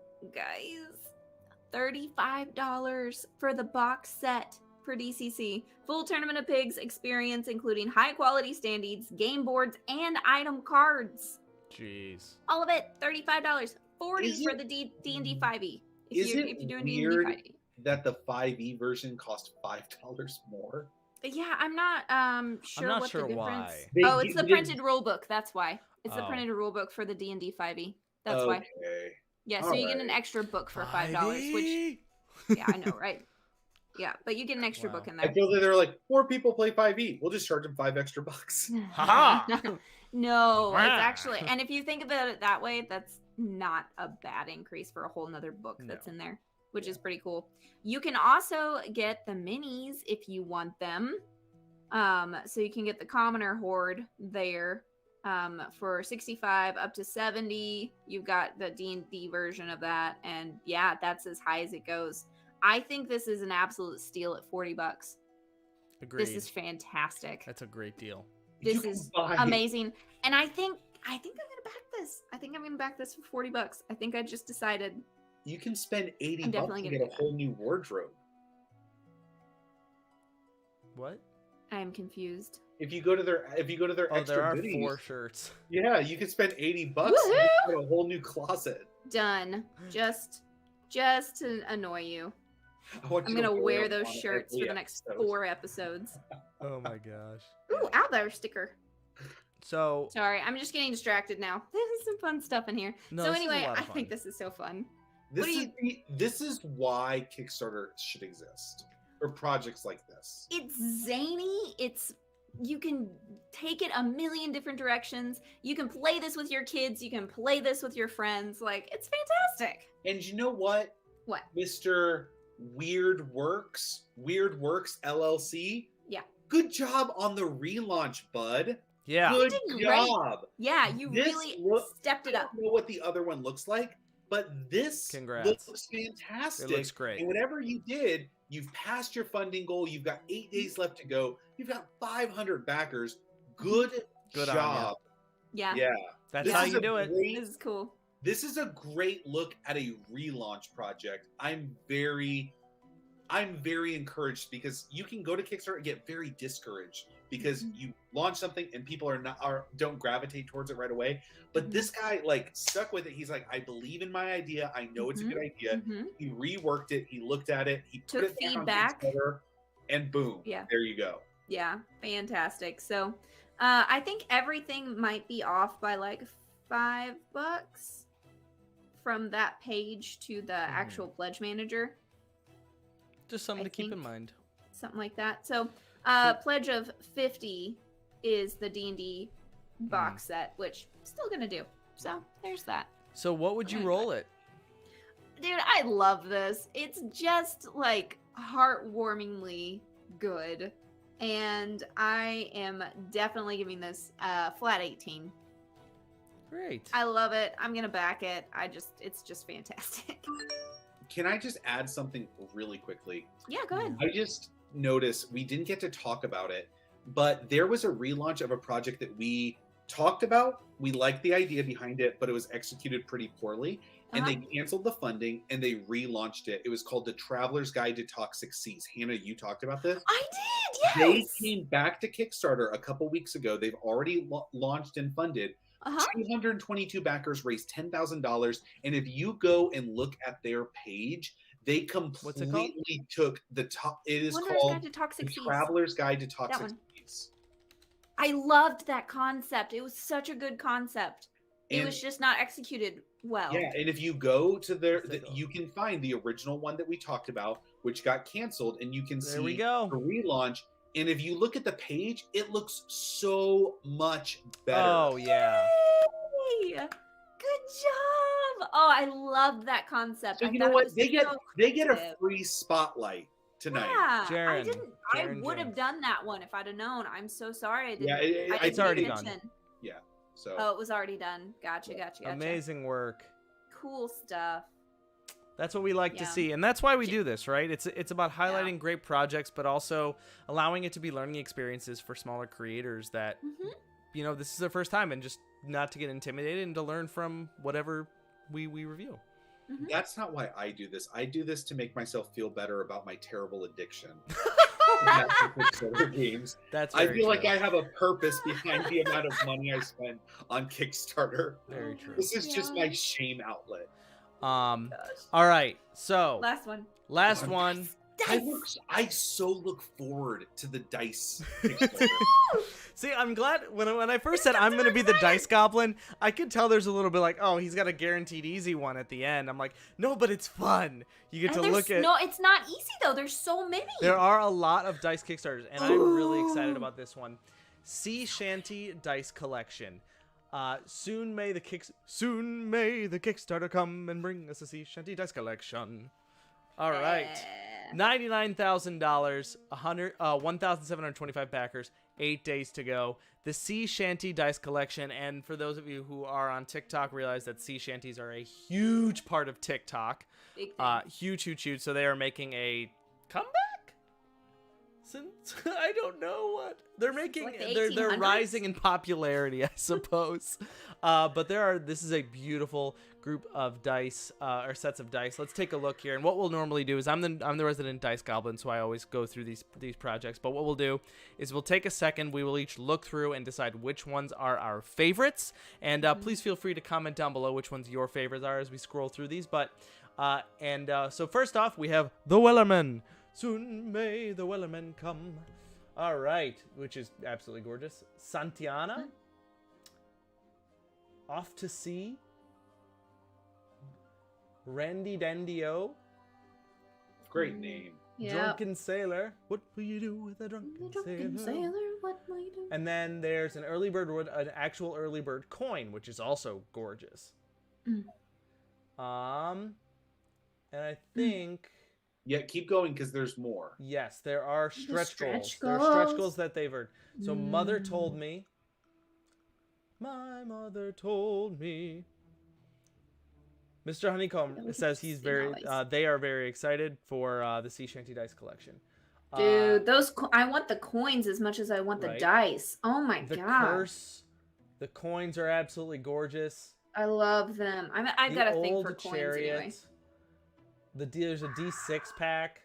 $35 for the box set for DCC. Full Tournament of Pigs experience, including high quality standees, game boards, and item cards. Jeez. All of it, $35. $40 for the D&D 5e. If you're doing D&D 5e. That the 5e version cost $5 more? Yeah, I'm not sure I'm not what sure the difference. why. It's the printed rule book. That's why. It's the printed rule book for the D&D 5e. That's why. Yeah, so you get an extra book for $5, which yeah, I know, right? Yeah, but you get an extra book in there. I feel that they're like, 4 people play 5e. We'll just charge them $5 extra. No, it's actually, and if you think about it that way, that's not a bad increase for a whole nother book that's in there, which is pretty cool. You can also get the minis if you want them. So you can get the Commoner Horde there for $65 up to $70. You've got the D&D version of that, and yeah, that's as high as it goes. I think this is an absolute steal at $40. Agreed. This is fantastic. That's a great deal. This is amazing, and I think I'm gonna back this. I think I'm gonna back this for $40. I think I just decided. You can spend $80 and get a whole new wardrobe. What? I am confused. If you go to their extra there are goodies, 4 shirts. Yeah, you can spend $80 and get a whole new closet. Done. Just to annoy you. I want I'm you to gonna wear them those on shirts every for the next episode. 4 episodes. Oh my gosh. Ooh, out there sticker. So Sorry, I'm just getting distracted now. There's some fun stuff in here. No, So this is a anyway, lot I of think fun. this is so fun. This What do is this is why Kickstarter should exist, or projects like this. It's zany. You can take it a million different directions. You can play this with your kids. You can play this with your friends. Like, it's fantastic. And you know what? What? Mr. Weird Works LLC. Yeah. Good job on the relaunch, bud. yeah. Good did great. job. Yeah, you This really stepped it I up. don't know what the other one looks like, but this Congrats. looks fantastic. It looks great. And whatever you did, you've passed your funding goal. You've got 8 days left to go. You've got 500 backers. Good Good on job. Yeah, Yeah. That's This how is you a do it. great- this is cool. This is a great look at a relaunch project. I'm very encouraged because you can go to Kickstarter and get very discouraged because you launch something and people don't gravitate towards it right away. But this guy like stuck with it. He's like, I believe in my idea. I know it's a good idea. Mhm. He reworked it. He looked at it. He Took put it back on feedback. Kickstarter, and boom, Yeah. there you go. Yeah, fantastic. So, I think everything might be off by like $5 from that page to the actual pledge manager, Just something I to keep in think- mind. something like that. So, pledge of 50 is the D&D box set, which still gonna do. So there's that. So what would you roll it? Dude, I love this. It's just like heartwarmingly good. And I am definitely giving this flat 18. Great. I love it. I'm gonna back it. It's just fantastic. Can I just add something really quickly? Yeah, go ahead. I just noticed we didn't get to talk about it, but there was a relaunch of a project that we talked about. We liked the idea behind it, but it was executed pretty poorly. And they canceled the funding and they relaunched it. It was called The Traveler's Guide to Toxic Seas. Hannah, you talked about this. I did, yes. They came back to Kickstarter a couple weeks ago. They've already launched and funded. 222 backers raised $10,000. And if you go and look at their page, they completely took the top. It is Wanderer's called Guide to Toxic The Seas. Traveler's Guide to Toxic one. Seas. I loved that concept. It was such a good concept. It And- was just not executed well. Yeah, and if you go to their, Let's take a look. you can find the original one that we talked about, which got canceled, and you can There see we go. the relaunch. And if you look at the page, it looks so much better. Oh yeah. Yay! Good job. Oh, I loved that concept. So I you know thought it what? was They get so a creative. free spotlight tonight. Yeah, Jaren, I Jaren, would Jaren. have done that one if I'd have known. I'm so sorry I didn't. Yeah, I didn't it's pay already done. attention. So Oh, it was already done. Gotcha. Amazing work. Cool stuff. That's what we like to Yeah. see, and that's why we do this, right? It's about highlighting great projects, but also allowing it to be learning experiences for smaller creators that, you know, this is their first time, and just not to get intimidated and to learn from whatever we review. that's not why I do this. I do this to make myself feel better about my terrible addiction. Kickstarter games. That's I very feel like true. I have a purpose behind the amount of money I spend on Kickstarter. Very true. This is just my shame outlet. All right, so Last one. one. I so look forward to the dice Kickstarter. See, I'm glad when I first said I'm going to be the dice goblin, I could tell there's a little bit like, oh, he's got a guaranteed easy one at the end. I'm like, no, but it's fun. You get And to look at. No, it's not easy though. There's so many. There are a lot of dice Kickstarters, and I'm really excited about this one. Sea Shanty Dice Collection. Soon may the Kickstarter come and bring us a Sea Shanty Dice Collection. All right. $99,000, 1,725 backers, 8 days to go. The Sea Shanty Dice Collection, and for those of you who are on TikTok, realize that sea shanties are a huge part of TikTok. Big thing. Huge. So they are making a comeback? Since I don't know what they're making, like the they're 1800s? rising in popularity, I suppose. But this is a beautiful group of dice or sets of dice. Let's take a look here. And what we'll normally do is I'm the resident dice goblin, so I always go through these projects. But what we'll do is we'll take a second. We will each look through and decide which ones are our favorites. And please feel free to comment down below which ones your favorites are as we scroll through these. But So first off, we have the Wellerman. Soon may the Wellerman come. All right, which is absolutely gorgeous. Santiana. Off to Sea. Randy Dandio. Great name. Yeah. Drunken Sailor. What will you do with a drunken sailor? What will you do? And then there's an actual early bird coin, which is also gorgeous. And I think Yeah, keep going because there's more. yes, there are stretch goals. stretch There are stretch goals. goals that they've earned. So Mother told me. My mother told me. Mr. Honeycomb says he's very. They are very excited for the Sea Shanty Dice collection. Dude, I want the coins as much as I want the Right. dice. Oh my The god. curse, the coins are absolutely gorgeous. I love them. I've The got a thing old for coins chariot. anyway. There's a D6 pack.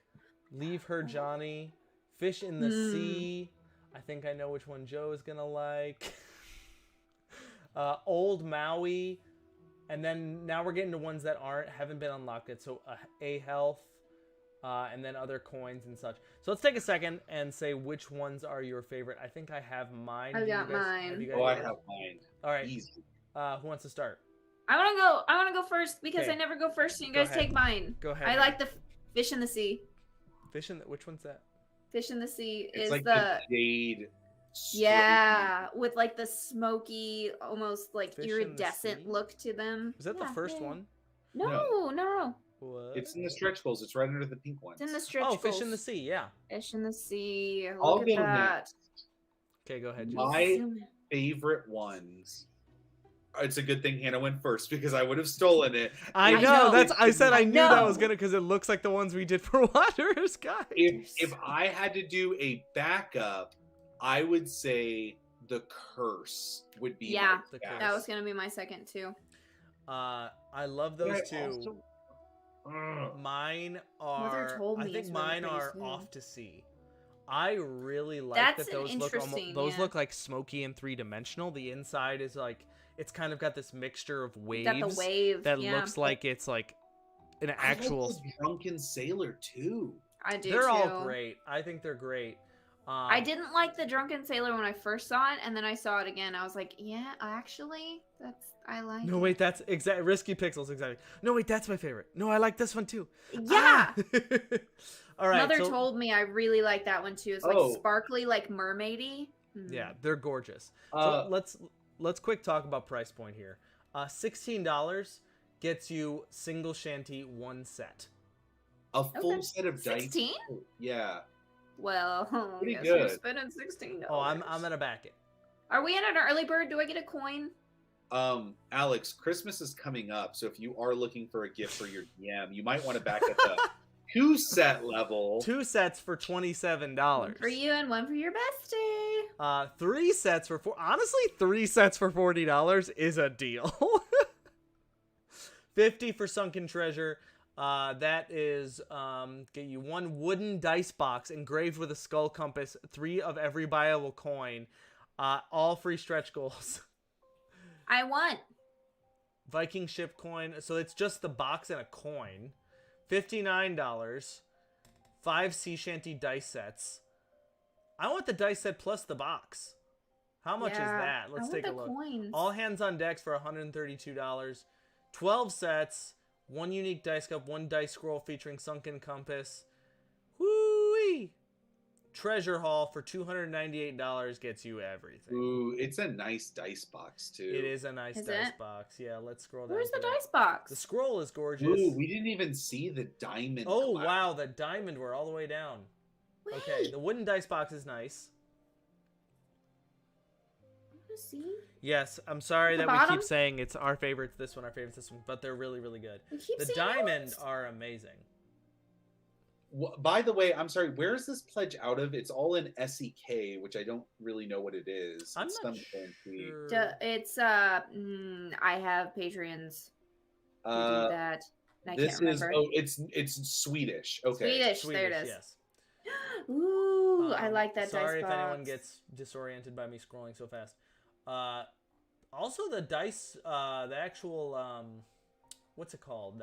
Leave her Johnny. Fish in the sea. I think I know which one Joe is gonna like. Old Maui. And then now we're getting to ones that haven't been unlocked yet. So A Health, and then other coins and such. So let's take a second and say which ones are your favorite. I think I have mine. I got mine. I have mine. All right. Easy. Who wants to start? I want to go first because Okay. I never go first, and you Go guys ahead. take mine. Go ahead. I like the fish in the sea. Fish in which one's that? Fish in the sea It's is like the jade. yeah, with like the smoky, almost like Fish in the iridescent sea? look to them. Was that the Yeah, first yeah. one? No. What? It's in the stretch goals. It's right under the pink ones. It's in the stretch Oh, Fish in the goals. Sea, yeah. Fish in the sea. I'll Look go at that. next. Okay, go ahead. Jess. My Zoom in. favorite ones. It's a good thing Hannah went first because I would have stolen it. I I know. know. I said I knew that know. was gonna because it looks like the ones we did for Wanderer's Guide. If I had to do a backup, I would say the curse would be. Yeah, my The backup. Curse. That was gonna be my second too. I love those But I two. also- Ugh. Mine Mother are. Told I Me think is really mine pretty are too. Off to Sea. I really like That's that an those look interesting, those yeah. look like smoky and 3-dimensional. The inside is like it's kind of got this mixture of waves Got the wave. that yeah. looks like it's like an I like actual. the drunken sailor too. I do They're too. all great. I think they're great. I didn't like the Drunken Sailor when I first saw it, and then I saw it again. I was like, yeah, actually, I like No, it. wait, that's exact Risky Pixels, exactly. No, wait, that's my favorite. No, I like this one too. Yeah. Ah! All right. Mother so, Told Me I really like that one too. It's like Oh. sparkly, like mermaidy. Yeah, they're gorgeous. Uh, So let's quick talk about price point here. $16 gets you single shanty 1 set. A full Okay. set of dice. 16? Yeah. Well, Pretty guess you're good. spending $16. Oh, I'm gonna back it. Are we in an early bird? Do I get a coin? Alex, Christmas is coming up, so if you are looking for a gift for your DM, you might want to back at the 2 set level. 2 sets for $27. For you and one for your bestie. 3 sets for honestly 3 sets for $40 is a deal. 50 for Sunken Treasure. That is get you 1 wooden dice box engraved with a skull compass, 3 of every buyable coin, all free stretch goals. I want. Viking ship coin, so it's just the box and a coin. $59. 5 sea shanty dice sets. I want the dice set plus the box. How much is that? Let's take a look. Coins. All hands on decks for $132. 12 sets. 1 unique dice cup, 1 dice scroll featuring sunken compass. Woo-wee! Treasure haul for $298 gets you everything. Ooh, it's a nice dice box too. It is a nice Is dice it? box. Yeah, let's scroll down. Where's the to that. dice box? The scroll is gorgeous. Ooh, we didn't even see the diamond. Oh, cloud. wow, the diamond were all the way down. Okay, Wait, the wooden dice box is nice. I wanna see. Yes, I'm sorry The that we bottom? keep saying it's our favorites this one, our favorites this one, but they're really, really good. We keep The seeing diamond yours. are amazing. By the way, I'm sorry. Where is this pledge out of? It's all in SEK, which I don't really know what it is. I'm It's not some fancy- sure. It's I have Patreons who do Uh, that. And I this can't is remember. it's Swedish. Okay. Swedish. There it is. Yes. Ooh, I like that Sorry dice if box. anyone gets disoriented by me scrolling so fast. Also, the dice, the actual, what's it called?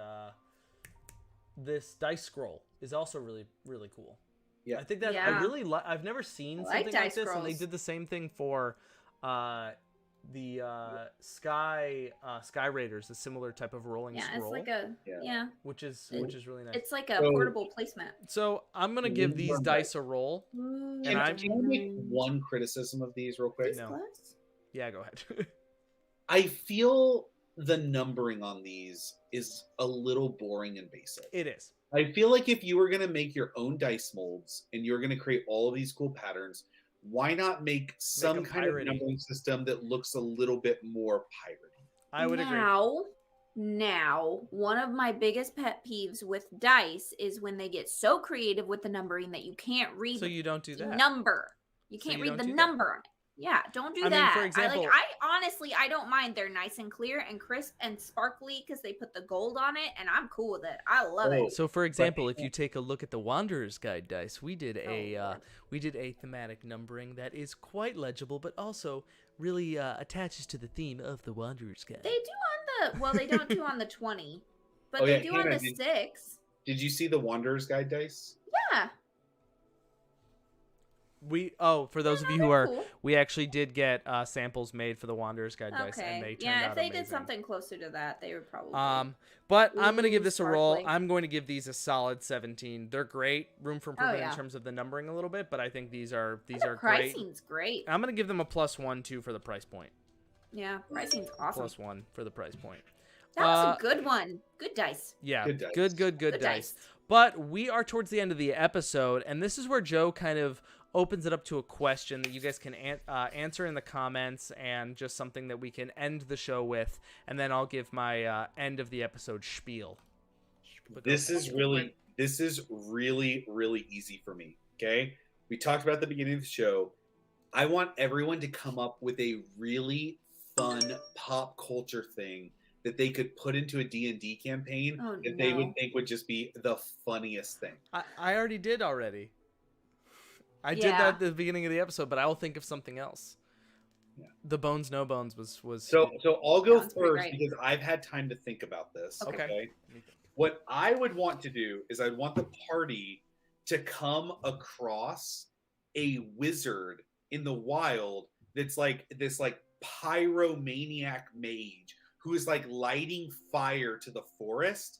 this dice scroll is also really, really cool. Yeah. I think that Yeah. I really I've never seen I like something like dice this, and they scrolls. did the same thing for the Skyraiders, a similar type of rolling Yeah, scroll, it's like a Yeah. which is really nice. It's like a So- portable placemat. So I'm gonna give these dice a roll. Ooh, Can I'm- I make one criticism of these real quick? These No. close? Yeah, go ahead. I feel the numbering on these is a little boring and basic. It is. I feel like if you were going to make your own dice molds and you're going to create all of these cool patterns, why not make some them kind of piratey. numbering system that looks a little bit more piratey? I would agree. Now, one of my biggest pet peeves with dice is when they get so creative with the numbering that you can't read So you don't do the that. number. You So can't you read don't the do that. number on it. Yeah, don't do I mean, that. for example- I honestly, I don't mind. They're nice and clear and crisp and sparkly because they put the gold on it, and I'm cool with it. I love Oh, it. So, for example, if you take a look at the Wanderer's Guide dice, we did a Lord. thematic numbering that is quite legible, but also really attaches to the theme of the Wanderer's Guide. They do on the they don't do on the 20, but Oh, they yeah, do on Hannah, the 6. Did you see the Wanderer's Guide dice? Yeah. For those of you who they're are, cool. we actually did get samples made for the Wanderer's Guide dice, and they Okay. turned Yeah, out if they amazing. did something closer to that, they would probably. But I'm gonna give Ooh, this a roll. sparkly. I'm going to give these a solid 17. They're great. Room for improvement yeah. in terms of the numbering a little bit, but I think these are the great. pricing's great. I'm gonna give them a +1 too for the price point. Yeah, pricing's awesome. +1 for the price point. That was a good one. Good dice. Yeah, Good dice. good Good dice. dice. But we are towards the end of the episode, and this is where Joe kind of opens it up to a question that you guys can answer in the comments, and just something that we can end the show with, and then I'll give my end of the episode spiel. This is really easy for me. Okay, we talked about at the beginning of the show. I want everyone to come up with a really fun pop culture thing that they could put into a D&D campaign Oh, that they no. would think would just be the funniest thing. I already did already. I did Yeah. that at the beginning of the episode, but I will think of something else. Yeah. The Bones No Bones was So I'll go Sounds pretty first great. because I've had time to think about this. Okay. Okay. What I would want to do is I'd want the party to come across a wizard in the wild that's like this like pyromaniac mage who is like lighting fire to the forest,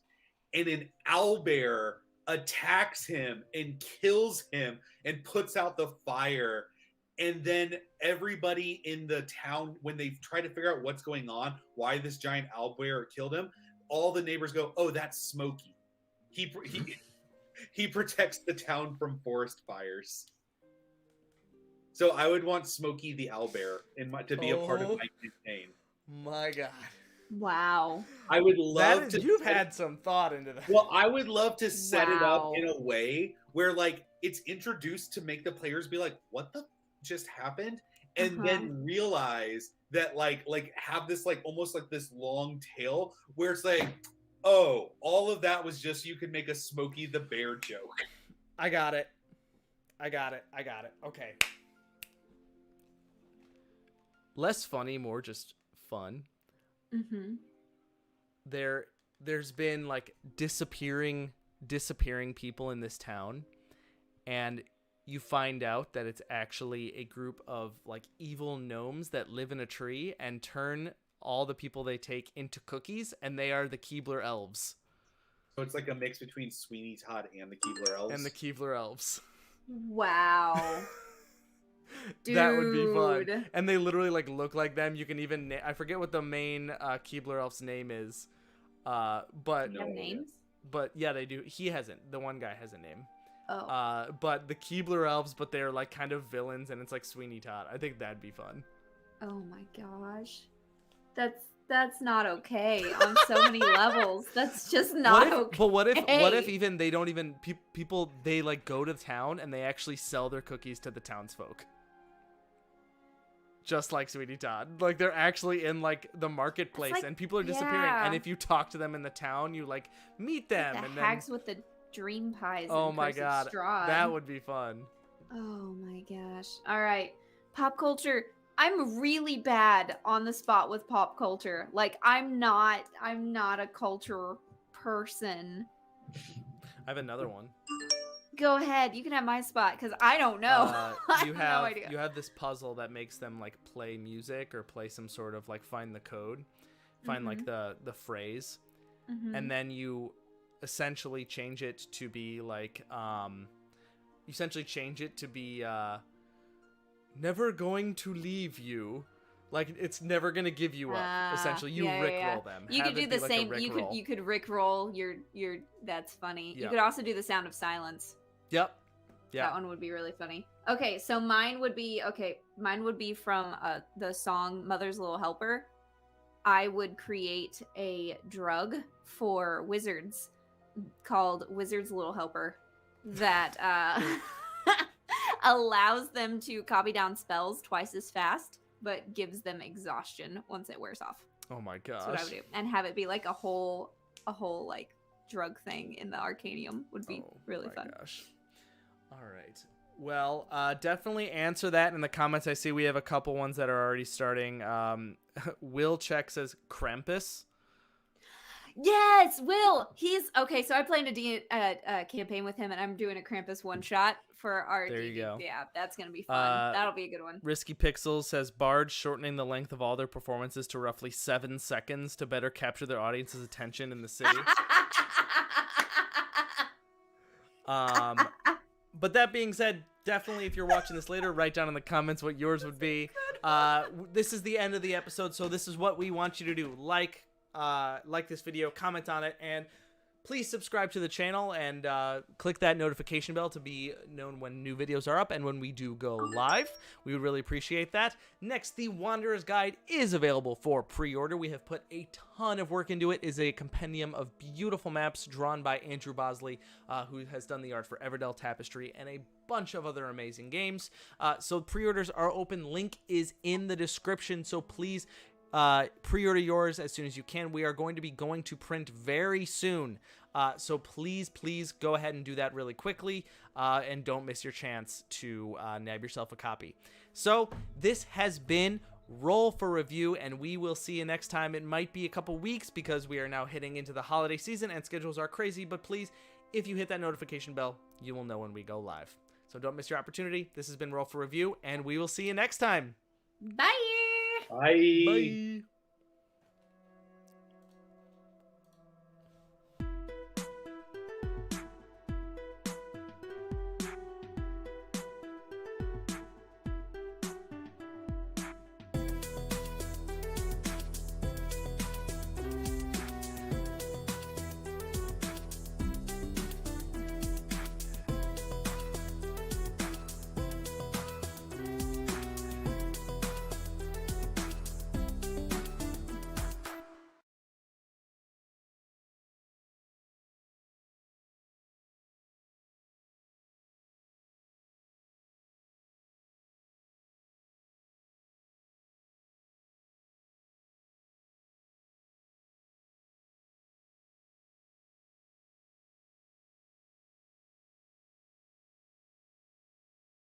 and an owlbear attacks him and kills him and puts out the fire. And then everybody in the town, when they try to figure out what's going on, why this giant owlbear killed him, all the neighbors go, "Oh, that's Smokey. He protects the town from forest fires." So I would want Smokey the owlbear to be a part of my campaign. My God. Wow. I would love to. You've had some thought into that. Well, I would love to set it up Wow. in a way where like it's introduced to make the players be like, "What the just happened?" And then realize that like have this like almost like this long tail where it's like, "Oh, all of that was just you could make a Smokey the Bear joke." I got it. Okay. Less funny, more just fun. Mm-hmm. There's been like disappearing people in this town, and you find out that it's actually a group of like evil gnomes that live in a tree and turn all the people they take into cookies, and they are the Keebler elves. So it's like a mix between Sweeney Todd and the Keebler Elves. And the Keebler elves. Wow. That would be fun. Dude. And they literally like look like them. You can even I forget what the main Keebler elf's name is. But No. Have names? but yeah, they do. He hasn't. The one guy has a name. Oh. But the Keebler elves, but they're like kind of villains, and it's like Sweeney Todd. I think that'd be fun. Oh my gosh. That's not okay on so many levels. That's just not okay. But what if even they don't even people they like go to town and they actually sell their cookies to the townsfolk? Just like Sweeney Todd. Like they're actually in like the marketplace, like- and people are disappearing. yeah. And if you talk to them in the town, you like meet them, the and hags with the dream pies. oh and my cursed God, straw. that would be fun. Oh my gosh. All right. Pop culture. I'm really bad on the spot with pop culture. Like I'm not a culture person. I have another one. Go ahead. You can have my spot because I don't know. I You have have no idea. you have this puzzle that makes them like play music or play some sort of like find the code, find like the phrase, and then you essentially change it to be like never going to leave you. Like it's never gonna give you up. Essentially, you rickroll them. You Have could do it be the like a same. rickroll. You could rickroll your. That's funny. Yep. You could also do the sound of silence. Yep. Yeah. That one would be really funny. Okay, so mine would be from the song "Mother's Little Helper." I would create a drug for wizards called Wizard's Little Helper that allows them to copy down spells twice as fast, but gives them exhaustion once it wears off. Oh my gosh. That's what I would do. And have it be like a whole like drug thing in the Arcanium would be really fun. Gosh. All right. Well, definitely answer that in the comments. I see we have a couple ones that are already starting. Will Check says Krampus. Yes, Will. He's okay. So I planned a campaign with him, and I'm doing a Krampus one shot for our. There you go. Yeah, that's gonna be fun. That'll be a good one. Risky Pixels says Bards shortening the length of all their performances to roughly 7 seconds to better capture their audience's attention in the city. But that being said, definitely if you're watching this later, write down in the comments what yours would be. This is the end of the episode, so this is what we want you to do. Like this video, comment on it, and please subscribe to the channel and click that notification bell to be known when new videos are up and when we do go live. We would really appreciate that. Next, the Wanderer's Guide is available for pre-order. We have put a ton of work into it. It is a compendium of beautiful maps drawn by Andrew Bosley, who has done the art for Everdell Tapestry and a bunch of other amazing games. So pre-orders are open. Link is in the description, so please pre-order yours as soon as you can. We are going to be going to print very soon, so please go ahead and do that really quickly, and don't miss your chance to nab yourself a copy. So this has been Roll for Review, and we will see you next time. It might be a couple weeks because we are now hitting into the holiday season and schedules are crazy, but please, if you hit that notification bell, you will know when we go live. So don't miss your opportunity. This has been Roll for Review, and we will see you next time. Bye. Bye. Bye.